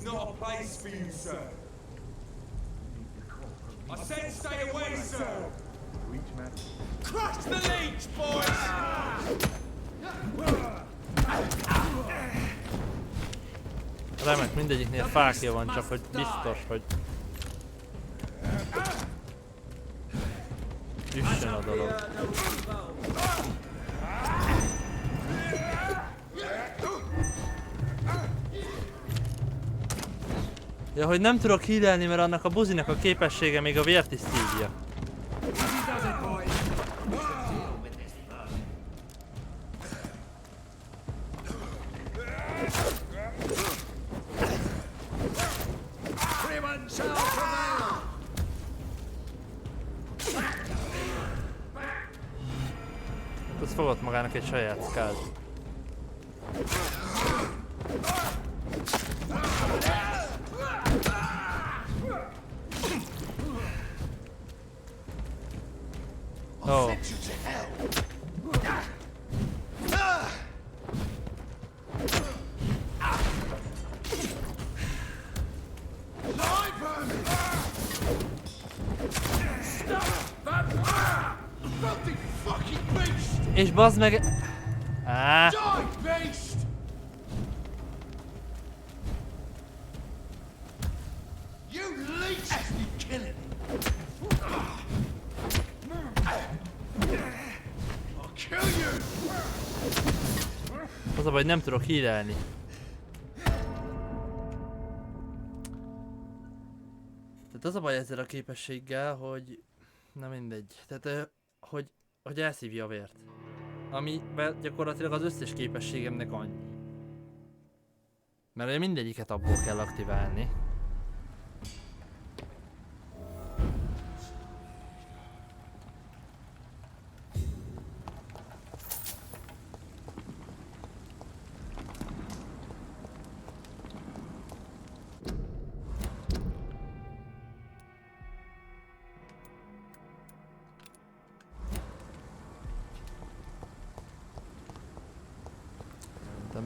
Not a place for you, sir. I said stay away, sir. Crush the leech, boys! Remek, mindegyiknél fákja van, csak hogy biztos, hogy üssen a dolog. Ja, hogy nem tudok healelni, mert annak a buzinak a képessége még a vért is szívja. Ez fogott magának egy saját Skált. Oh. És bazd meg... Áh. Az a baj, nem tudok hírelni. Tehát az a baj ezzel a képességgel, hogy... Na mindegy. Tehát, hogy elszívja a vért. Amiben gyakorlatilag az összes képességemnek annyi. Mert ugye mindegyiket abból kell aktiválni.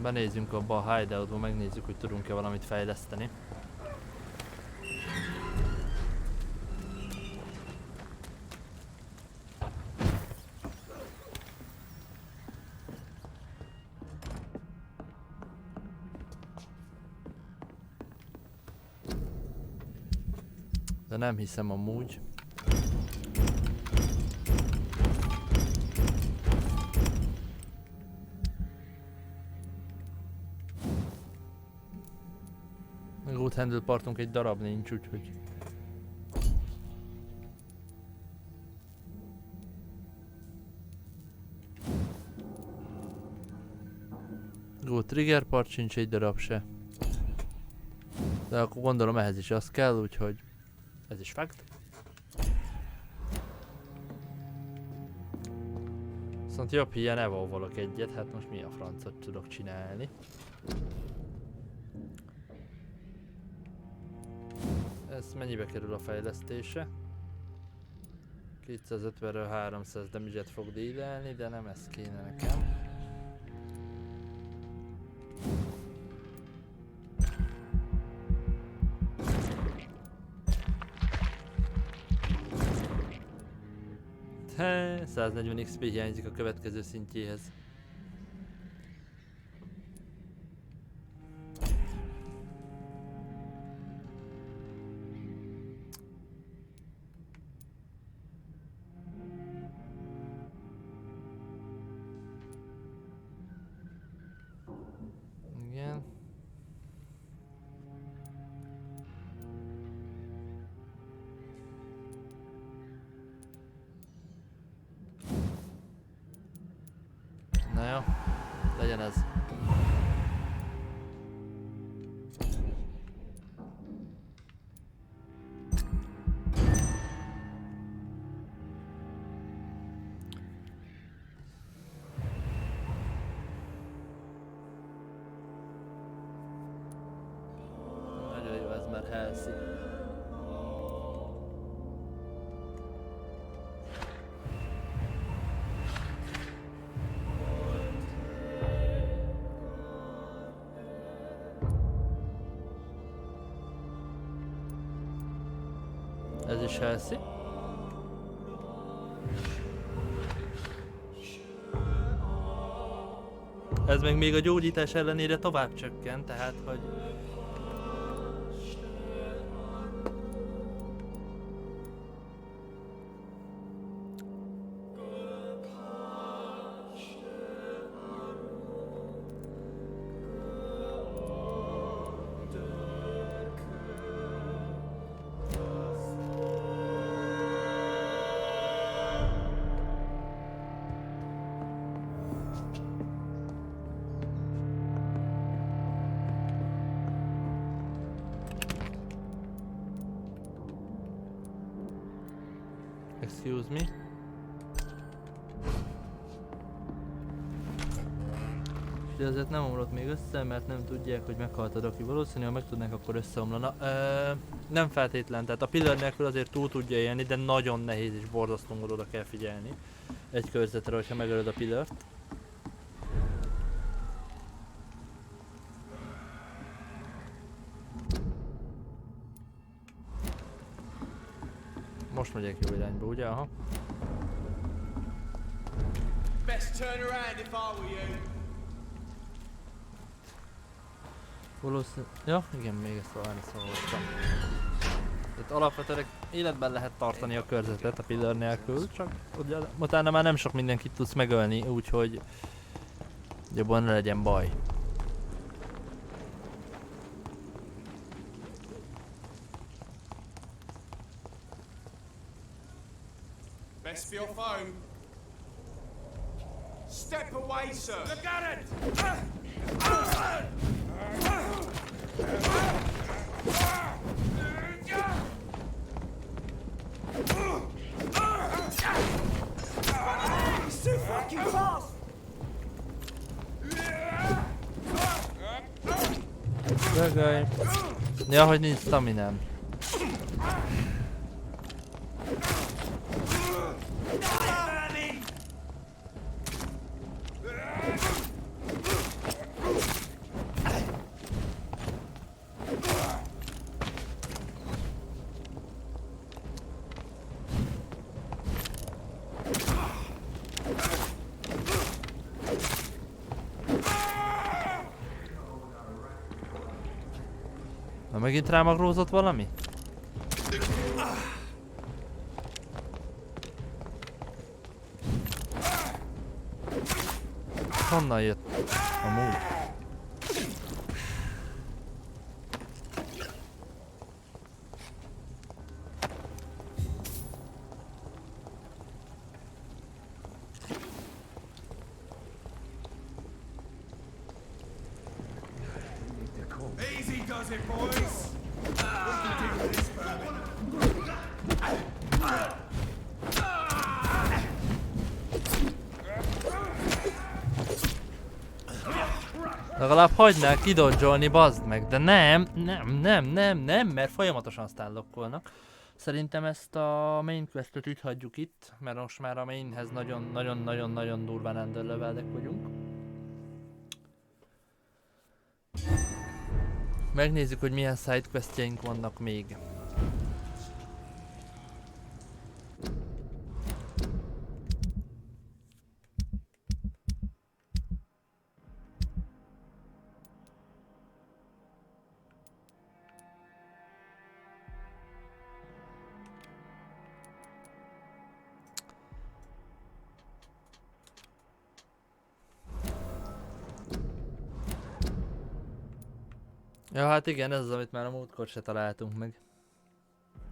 Benézzünk abba a hideoutba, megnézzük, hogy tudunk-e valamit fejleszteni. De nem hiszem amúgy. Handle partunk egy darab nincs, úgyhogy... Go trigger part sincs egy darab se. De akkor gondolom ehhez is az kell, úgyhogy... Ez is fact. Viszont jobb ilyen evolvolok egyet, hát most mi a francot tudok csinálni. Ez mennyibe kerül a fejlesztése? 250-ről 300 damage-et fog dílelni, de nem ez kéne nekem. He, 140 XP hiányzik a következő szintjéhez. Na jó, legyen ez. Nagyon jó, ez már healthy. Ez is healthy. Ez meg még a gyógyítás ellenére tovább csökken, tehát hogy... Excuse me. De azért nem omlott még össze, mert nem tudják, hogy meghaltad, aki valószínűleg meg tudnánk, akkor összeomlana. Nem feltétlen, tehát a pillar nélkül azért túl tudja élni, de nagyon nehéz és borzasztóan oda kell figyelni egy körzetre, hogyha megölöd a pillart. Most megyek jó irányba, ugye? Aha. best turn around if I were you. Valószínű... Ja, igen, még ezt valami szólottam. Tehát alapvetően életben lehet tartani a körzetet a pillar nélkül, csak ugye, utána már nem sok mindenkit tudsz megölni, úgyhogy jobban ne legyen baj. Best for your phone. Step away, sir. Look at it! He's too fucking fast! Szögölj! Ja, hogy nincs staminám. Na megint rámagrózott valami? Honnan jött? Amúgy. Easy does it, boys. We can deal with this vermin. Legalább hagynál kidodgyolni, bazd meg, de nem, mert folyamatosan aztán lokkolnak. Szerintem ezt a main questet itt hagyjuk itt, mert most már a mainhez nagyon durván underlevelek vagyunk. Megnézzük, hogy milyen sidequestjeink vannak még. Ja, hát igen, ez az, amit már a múltkor se találtunk meg.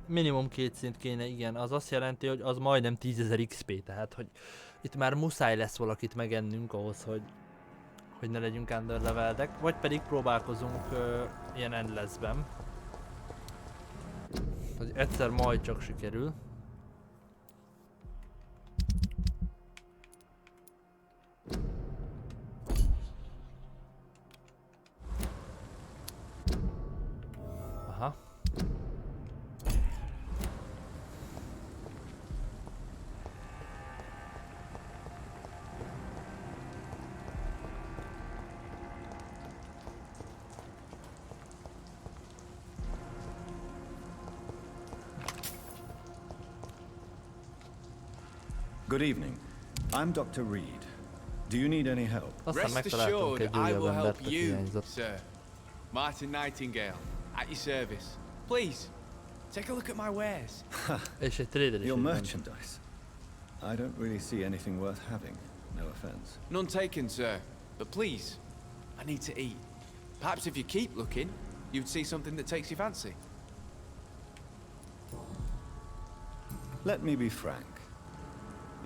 Minimum 2 szint kéne, igen, az azt jelenti, hogy az majdnem 10.000 XP, tehát hogy itt már muszáj lesz valakit megennünk ahhoz, hogy ne legyünk underleveldek, vagy pedig próbálkozunk ilyen endlessben. Hogy egyszer majd csak sikerül. Aha. Good evening. I'm Dr. Reed. Do you need any help? Rest assured, I will help you, sir. Martin Nightingale, at your service. Please, take a look at my wares. Your merchandise. I don't really see anything worth having. No offense. None taken, sir. But please, I need to eat. Perhaps if you keep looking, you'd see something that takes your fancy. Let me be frank.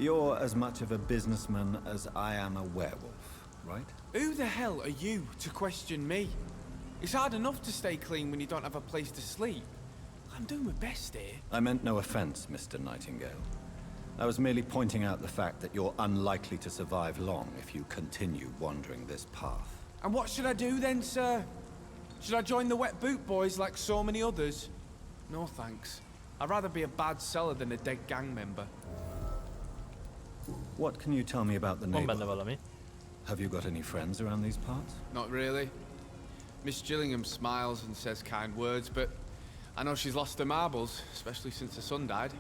You're as much of a businessman as I am a werewolf, right? Who the hell are you to question me? It's hard enough to stay clean when you don't have a place to sleep. I'm doing my best here. I meant no offense, Mr. Nightingale. I was merely pointing out the fact that you're unlikely to survive long if you continue wandering this path. And what should I do then, sir? Should I join the Wet Boot Boys like so many others? No thanks. I'd rather be a bad seller than a dead gang member. What can you tell me about the neighborhood? Have you got any friends around these parts? Not really. Miss Gillingham smiles and says kind words, but I know she's lost her marbles, especially since her son died.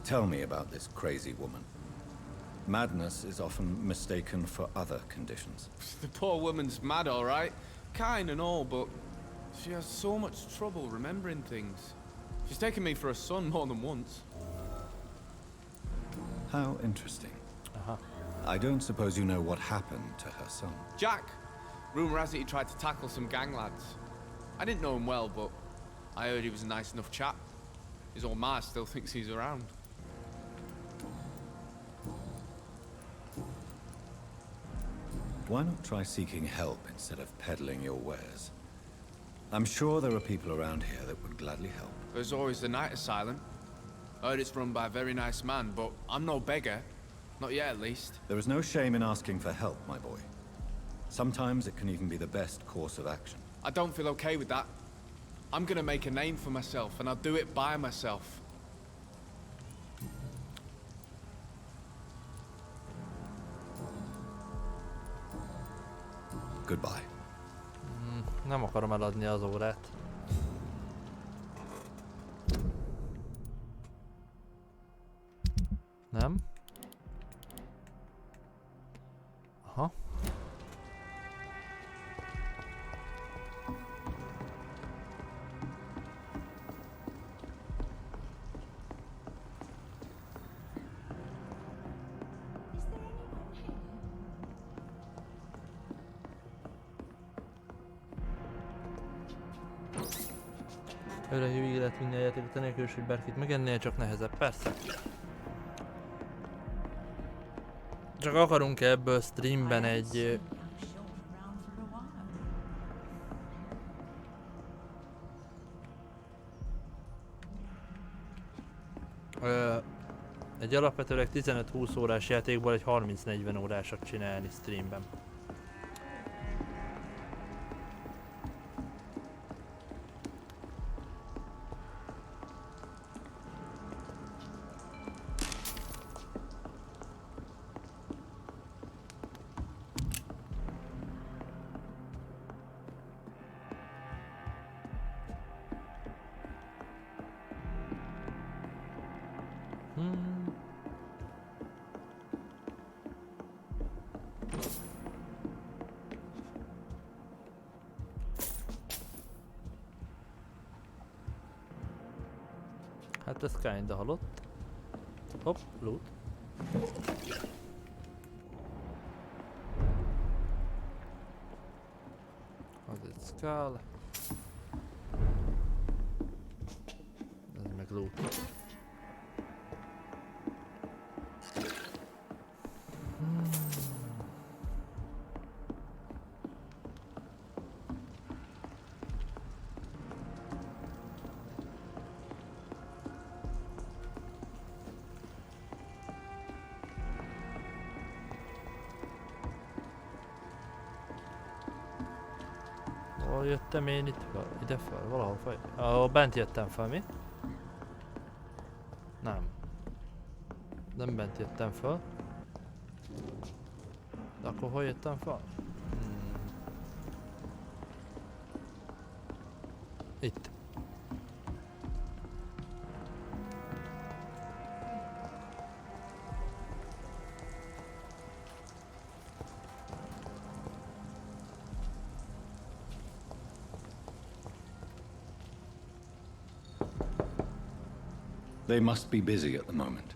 Tell me about this crazy woman. Madness is often mistaken for other conditions. The poor woman's mad, all right. Kind and all, but she has so much trouble remembering things. She's taken me for a son more than once. How interesting. I don't suppose you know what happened to her son. Jack. Rumour has it he tried to tackle some gang lads. I didn't know him well, but I heard he was a nice enough chap. His old ma still thinks he's around. Why not try seeking help instead of peddling your wares? I'm sure there are people around here that would gladly help. There's always the night asylum. I heard it's run by a very nice man, but I'm no beggar. Not yet, at least. There is no shame in asking for help, my boy. Sometimes it can even be the best course of action. I don't feel okay with that. I'm gonna make a name for myself, and I'll do it by myself. Goodbye. Nem akarom eladni az órát. Nem? Aha. Öreg jó élet minden játékot nélkül, hogy bárkit megennél, csak nehezebb, persze. Csak akarunk ebből streamben egy... egy alapvetőleg 15-20 órás játékból egy 30-40 órásat csinálni streamben. Hát ez kinda halott. Hopp, loot. Az egy skull. Ez meg loot. Hol jöttem én itt? Ide fel? Valahol fel? Ahol bent jöttem fel, mi? Nem. Nem bent jöttem fel. De akkor hol jöttem fel? Itt. They must be busy at the moment.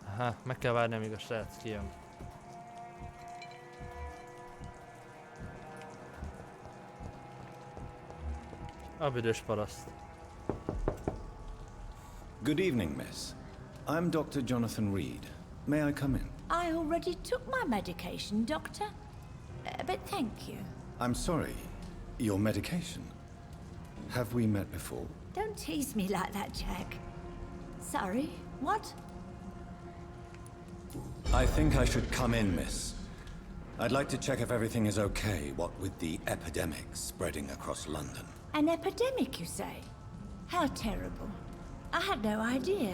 Aha, meg kell várni, amíg a srác kijön. A büdös paraszt. Good evening, miss. I'm Dr. Jonathan Reed. May I come in? I already took my medication, Doctor. But thank you. I'm sorry. Your medication? Have we met before? Don't tease me like that, Jack. Sorry, what? I think I should come in, miss. I'd like to check if everything is okay, what with the epidemic spreading across London. An epidemic, you say? How terrible. I had no idea.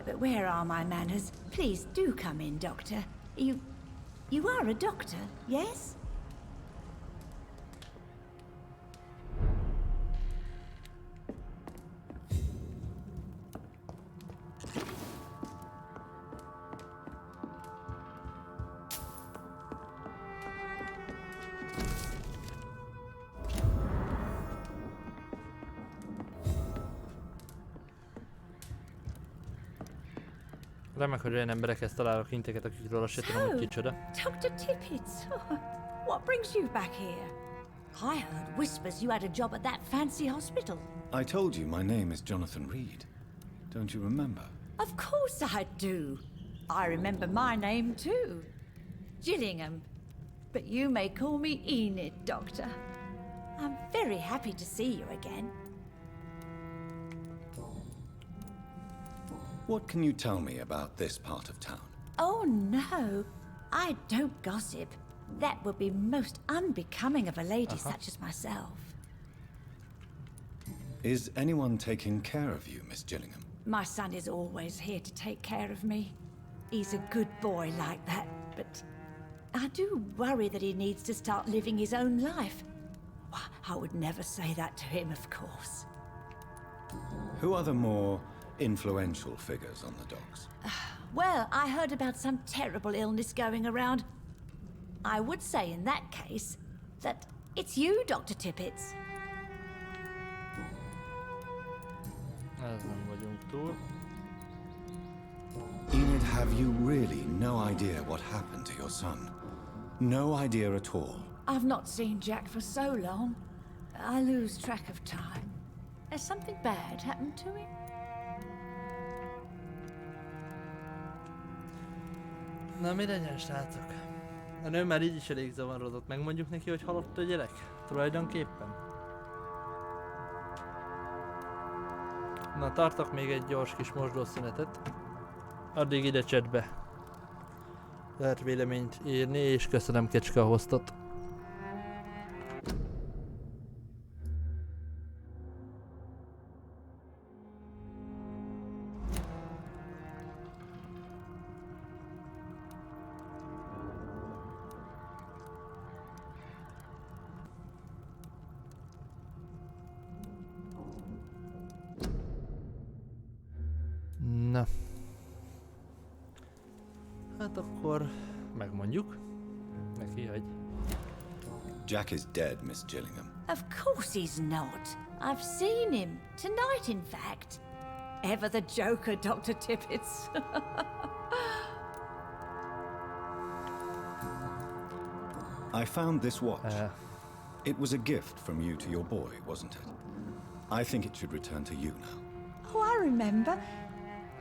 But where are my manners? Please do come in, Doctor. You are a doctor, yes? Remek, hogy olyan emberekhez találok inteket, akikről azt se tudom, hogy kicsoda. Dr. Tippets, what brings you back here? I heard whispers you had a job at that fancy hospital. I told you my name is Jonathan Reed. Don't you remember? Of course I do. I remember my name too. Gillingham. But you may call me Enid, Doctor. I'm very happy to see you again. What can you tell me about this part of town? Oh no, I don't gossip. That would be most unbecoming of a lady such as myself. Is anyone taking care of you, Miss Gillingham? My son is always here to take care of me. He's a good boy like that, but I do worry that he needs to start living his own life. I would never say that to him, of course. Who are the more influential figures on the docks? Well, I heard about some terrible illness going around. I would say in that case that it's you, Dr. Tippets. Enid, have you really no idea what happened to your son? No idea at all? I've not seen Jack for so long. I lose track of time. Has something bad happened to him? Na mi legyen, srácok? A nő már így is elég zavarodott. Megmondjuk neki, hogy halott a gyerek? Tulajdonképpen. Na, tartok még egy gyors kis mosdószünetet. Addig ide chatbe lehet véleményt írni, és köszönöm Kecske a hostot. Na. Hát akkor megmondjuk neki, hogy... Jack is dead, Miss Gillingham. Of course he's not. I've seen him. Tonight, in fact. Ever the joker, Dr. Tippets. I found this watch. It was a gift from you to your boy, wasn't it? I think it should return to you now. Oh, I remember.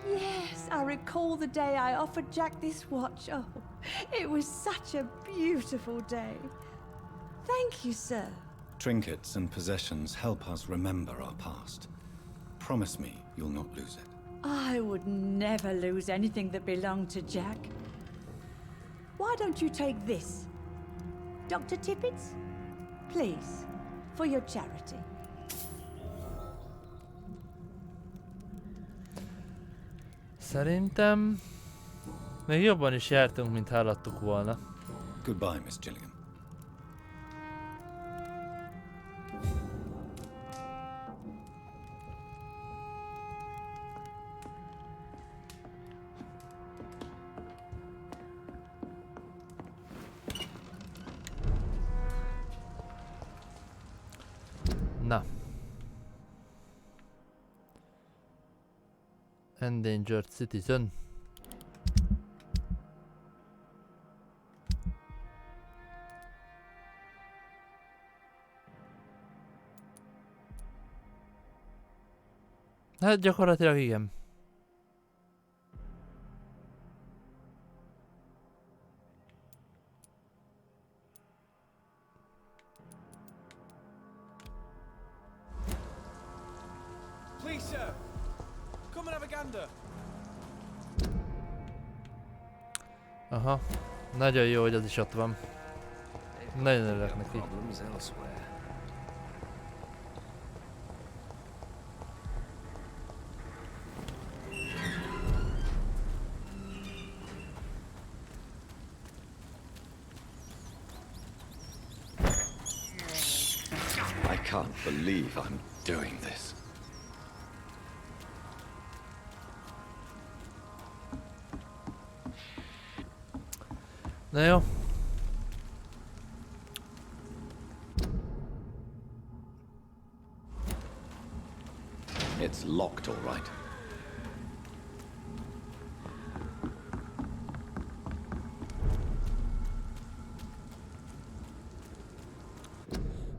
Yes, I recall the day I offered Jack this watch. Oh, it was such a beautiful day. Thank you, sir. Trinkets and possessions help us remember our past. Promise me you'll not lose it. I would never lose anything that belonged to Jack. Why don't you take this? Dr. Tippets? Please, for your charity. Szerintem még jobban is jártunk, mint hallottuk volna. Goodbye, Miss Gillingham. Na. Endangered citizen. Hát gyakorlatilag igen. Please, sir. Come and have a gander. Aha. Nagyon jó, hogy az is ott van. Nagyon örülök neki. can't believe I'm doing this. Na jó. It's locked, all right.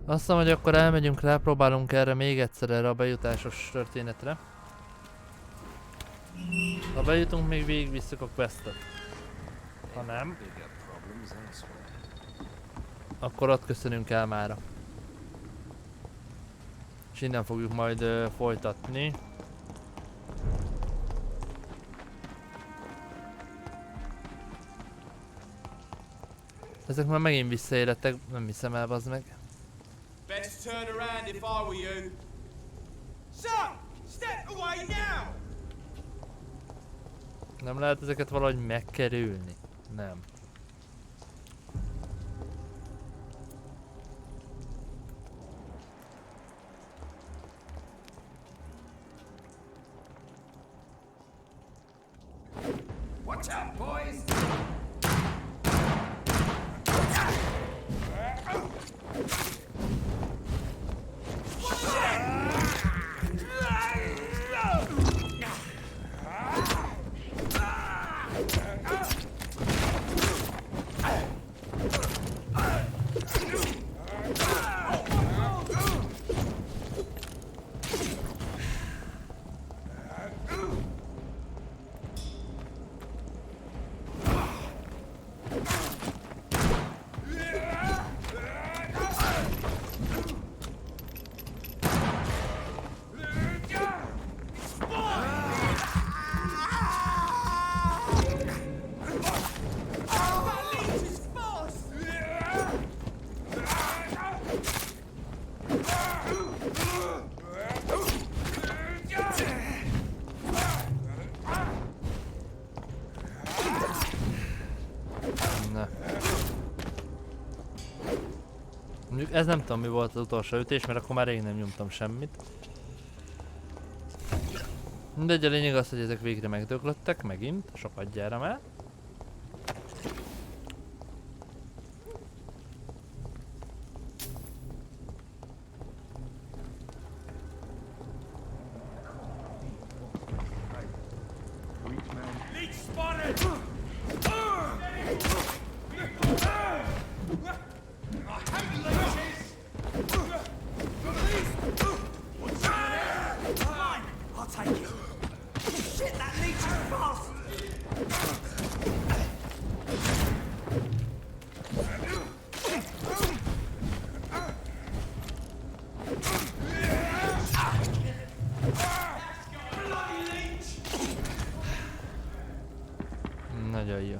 Azt hiszem, hogy akkor elmegyünk rá, próbálunk erre még egyszer erre a bejutásos történetre. Ha bejutunk, még végigvisszük a questet. Ha nem, akkor ott köszönünk el mára. És innen fogjuk majd folytatni. Ezek már megint visszaélettek, nem hiszem el, bazd meg. Best turn around if I were you. Son, step away now! Nem lehet ezeket valahogy megkerülni? Nem. Watch out, boys! Mondjuk ez nem tudom mi volt az utolsó ütés, mert akkor már rég nem nyomtam semmit. Mindegy, a lényeg az, hogy ezek végre megdöglöttek, megint, sokat gyára már. Nagyon jó.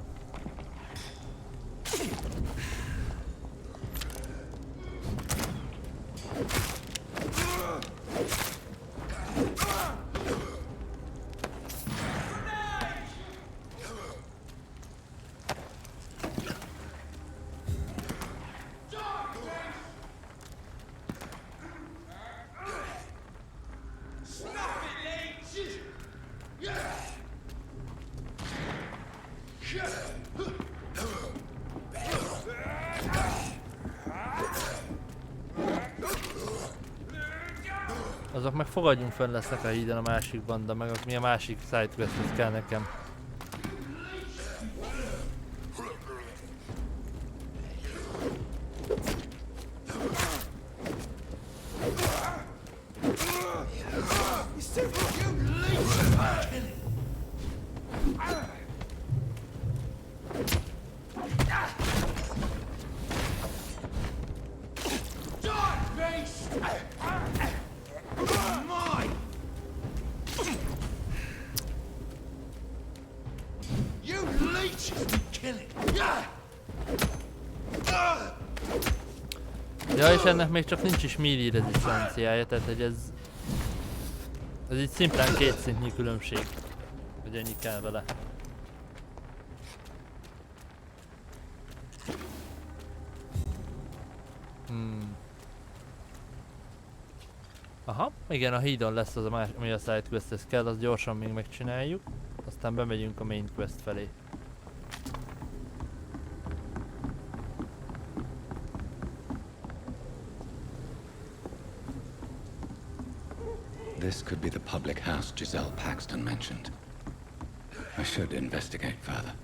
Azok meg fogadjunk fönn lesznek a híden a másik banda, meg mi a másik sidequest kell nekem. Ja, és ennek még csak nincs is melee rezisztenciája, tehát hogy ez így szimplán két szintnyi különbség, hogy ennyi kell vele. Aha, igen, a hídon lesz az ami a side questhez kell, azt gyorsan még megcsináljuk. Aztán bemegyünk a main quest felé. This could be the public house Giselle Paxton mentioned. I should investigate further.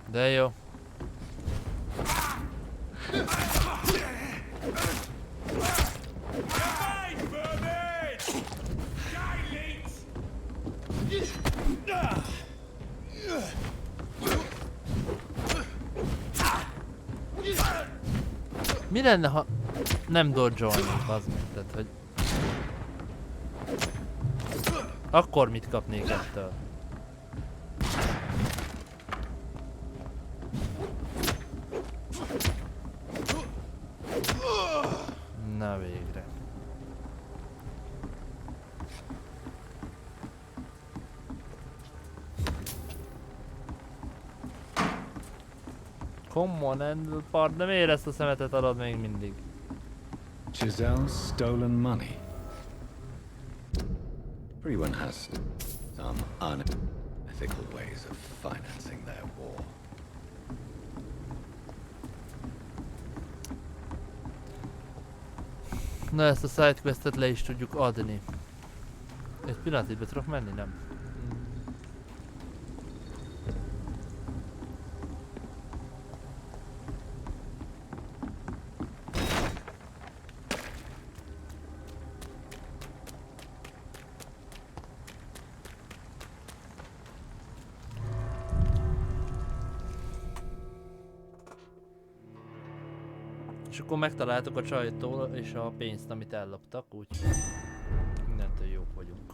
De jó. Mi lenne, ha nem dodge-olnék, az meg, tehát hogy... Akkor mit kapnék ettől? Na végre. Come on, Handle partner, miért ezt a szemetet adod még mindig? Giselle's stolen money. Everyone has some unethical ways of financing their war. Na ezt a sidequestet le is tudjuk adni. Egy pillanat, itt be tudok menni, nem? És akkor megtaláltuk a csajtól és a pénzt, amit elloptak, úgyhogy mindentől jók vagyunk.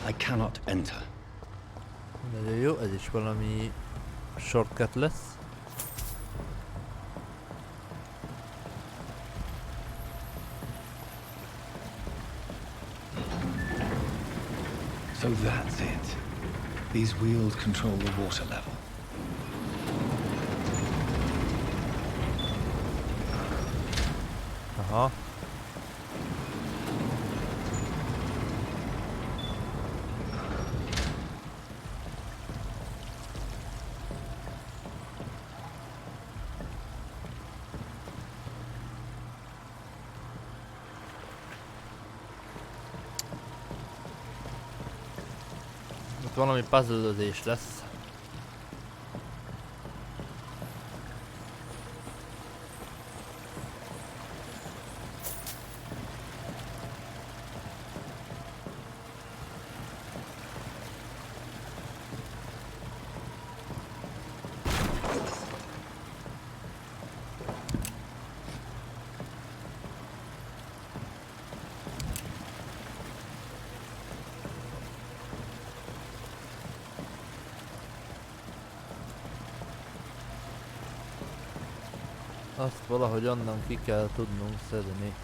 I cannot enter. Nagyon jó, ez is valami shortcut lesz. So that's it. These wheels control the water level. Aha. Valami puzzle-özés lesz. Azt valahogy onnan ki kell tudnunk szedni.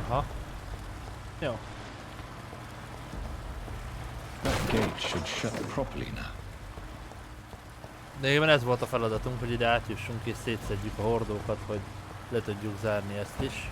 Aha. Jó. That gate should shut properly now. De igen, ez volt a feladatunk, hogy ide átjussunk és szétszedjük a hordókat, hogy le tudjuk zárni ezt is.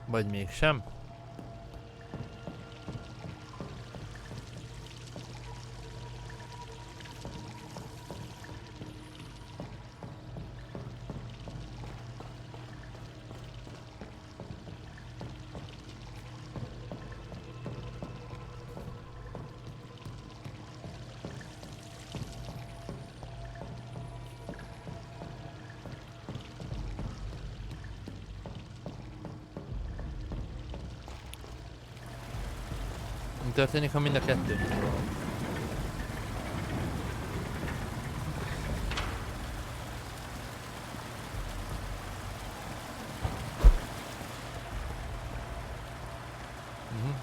Vagy mégsem? Mi történik, ha mind a kettő?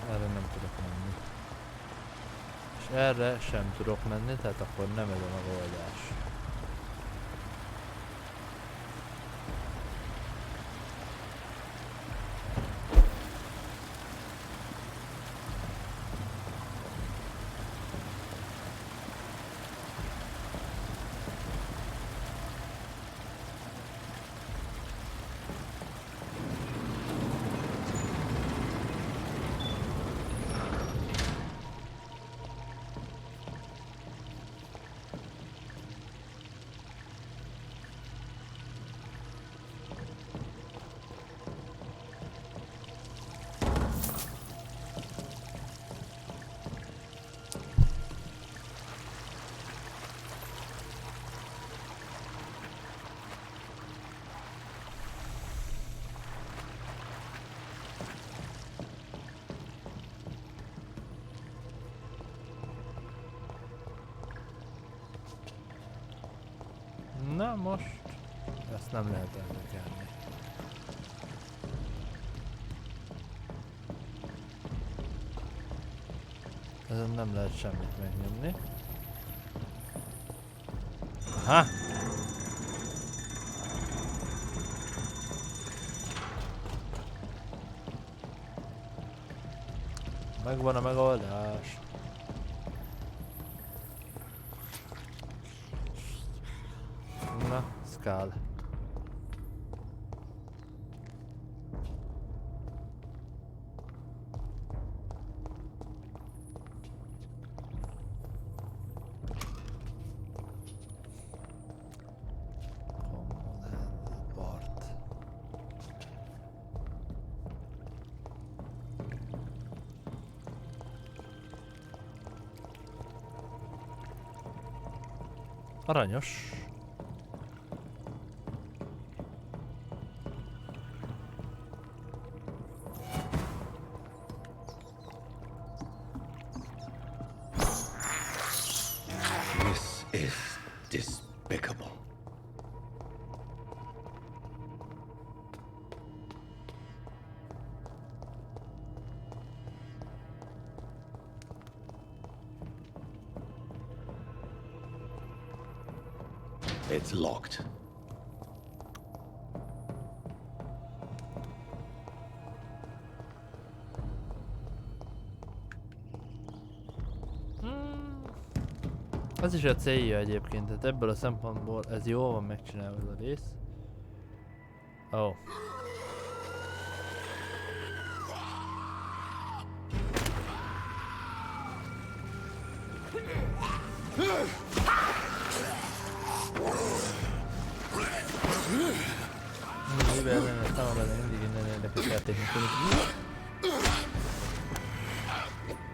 Erre nem tudok menni. És erre sem tudok menni, tehát akkor nem ez a megoldás. Na most ezt nem lehet elvekelni. Ezen nem lehet semmit megnyomni. Aha! Megvan a megoldás. Na, szkál. Aranyos. This is despicable. It's locked. Az is a célja egyébként, tehát ebből a szempontból ez jól van megcsinálva ez a rész. Oh.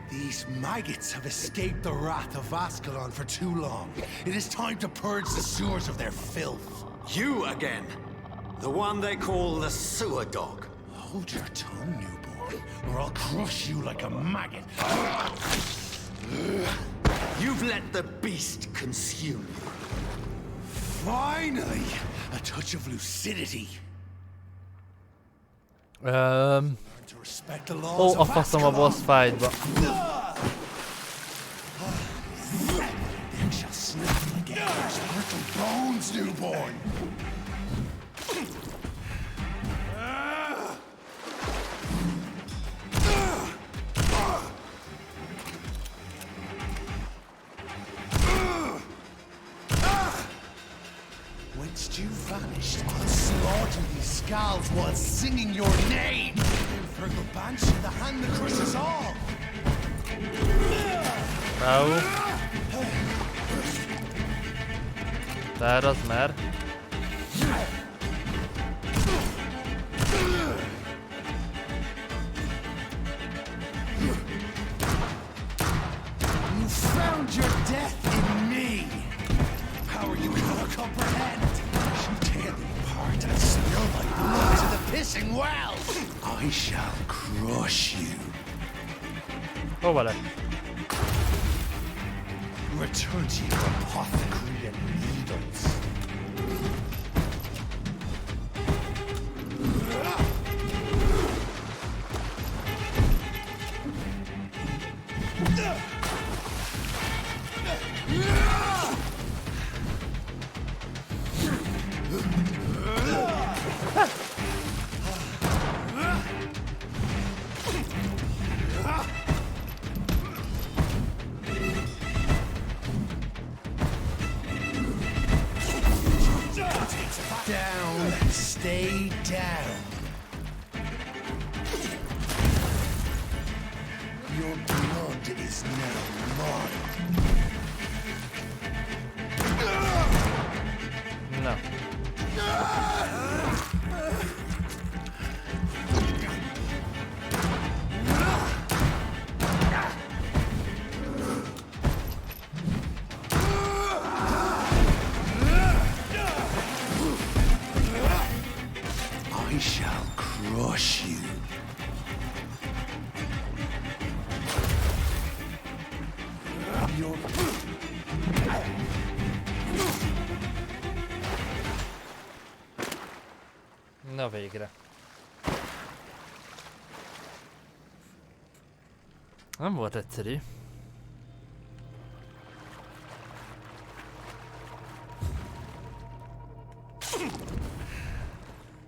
These maggots have escaped the wrath of Ascalon for too long. It is time to purge the sewers of their filth. You again! The one they call the sewer dog. Hold your tongue, newborn, or I'll crush you like a maggot. You've let the beast consume you. Finally, a touch of lucidity. Ó, a faszom a boss fight-ba. Whence you vanished, I'll slaughter these skulls while singing your name! For the banshee, the hand that crushes all! No. That doesn't matter. You found your death in me! How are you gonna comprehend? She tear thee apart and spill thy blood to the pissing wells! I shall crush you. Oh, vale. Return to your apothecary and needles. Down, stay down. Your blood is now mine. No. I shall crush you. Your... Na végre. Nem volt egyszerű.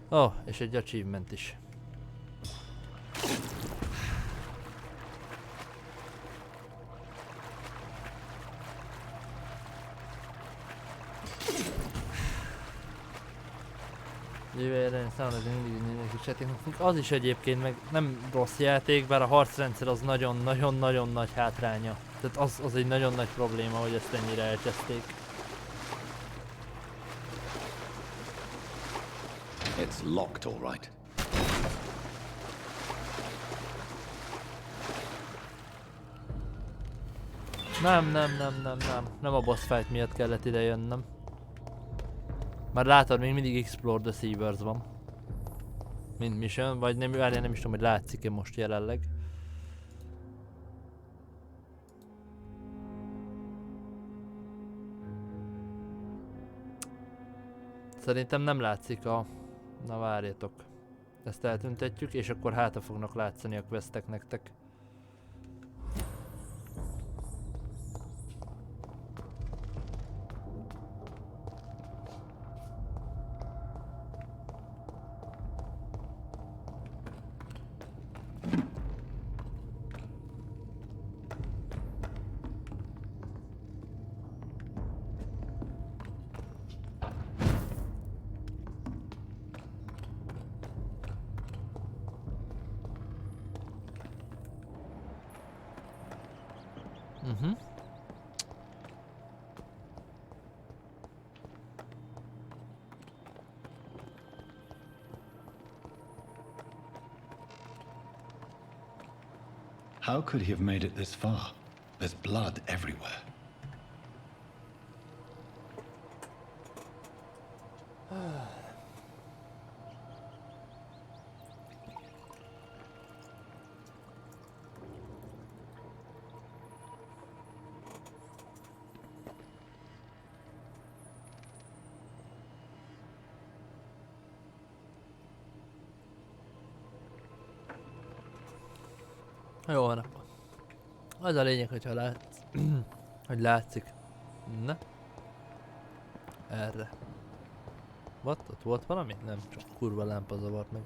Oh, és egy achievement is. Az is egyébként meg nem rossz játék, bár a harcrendszer az nagyon-nagyon-nagyon nagy hátránya. Tehát az egy nagyon nagy probléma, hogy ezt ennyire elcseszték. It's locked, all right. Nem a boss fight miatt kellett ide jönnöm. Már látod, még mindig Explore the Seavers van. Mint mission, vagy nem, várjál, nem is tudom, hogy látszik-e most jelenleg. Szerintem nem látszik a... Na várjatok. Ezt eltüntetjük, és akkor hátra fognak látszani a questek nektek. How could he have made it this far? There's blood everywhere. Jó van akkor. Az a lényeg, hogyha látsz, hogy látszik. Na. Erre. Ott volt valami? Nem, csak kurva lámpa zavart meg.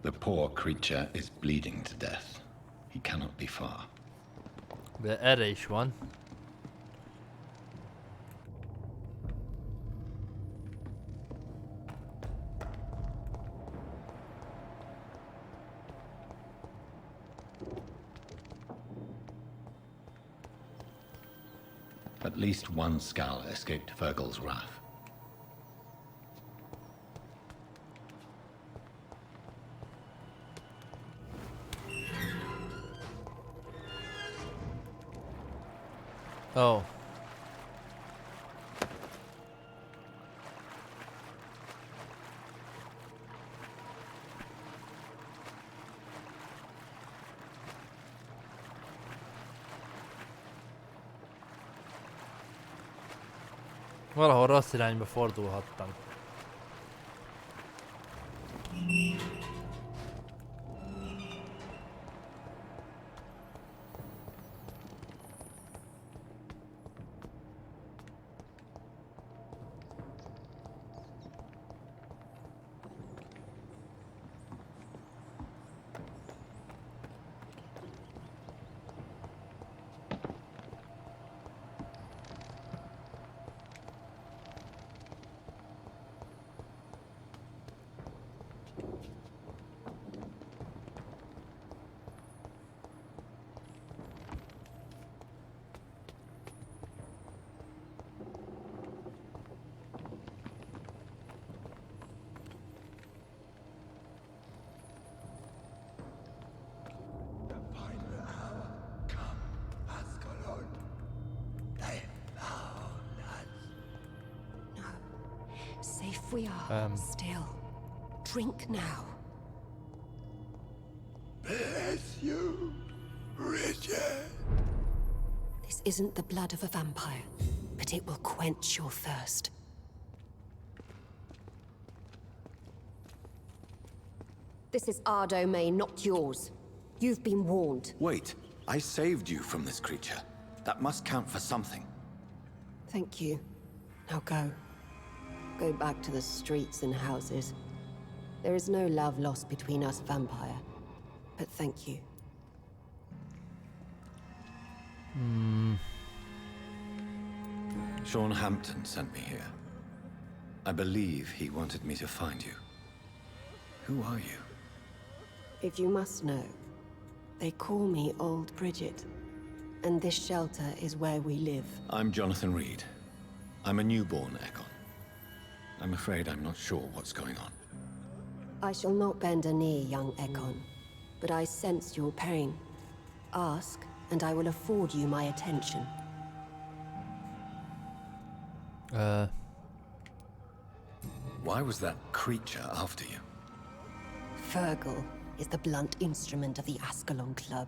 The poor creature is bleeding to death. He cannot be far. De erre is van. At least one skull escaped Fergal's wrath. Oh. Valahol rossz irányba fordulhattam. Safe we are, still. Drink now. Bless you, Richard. This isn't the blood of a vampire, but it will quench your thirst. This is our domain, not yours. You've been warned. Wait, I saved you from this creature. That must count for something. Thank you. Now go. Go back to the streets and houses. There is no love lost between us, vampire. But thank you. Sean Hampton sent me here. I believe he wanted me to find you. Who are you? If you must know, they call me Old Bridget. And this shelter is where we live. I'm Jonathan Reed. I'm a newborn Ekon. I'm afraid I'm not sure what's going on. I shall not bend a knee, young Ekon. But I sense your pain. Ask, and I will afford you my attention. Why was that creature after you? Fergal is the blunt instrument of the Ascalon Club.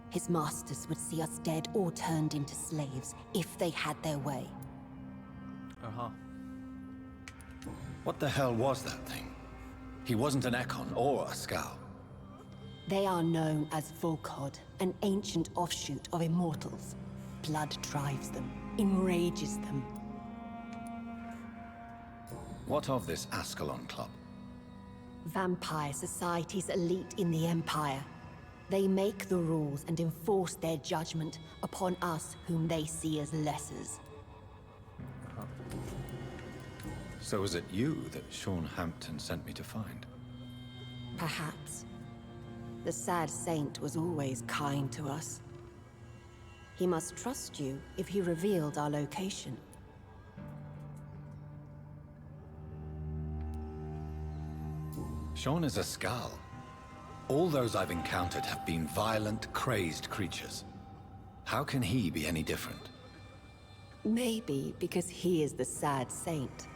His masters would see us dead or turned into slaves if they had their way. What the hell was that thing? He wasn't an Ekon or a Scow. They are known as Volkod, an ancient offshoot of immortals. Blood drives them, enrages them. What of this Ascalon Club? Vampire Society's elite in the Empire. They make the rules and enforce their judgment upon us whom they see as lessers. So was it you that Sean Hampton sent me to find? Perhaps. The sad saint was always kind to us. He must trust you if he revealed our location. Sean is a Skal. All those I've encountered have been violent, crazed creatures. How can he be any different? Maybe because he is the sad saint.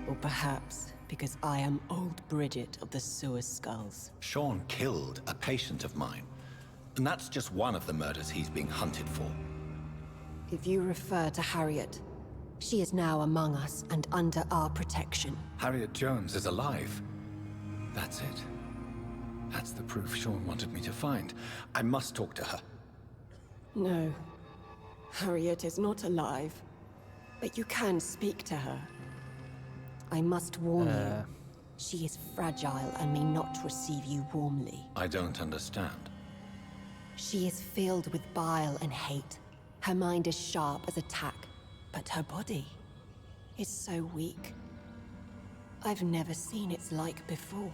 Or perhaps because I am old Bridget of the Sewer Skulls. Sean killed a patient of mine. And that's just one of the murders he's being hunted for. If you refer to Harriet, she is now among us and under our protection. Harriet Jones is alive. That's it. That's the proof Sean wanted me to find. I must talk to her. No. Harriet is not alive. But you can speak to her. I must warn you. She is fragile and may not receive you warmly. I don't understand. She is filled with bile and hate. Her mind is sharp as a tack, but her body is so weak. I've never seen its like before.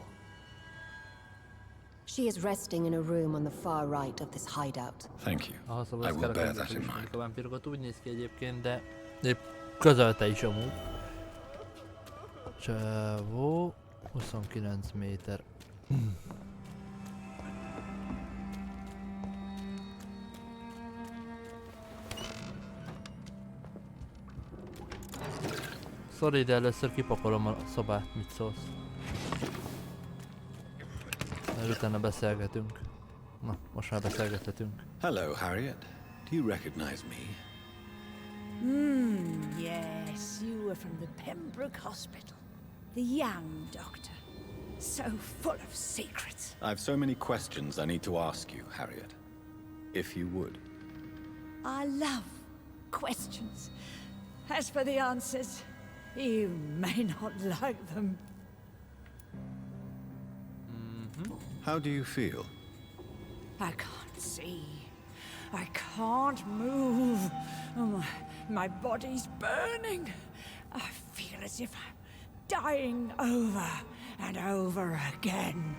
She is resting in a room on the far right of this hideout. Thank you. Szóval I will bear that in mind. A vámpírokat úgy néz ki egyébként, de épp közölte is amúgy. Csávó, 29 méter. Sorry, de először kipakolom a szobát, mit szólsz? Mert utána beszélgetünk. Na, most már beszélgethetünk. Hello, Harriet. Do you recognize me? Yes, you were from the Pembroke Hospital. The young doctor. So full of secrets. I have so many questions I need to ask you, Harriet. If you would. I love questions. As for the answers, you may not like them. How do you feel? I can't see. I can't move. Oh, my body's burning. I feel as if I'm dying over and over again.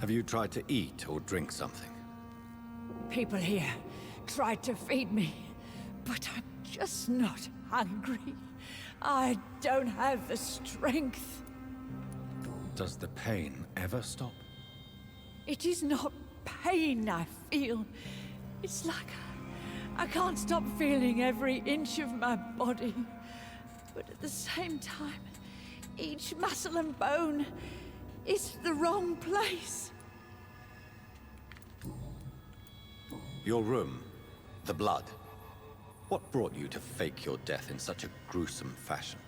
Have you tried to eat or drink something? People here tried to feed me, but I'm just not hungry. I don't have the strength. Does the pain ever stop? It is not pain I feel. It's like I can't stop feeling every inch of my body. But at the same time, each muscle and bone is the wrong place. Your room, the blood. What brought you to fake your death in such a gruesome fashion?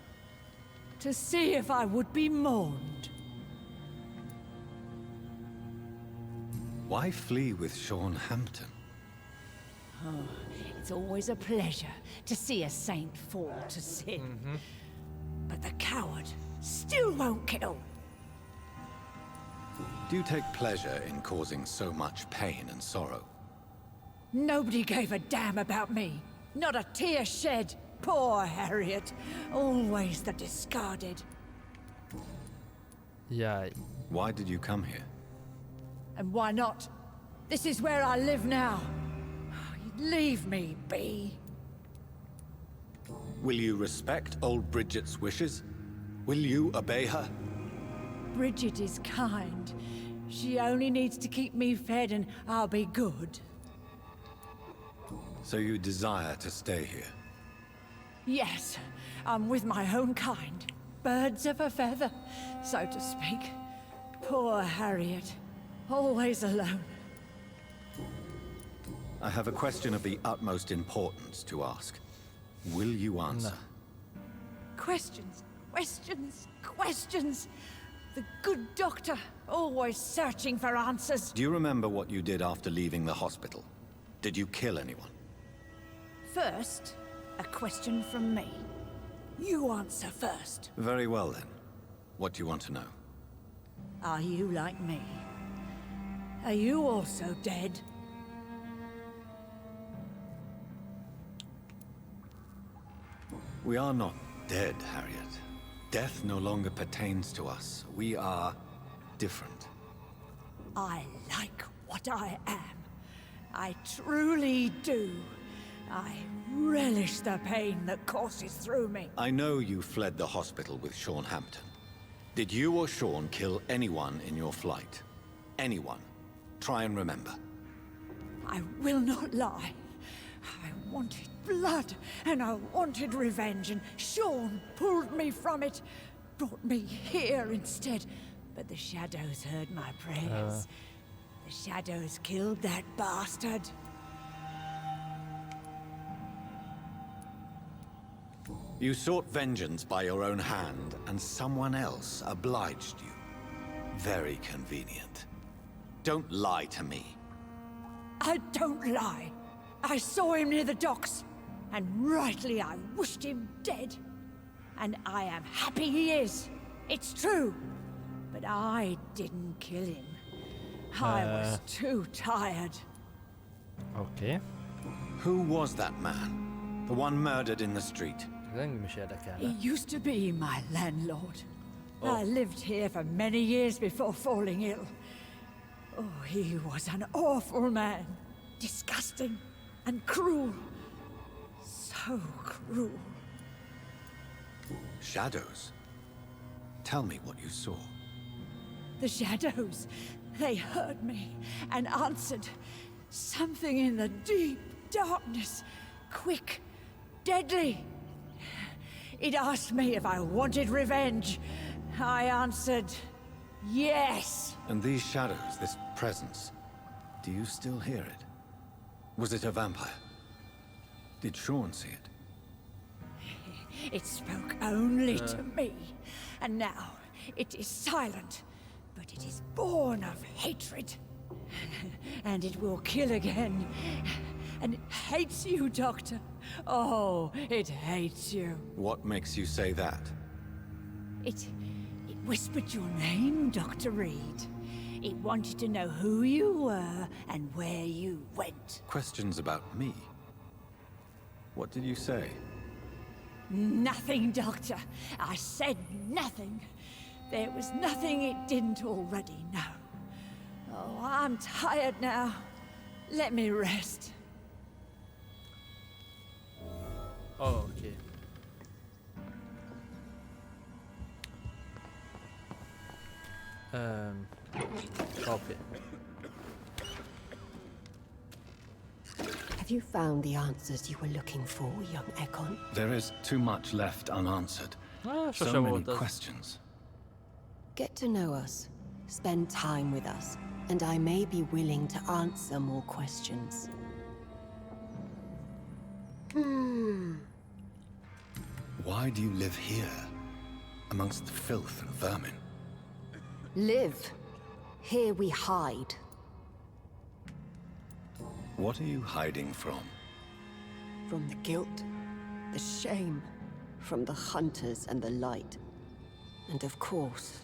To see if I would be mourned. Why flee with Sean Hampton? Oh, it's always a pleasure to see a saint fall to sin. But the coward still won't kill. Do you take pleasure in causing so much pain and sorrow? Nobody gave a damn about me. Not a tear shed. Poor Harriet. Always the discarded. Yeah. Why did you come here? And why not? This is where I live now. Leave me be. Will you respect old Bridget's wishes? Will you obey her? Bridget is kind. She only needs to keep me fed and I'll be good. So you desire to stay here? Yes, I'm with my own kind. Birds of a feather, so to speak. Poor Harriet. Always alone. I have a question of the utmost importance to ask. Will you answer? Questions, questions, questions. The good doctor, always searching for answers. Do you remember what you did after leaving the hospital? Did you kill anyone? First, a question from me. You answer first. Very well then. What do you want to know? Are you like me? Are you also dead? We are not dead, Harriet. Death no longer pertains to us. We are different. I like what I am. I truly do. I relish the pain that courses through me. I know you fled the hospital with Sean Hampton. Did you or Sean kill anyone in your flight? Anyone? Try and remember. I will not lie. I wanted blood, and I wanted revenge, and Sean pulled me from it, brought me here instead. But the shadows heard my prayers. The shadows killed that bastard. You sought vengeance by your own hand, and someone else obliged you. Very convenient. Don't lie to me. I don't lie. I saw him near the docks, and rightly I wished him dead. And I am happy he is. It's true. But I didn't kill him. I was too tired. Okay. Who was that man? The one murdered in the street? He used to be my landlord. I lived here for many years before falling ill. Oh, he was an awful man. Disgusting and cruel. So cruel. Shadows? Tell me what you saw. The shadows, they heard me and answered. Something in the deep darkness. Quick, deadly. It asked me if I wanted revenge. I answered, yes. And these shadows, this presence, do you still hear it? Was it a vampire? Did Sean see it? It spoke only to me. And now it is silent, but it is born of hatred. And it will kill again. And it hates you, Doctor. Oh, it hates you. What makes you say that? It whispered your name, Dr. Reed. It wanted to know who you were and where you went. Questions about me? What did you say? Nothing, Doctor. I said nothing. There was nothing it didn't already know. Oh, I'm tired now. Let me rest. Oh, okay. Okay. Have you found the answers you were looking for, young Ekon? There is too much left unanswered. So many questions. Get to know us. Spend time with us. And I may be willing to answer more questions. Why do you live here? Amongst the filth and vermin? Live. Here we hide. What are you hiding from? From the guilt, the shame, from the hunters and the light. And of course,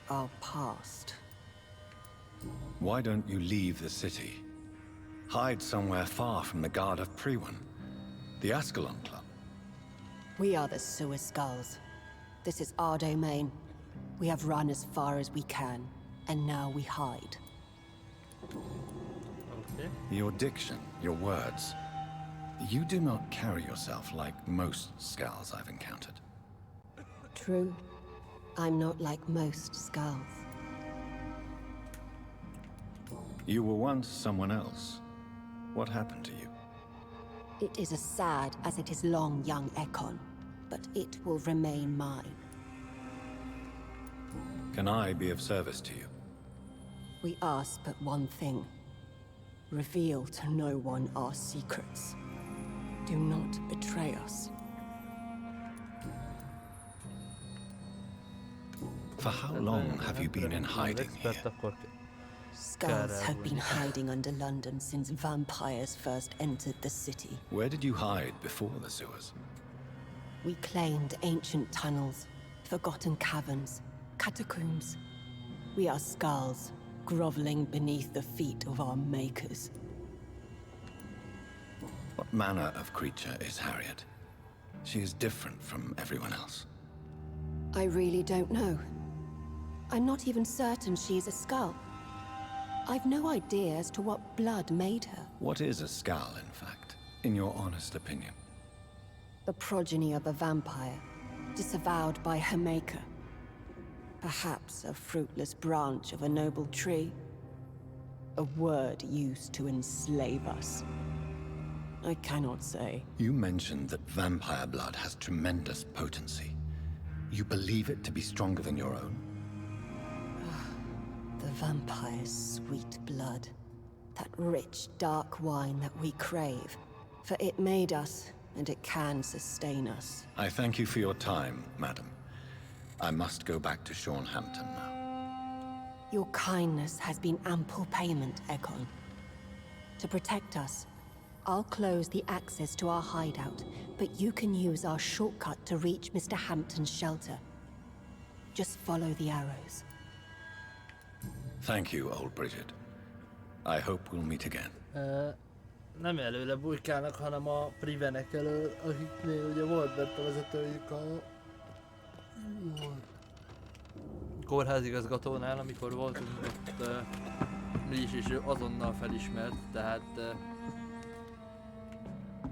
our past. Why don't you leave the city? Hide somewhere far from the Guard of Priwen, the Ascalon Club. We are the Sewer Skulls. This is our domain. We have run as far as we can, and now we hide. Okay. Your diction, your words. You do not carry yourself like most Skulls I've encountered. True. I'm not like most Skulls. You were once someone else. What happened to you? It is as sad as it is long, young Ekon, but it will remain mine. Can I be of service to you? We ask but one thing. Reveal to no one our secrets. Do not betray us. For how long have you been in hiding here? Skulls have been hiding under London since vampires first entered the city. Where did you hide before the sewers? We claimed ancient tunnels, forgotten caverns, catacombs. We are Skulls, groveling beneath the feet of our makers. What manner of creature is Harriet? She is different from everyone else. I really don't know. I'm not even certain she's a Skull. I've no idea as to what blood made her. What is a Skull, in fact, in your honest opinion? The progeny of a vampire, disavowed by her maker. Perhaps a fruitless branch of a noble tree. A word used to enslave us. I cannot say. You mentioned that vampire blood has tremendous potency. You believe it to be stronger than your own? The vampire's sweet blood. That rich, dark wine that we crave. For it made us, and it can sustain us. I thank you for your time, madam. I must go back to Hampton now. Your kindness has been ample payment, Ekon. To protect us, I'll close the access to our hideout, but you can use our shortcut to reach Mr. Hampton's shelter. Just follow the arrows. Thank you, old Bridget. I hope we'll meet again. Nem előle bujkálnak, hanem a privenek elől, akiknél ugye volt bent a vezetőjük a kórházigazgatónál, amikor voltunk ott mi is, és ő azonnal felismert, tehát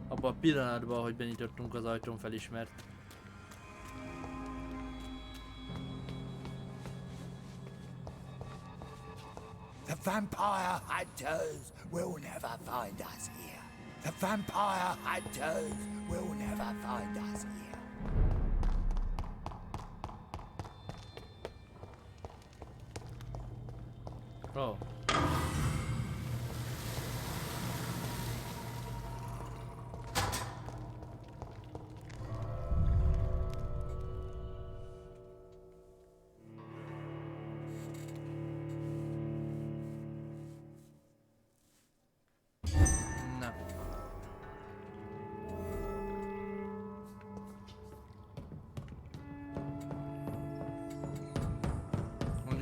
abban a pillanatban, hogy benyitottunk az ajtón, felismert. The vampire hunters will never find us here. The vampire hunters will never find us here. Oh.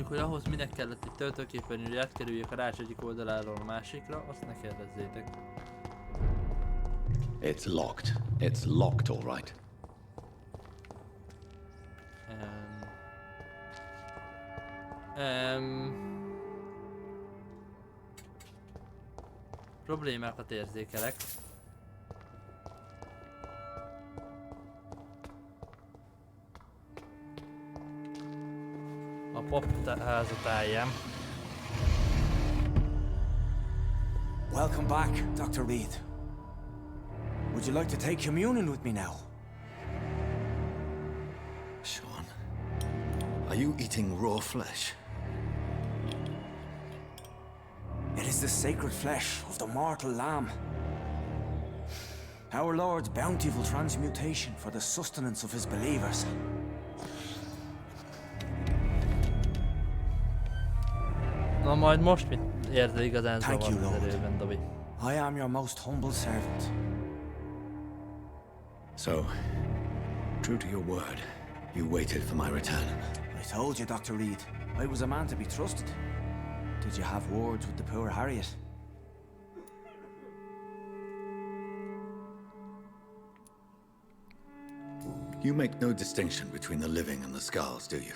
Hogy ahhoz minek kellett egy töltőképernyő, hogy átkerüljek a rács egyik oldaláról a másikra, azt ne kérdezzétek. It's locked. It's locked, all right. Problémákat érzékelek. A papházatáján. Welcome back, Dr. Reed. Would you like to take communion with me now? Sean, are you eating raw flesh? It is the sacred flesh of the mortal lamb. Our Lord's bountiful transmutation for the sustenance of his believers. Na majd most mit érted igazán zavar az erőben, Dobby? I am your most humble servant. So, true to your word, you waited for my return. I told you, Dr. Reed, I was a man to be trusted. Did you have words with the poor Harriet? You make no distinction between the living and the skulls, do you?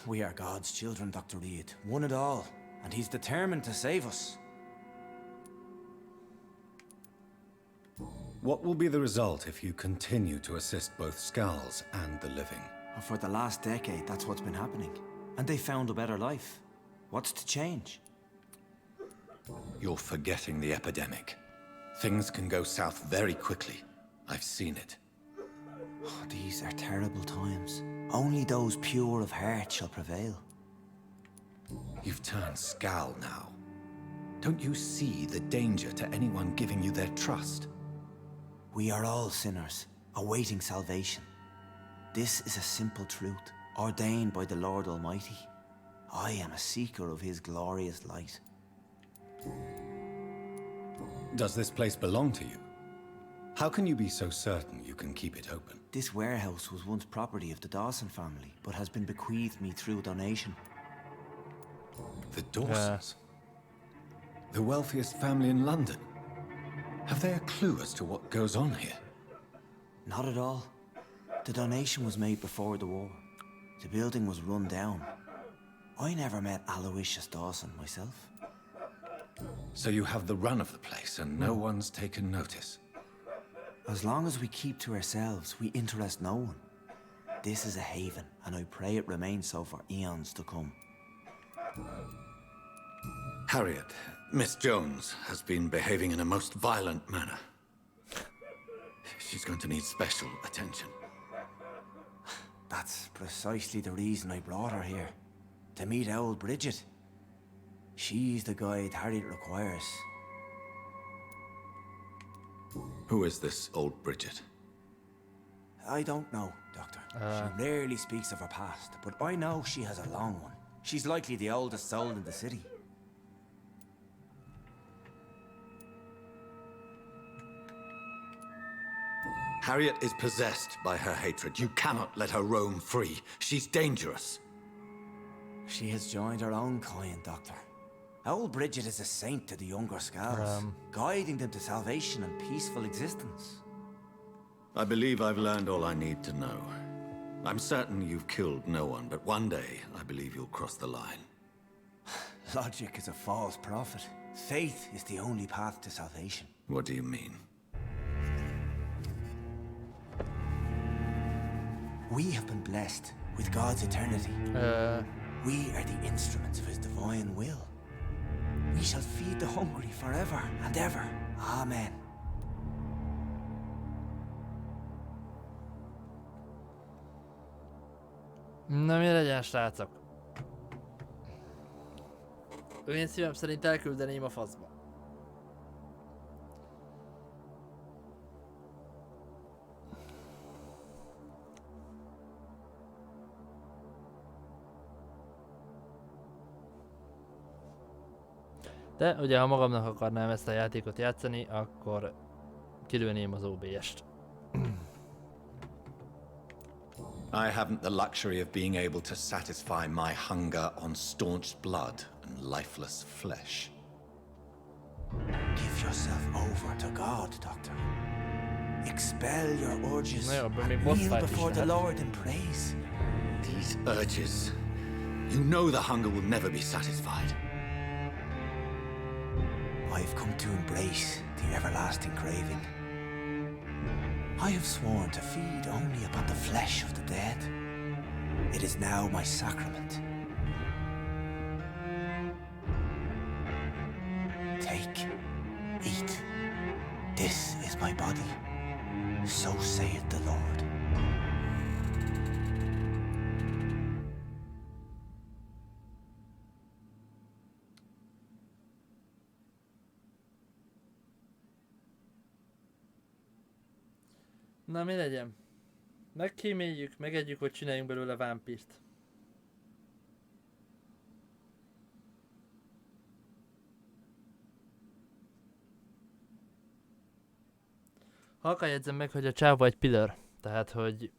We are God's children, Dr. Reed. One and all. And he's determined to save us. What will be the result if you continue to assist both skulls and the living? For the last decade, that's what's been happening. And they found a better life. What's to change? You're forgetting the epidemic. Things can go south very quickly. I've seen it. Oh, these are terrible times. Only those pure of heart shall prevail. You've turned Skal now. Don't you see the danger to anyone giving you their trust? We are all sinners, awaiting salvation. This is a simple truth, ordained by the Lord Almighty. I am a seeker of his glorious light. Does this place belong to you? How can you be so certain you can keep it open? This warehouse was once property of the Dawson family, but has been bequeathed me through donation. The Dawsons? The wealthiest family in London? Have they a clue as to what goes on here? Not at all. The donation was made before the war. The building was run down. I never met Aloysius Dawson myself. So you have the run of the place and no one's taken notice? As long as we keep to ourselves, we interest no one. This is a haven, and I pray it remains so for eons to come. Harriet, Miss Jones has been behaving in a most violent manner. She's going to need special attention. That's precisely the reason I brought her here. To meet old Bridget. She's the guide Harriet requires. Who is this old Bridget? I don't know, Doctor. She rarely speaks of her past, but I know she has a long one. She's likely the oldest soul in the city. Harriet is possessed by her hatred. You cannot let her roam free. She's dangerous. She has joined her own kind, Doctor. Old Bridget is a saint to the younger scouts, guiding them to salvation and peaceful existence. I believe I've learned all I need to know. I'm certain you've killed no one, but one day I believe you'll cross the line. Logic is a false prophet. Faith is the only path to salvation. What do you mean? We have been blessed with God's eternity. We are the instruments of His divine will. We shall feed the hungry forever and ever. Amen. Na mi legyen, srácok? Én szívem szerint elküldeném a faszba. De ugye ha magamnak akarnám ezt a játékot játszani, akkor kilőném az OBS-t. I haven't the luxury of being able to satisfy my hunger on staunched blood and lifeless flesh. Give yourself over to God, Doctor. Expel your urges and kneel before the Lord in praise. These urges. You know the hunger will never be satisfied. I've come to embrace the everlasting craving. I have sworn to feed only upon the flesh of the dead. It is now my sacrament. Take, eat. This is my body. So saith the Lord. Na mi legyen? Megkíméljük, megegyük, hogy csináljunk belőle vámpírt. Halkan jegyzem meg, hogy a csáva egy pillar. Tehát, hogy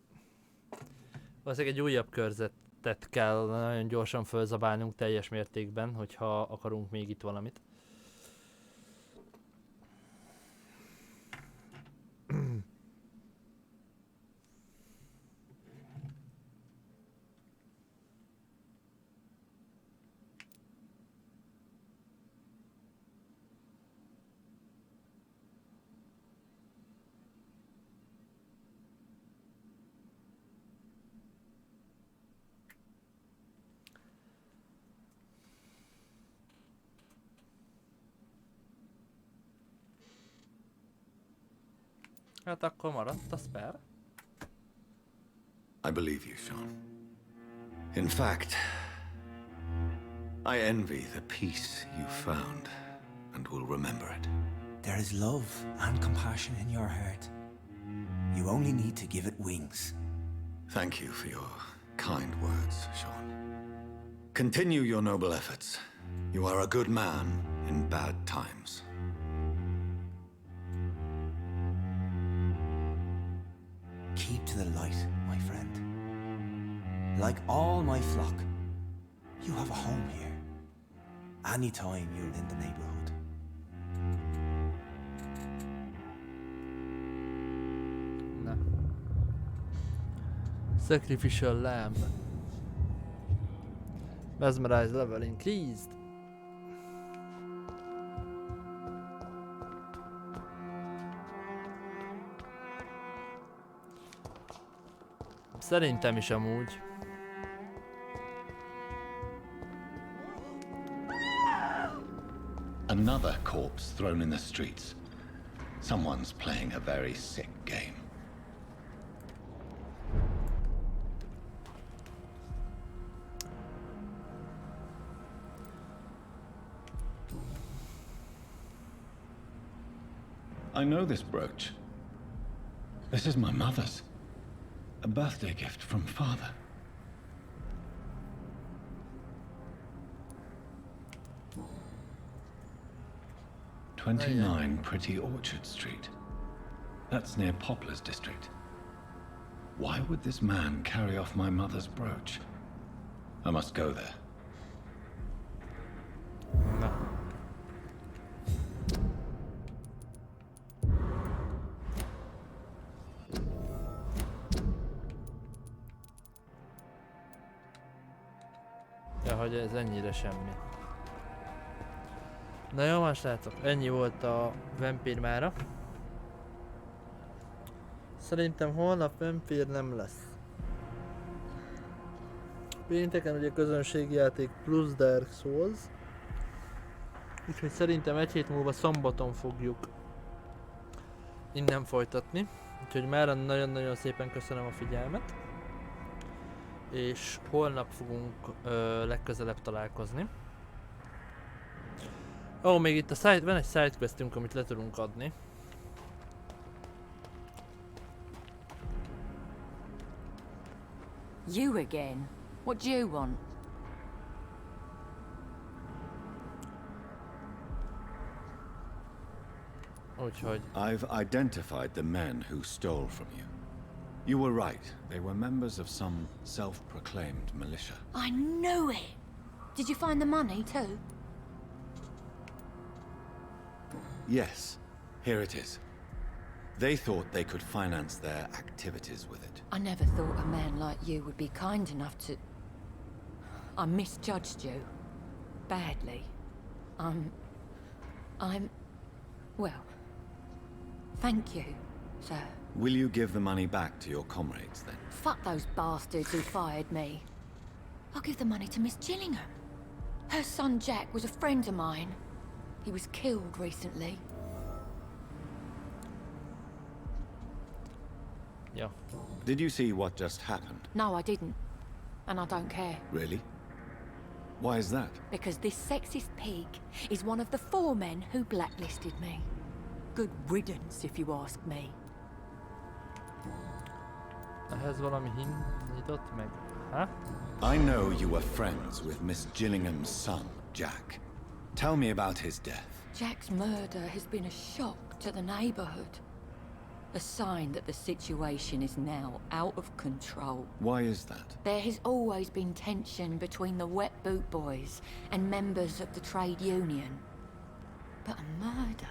valószínűleg egy újabb körzetet kell nagyon gyorsan fölzabálnunk teljes mértékben, hogyha akarunk még itt valamit. Hát akkor maradt a spare. I believe you, Sean. In fact, I envy the peace you found and will remember it. There is love and compassion in your heart. You only need to give it wings. Thank you for your kind words, Sean. Continue your noble efforts. You are a good man in bad times. Keep to the light, my friend. Like all my flock, you have a home here. Anytime you're in the neighborhood. Na. Sacrificial lamb. Mesmerize level increased. Szerintem is amúgy. A another corpse thrown in the streets. Someone's playing a very sick game. I know this brooch. This is my mother's. A birthday gift from father. "29 Pretty Orchard Street. That's near Poplar's district. Why would this man carry off my mother's brooch? I must go there." Ja, hogy ez ennyire semmi. Na jó, már srácok, ennyi volt a Vampyr mára. Szerintem holnap Vampyr nem lesz. Pénteken ugye közönségi játék plusz Dark Souls. Úgyhogy szerintem egy hét múlva szombaton fogjuk innen folytatni. Úgyhogy már nagyon-nagyon szépen köszönöm a figyelmet. És holnap fogunk legközelebb találkozni. Ó, még itt van egy sidequestünk, amit le tudunk adni. You again? What do you want? Úgyhogy I've identified the men who stole from you. You were right. They were members of some self-proclaimed militia. I knew it! Did you find the money too? Yes, here it is. They thought they could finance their activities with it. I never thought a man like you would be kind enough to... I misjudged you. Badly. Well... Thank you, sir. Will you give the money back to your comrades, then? Fuck those bastards who fired me. I'll give the money to Miss Gillingham. Her son Jack was a friend of mine. He was killed recently. Yeah. Did you see what just happened? No, I didn't. And I don't care. Really? Why is that? Because this sexist pig is one of the 4 men who blacklisted me. Good riddance, if you ask me. Ehhez valami nyitott meg. Huh? I know you were friends with Miss Gillingham's son, Jack. Tell me about his death. Jack's murder has been a shock to the neighborhood. A sign that the situation is now out of control. Why is that? There has always been tension between the Wet Boot Boys and members of the trade union. But a murder?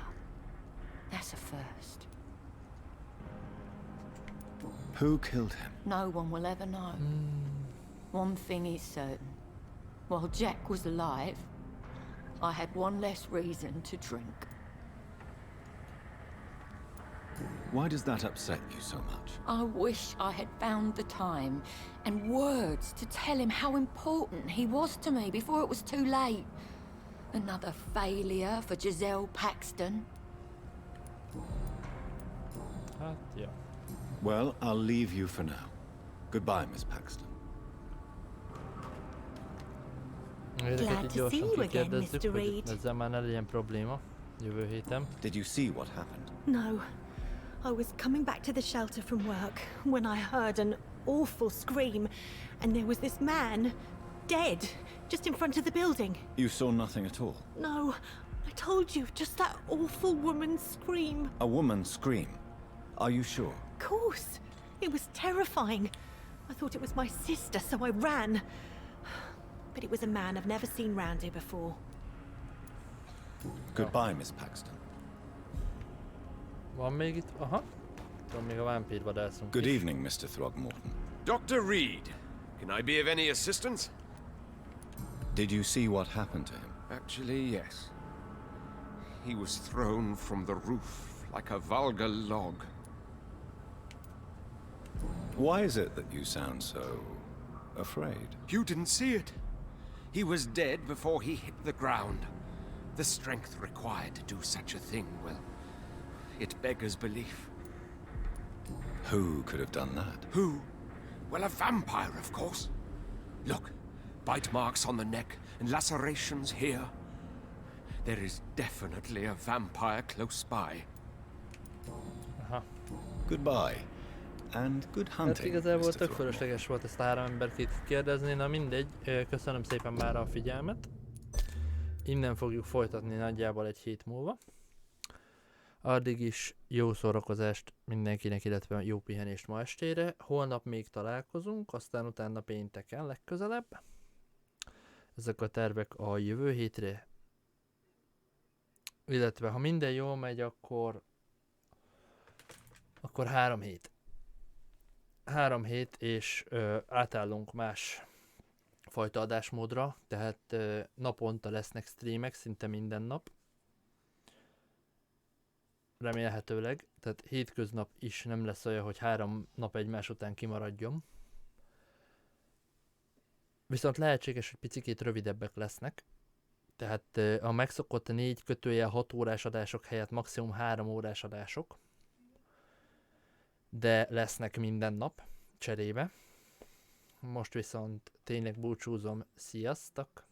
That's a first. Who killed him? No one will ever know. One thing is certain. While Jack was alive, I had one less reason to drink. Why does that upset you so much? I wish I had found the time and words to tell him how important he was to me before it was too late. Another failure for Giselle Paxton. Yeah. Well, I'll leave you for now. Goodbye, Miss Paxton. Glad to see you again, Mr. Reed. Ezzel már ne legyen probléma jövő héten. Did you see what happened? No. I was coming back to the shelter from work when I heard an awful scream, and there was this man, dead, just in front of the building. You saw nothing at all? No, I told you, just that awful woman's scream. A woman scream? Are you sure? Of course. It was terrifying. I thought it was my sister, so I ran. But it was a man I've never seen round here before. Goodbye, Miss Paxton. Van még itt? Aha. Van még a vámpírvadászunk. Good evening, Mr. Throgmorton. Dr. Reed, can I be of any assistance? Did you see what happened to him? Actually, yes. He was thrown from the roof like a vulgar log. Why is it that you sound so afraid? You didn't see it. He was dead before he hit the ground. The strength required to do such a thing, well, it beggars belief. Who could have done that? Who? Well, a vampire, of course. Look, bite marks on the neck and lacerations here. There is definitely a vampire close by. Aha. Goodbye. And good Hát hunting, igazából Mr. tök Throckmorton. fölösleges volt ezt a 3 embert itt kérdezni, na mindegy, köszönöm szépen már a figyelmet. Innen fogjuk folytatni nagyjából egy hét múlva. Addig is jó szórakozást mindenkinek, illetve jó pihenést ma estére. Holnap még találkozunk, aztán utána pénteken legközelebb. Ezek a tervek a jövő hétre. Illetve ha minden jól megy, akkor 3 hét. 3 hét, és átállunk más fajta adásmódra, tehát naponta lesznek streamek, szinte minden nap. Remélhetőleg, tehát hétköznap is nem lesz olyan, hogy 3 nap egymás után kimaradjon. Viszont lehetséges, hogy picikét rövidebbek lesznek. Tehát a megszokott 4/6 órás adások helyett maximum 3 órás adások. De lesznek minden nap cserébe. Most viszont tényleg búcsúzom, sziasztok!